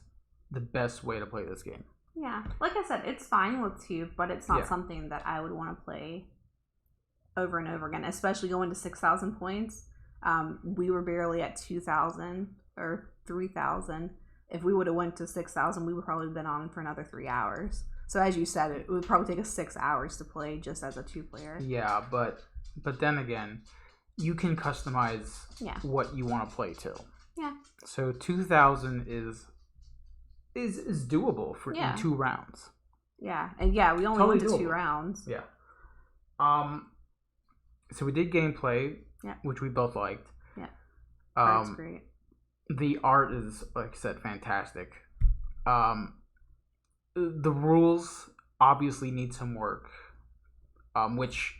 the best way to play this game. Yeah. Like I said, it's fine with two, but it's not something that I would want to play over and over again, especially going to 6,000 points. We were barely at 2,000 or 3,000. If we would have went to 6,000, we would probably have been on for another 3 hours. So as you said, it would probably take us 6 hours to play just as a 2-player. Yeah, but then again, you can customize what you want to play to. Yeah. So 2,000 is doable for in 2 rounds. Yeah, and we only went to 2 rounds. Yeah. So we did gameplay, which we both liked. Yeah. That's great. The art is, like I said, fantastic. The rules obviously need some work, which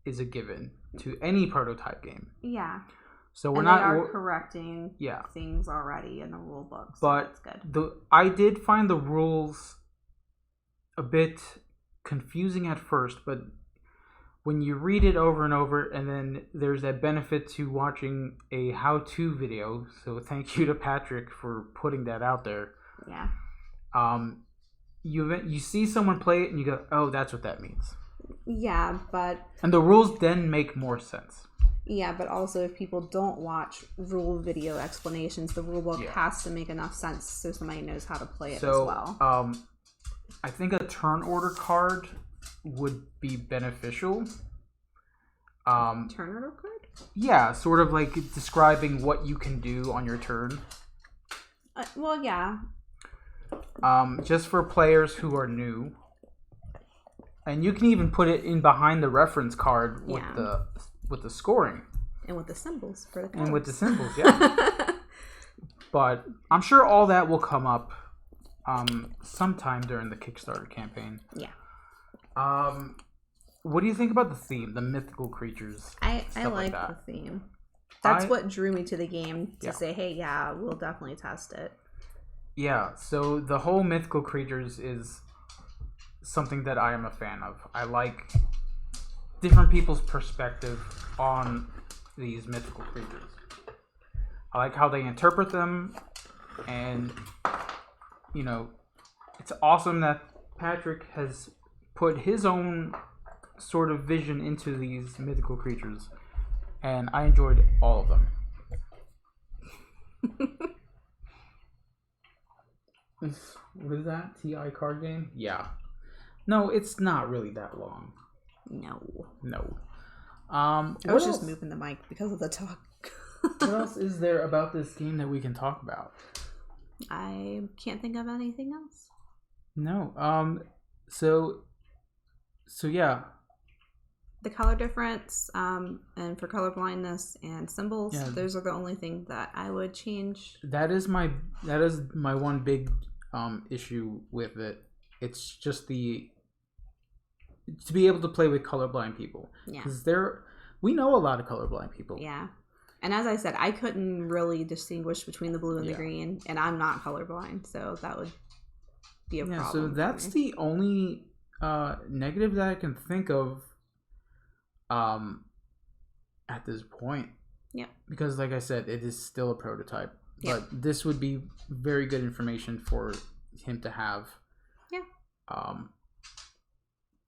is a given to any prototype game. Yeah. So we're and not they are correcting things already in the rule book. So but that's good. I did find the rules a bit confusing at first, but when you read it over and over, and then there's that benefit to watching a how-to video. So thank you to Patrick for putting that out there. Yeah. You see someone play it and you go, oh, that's what that means. Yeah, and the rules then make more sense. Yeah, but also if people don't watch rule video explanations, the rule book has to make enough sense so somebody knows how to play it as well. I think a turn order card would be beneficial. Turn order card? Yeah, sort of like describing what you can do on your turn. Well, yeah. Just for players who are new. And you can even put it in behind the reference card with the scoring. And with the symbols for the cards. And with the symbols, yeah. But I'm sure all that will come up sometime during the Kickstarter campaign. Yeah. What do you think about the theme, the mythical creatures? I like the theme. That's what drew me to the game to say, hey, we'll definitely test it. Yeah, so the whole mythical creatures is something that I am a fan of. I like different people's perspective on these mythical creatures. I like how they interpret them, and it's awesome that Patrick has put his own sort of vision into these mythical creatures, and I enjoyed all of them. What is that? TI card game? Yeah. No, it's not really that long. No. I was just moving the mic because of the talk. What else is there about this game that we can talk about? I can't think of anything else. No. So yeah. The color difference, and for color blindness and symbols, those are the only thing that I would change. That is my one big issue with it. It's just to be able to play with colorblind people. Yeah. Because we know a lot of colorblind people. Yeah. And as I said, I couldn't really distinguish between the blue and the green, and I'm not colorblind, so that would be a problem. So that's the only negative that I can think of at this point. Yeah. Because like I said, it is still a prototype. Yeah. But this would be very good information for him to have. Yeah.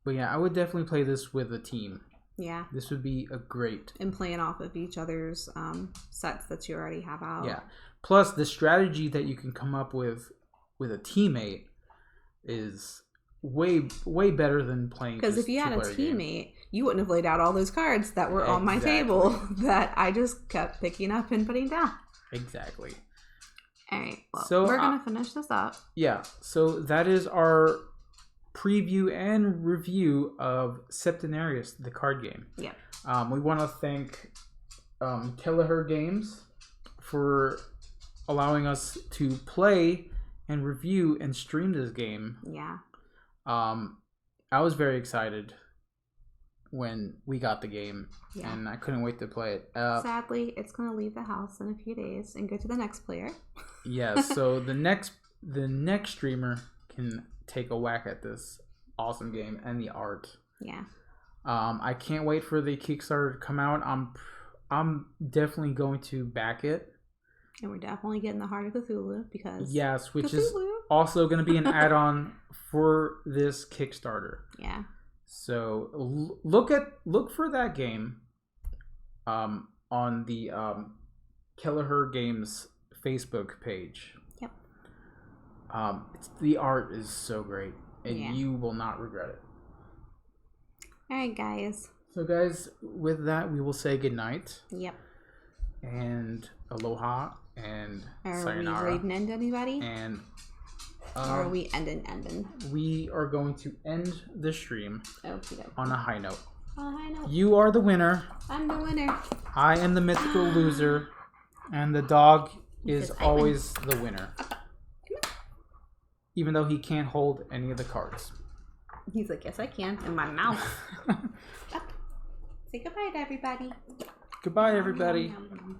But yeah, I would definitely play this with a team. Yeah. This would be a great. And playing off of each other's sets that you already have out. Yeah. Plus, the strategy that you can come up with a teammate is way better than playing. Because if you had a teammate, you wouldn't have laid out all those cards that were on my table that I just kept picking up and putting down. Exactly. All right. Well, so we're gonna finish this up. Yeah. So that is our preview and review of Septenarius, the card game. Yeah. We want to thank Kelleher Games for allowing us to play and review and stream this game. Yeah. I was very excited. when we got the game, and I couldn't wait to play it. Sadly, it's going to leave the house in a few days and go to the next player. Yeah, so the next streamer can take a whack at this awesome game and the art. Yeah. I can't wait for the Kickstarter to come out. I'm definitely going to back it. And we're definitely getting the Heart of Cthulhu because which is also going to be an add-on for this Kickstarter. Yeah. So look for that game on the Kelleher Games Facebook page. Yep. The art is so great, and you will not regret it. All right, guys. So, guys, with that, we will say goodnight. Yep. And aloha and sayonara. Are we raiding end anybody? And or are we ending? We are going to end the stream on a high note. On a high note. You are the winner. I'm the winner. I am the mythical loser. And the dog is always the winner. Even though he can't hold any of the cards. He's like, yes, I can. In my mouth. Say goodbye to everybody. Goodbye, everybody. Nom, nom, nom.